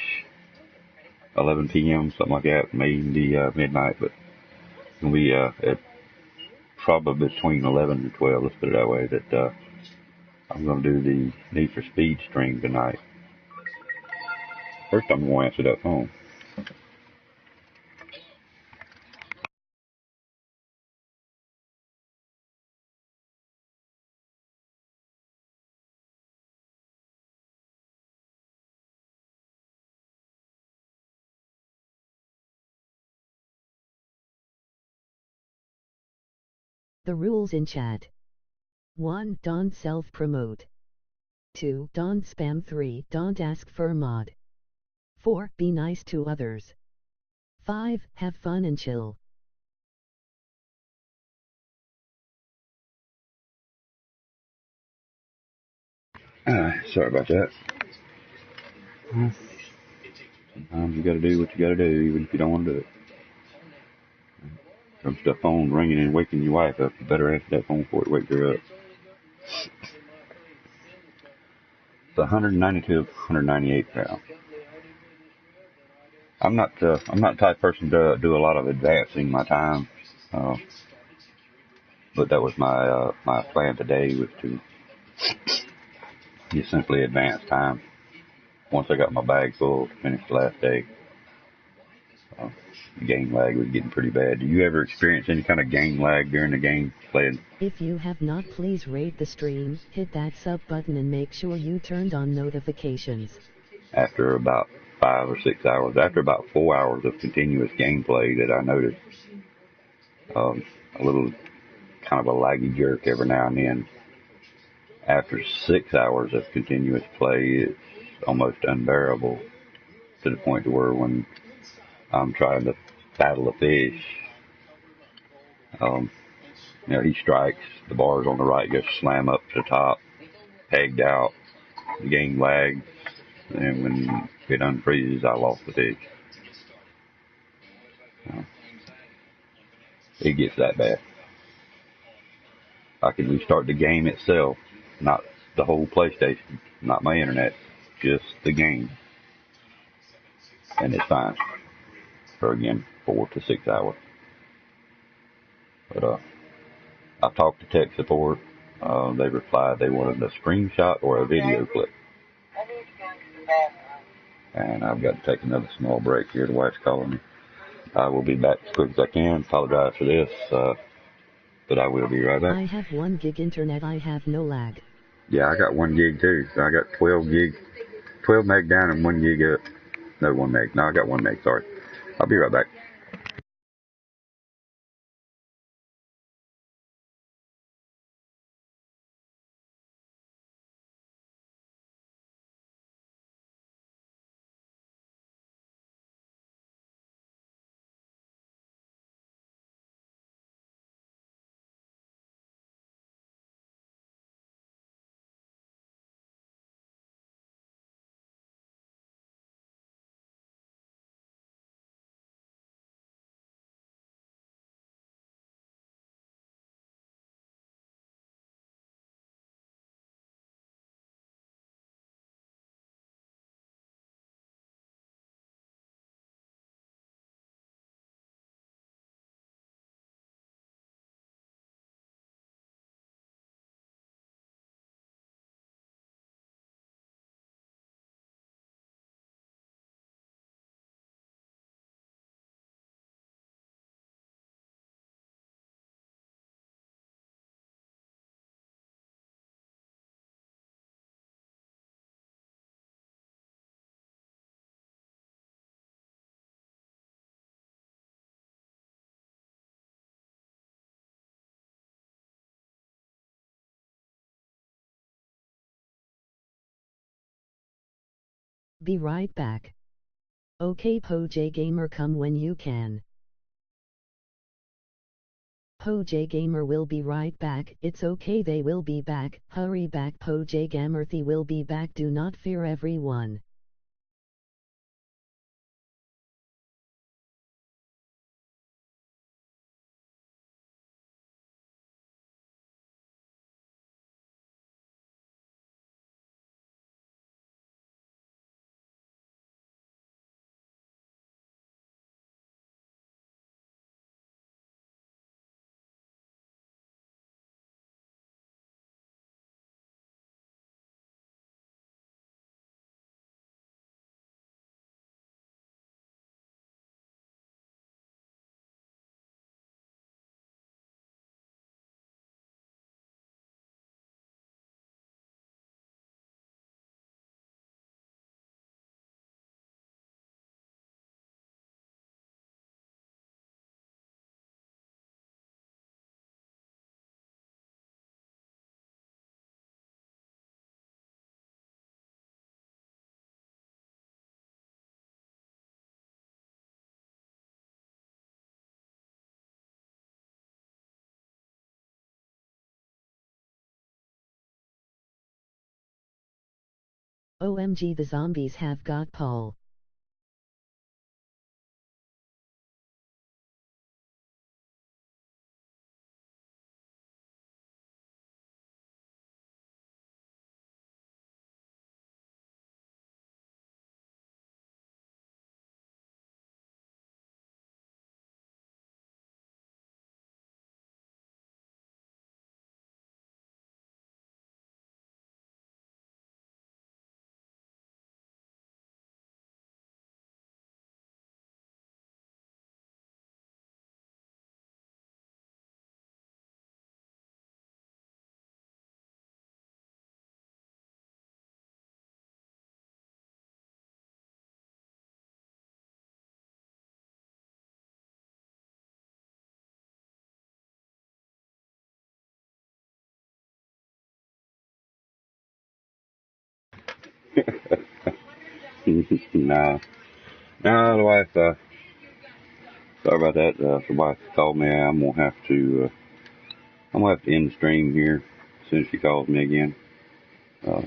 p.m., something like that, maybe midnight, but it's going to be at probably between 11 and 12, let's put it that way, that I'm going to do the Need for Speed stream tonight. First, I'm going to answer that phone. The rules in chat. 1. Don't self-promote. 2. Don't spam. 3. Don't ask for mod. 4. Be nice to others. 5. Have fun and chill. Sorry about that. Sometimes you gotta do what you gotta do, even if you don't want to do it. If the phone's ringing and waking your wife up, you better answer that phone before it wakes her up. It's 192, 198 pounds. I'm not the type of person to do a lot of advancing my time, but that was my plan today, was to just simply advance time. Once I got my bag full to finish the last day, the game lag was getting pretty bad. Do you ever experience any kind of game lag during the game playing? If you have not, please rate the stream, hit that sub button, and make sure you turned on notifications. After about 5 or 6 hours, after about 4 hours of continuous gameplay, that I noticed a little kind of a laggy jerk every now and then. After 6 hours of continuous play, it's almost unbearable, to the point to where when I'm trying to paddle a fish, he strikes, the bars on the right just slam up to the top, pegged out, the game lags, and when it unfreezes, I lost the fish. It gets that bad. I can restart the game itself, not the whole PlayStation, not my internet, just the game, and it's fine for, again, 4 to 6 hours. But I talked to tech support. They replied they wanted a screenshot or a video clip. And I've got to take another small break here. The wife's calling me. I will be back as quick as I can. Apologize for this, but I will be right back. I have 1 gig internet. I have no lag. Yeah, I got 1 gig too. So I got 12 meg down and 1 gig up. No, 1 meg. No, I got 1 meg. Sorry. I'll be right back. Be right back. Okay, PoJ-Gamer, come when you can. PoJ-Gamer will be right back. It's okay, they will be back. Hurry back, PoJ-Gamer, they will be back. Do not fear, everyone. OMG, the zombies have got Paul. No, no, the wife, sorry about that. The wife called me. I'm gonna have to end the stream here as soon as she calls me again. Uh,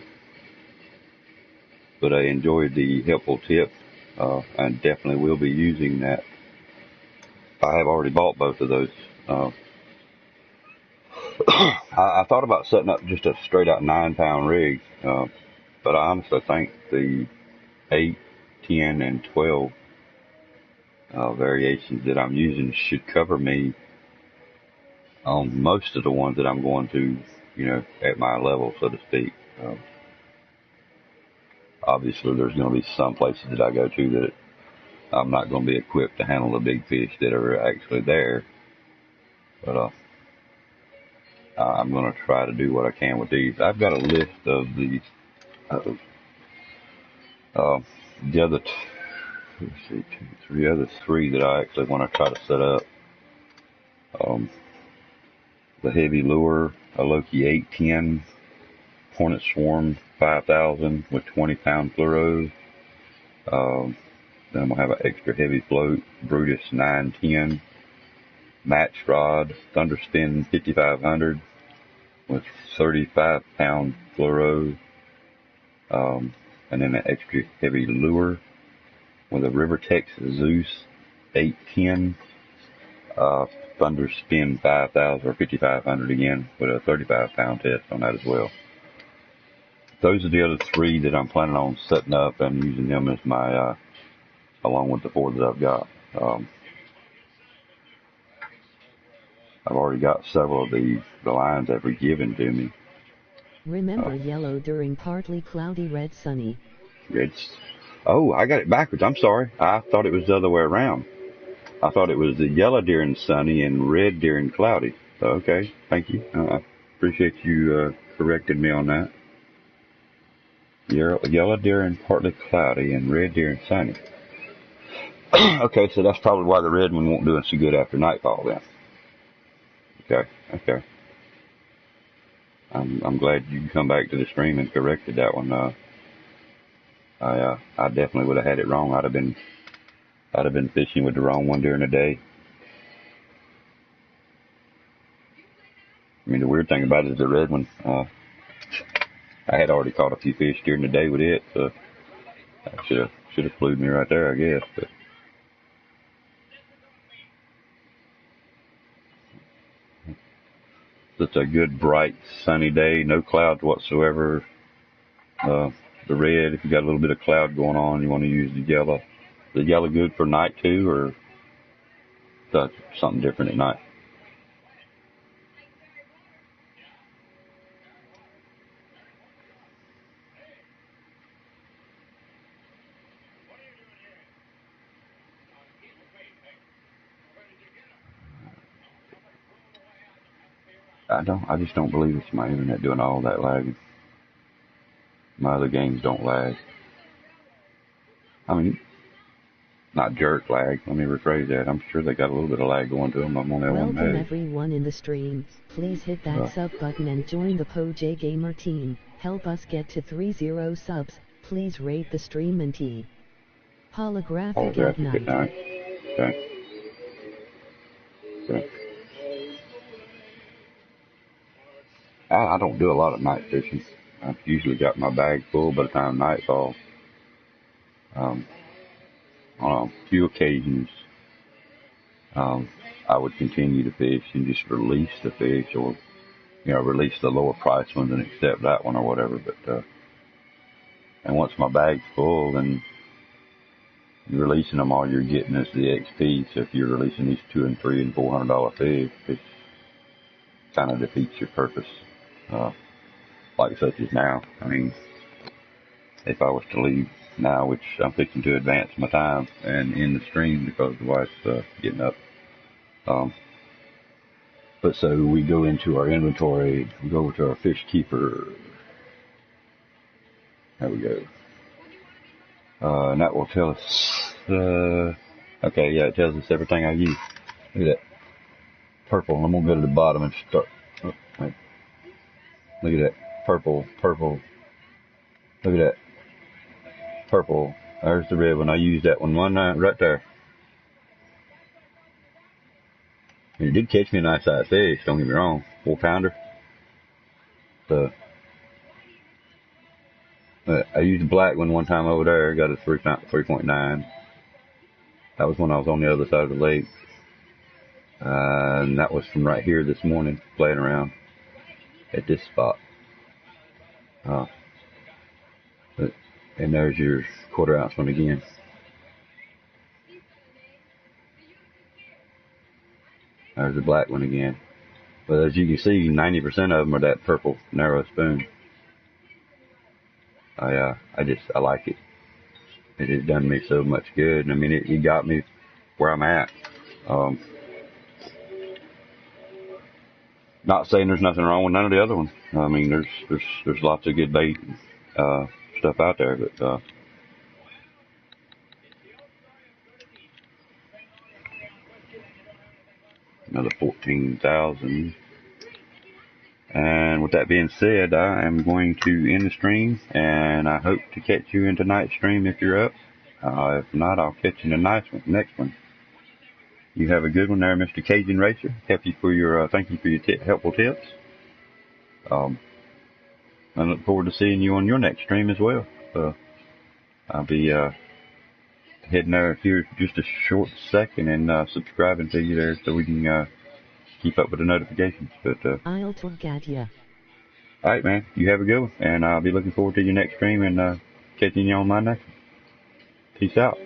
but I enjoyed the helpful tip. I definitely will be using that. I have already bought both of those. I thought about setting up just a straight out 9-pound rig, but I honestly think the 8, 10, and 12 variations that I'm using should cover me on most of the ones that I'm going to, at my level, so to speak. Obviously, there's going to be some places that I go to that I'm not going to be equipped to handle the big fish that are actually there. But I'm going to try to do what I can with these. I've got a list of the other three that I actually want to try to set up. The heavy lure, a Loki 810, Hornet Swarm 5000 with 20-pound fluoro. Then I'm going to have an extra heavy float, Brutus 910, match rod, Thunderspin 5500 with 35-pound fluoro. And then an extra heavy lure with a Rivertex Zeus 810, Thunderspin 5000 or 5500 again with a 35-pound test on that as well. Those are the other three that I'm planning on setting up and using them as my, along with the 4 that I've got. I've already got several of the lines that were given to me. Remember yellow during partly cloudy, red sunny. Oh, I got it backwards. I'm sorry. I thought it was the other way around. I thought it was the yellow during sunny and red during cloudy. So, okay, thank you. I appreciate you correcting me on that. Yellow during partly cloudy and red during sunny. Okay, so that's probably why the red one won't do it so good after nightfall then. Okay. I'm glad you come back to the stream and corrected that one. I definitely would have had it wrong. I'd have been fishing with the wrong one during the day. I mean, the weird thing about it is the red one. I had already caught a few fish during the day with it, so that should have flued me right there, I guess. But it's a good, bright, sunny day, no clouds whatsoever. The red, if you got a little bit of cloud going on, you want to use the yellow. Is the yellow good for night too, or that's something different at night? I just don't believe it's my internet doing all that lagging. My other games don't lag. I mean, not jerk lag. Let me rephrase that. I'm sure they got a little bit of lag going to them. I'm on that one Welcome everyone in the stream. Please hit that sub button and join the PoJ-Gamer team. Help us get to 30 subs. Please rate the stream and T. Holographic at night. Okay. I don't do a lot of night fishing. I've usually got my bag full by the time nightfall. On a few occasions, I would continue to fish and just release the fish, or release the lower price ones and accept that one or whatever. But and once my bag's full, then releasing them, all you're getting is the XP. So if you're releasing these $200 and $300 and $400 fish, it kind of defeats your purpose. Like such as now. I mean, if I was to leave now, which I'm fixing to advance my time and end the stream because the wife's getting up. But so we go into our inventory, we go over to our fish keeper. There we go. And that will tell us, okay, yeah, it tells us everything I use. Look at that. Purple. I'm going to go to the bottom and start. Oh, wait. Look at that. Purple. Look at that. purple. There's the red one. I used that one night right there. And it did catch me a nice sized fish, don't get me wrong. 4-pounder. So, I used the black one time over there. Got a 3.9. That was when I was on the other side of the lake. And that was from right here this morning, playing around at this spot. And there's your 1/4 ounce one again. There's the black one again. But as you can see, 90% of them are that purple narrow spoon. I like it. It has done me so much good. I mean, it got me where I'm at. Not saying there's nothing wrong with none of the other ones. I mean, there's lots of good bait stuff out there, but another 14,000. And with that being said, I am going to end the stream, and I hope to catch you in tonight's stream if you're up. If not, I'll catch you in the next one. You have a good one there, Mr. Cajun Racer. Thank you for your helpful tips. I look forward to seeing you on your next stream as well. I'll be heading there here just a short second and subscribing to you there so we can keep up with the notifications. But I'll talk at ya. All right, man. You have a good one, and I'll be looking forward to your next stream and catching you on my next one. Peace out.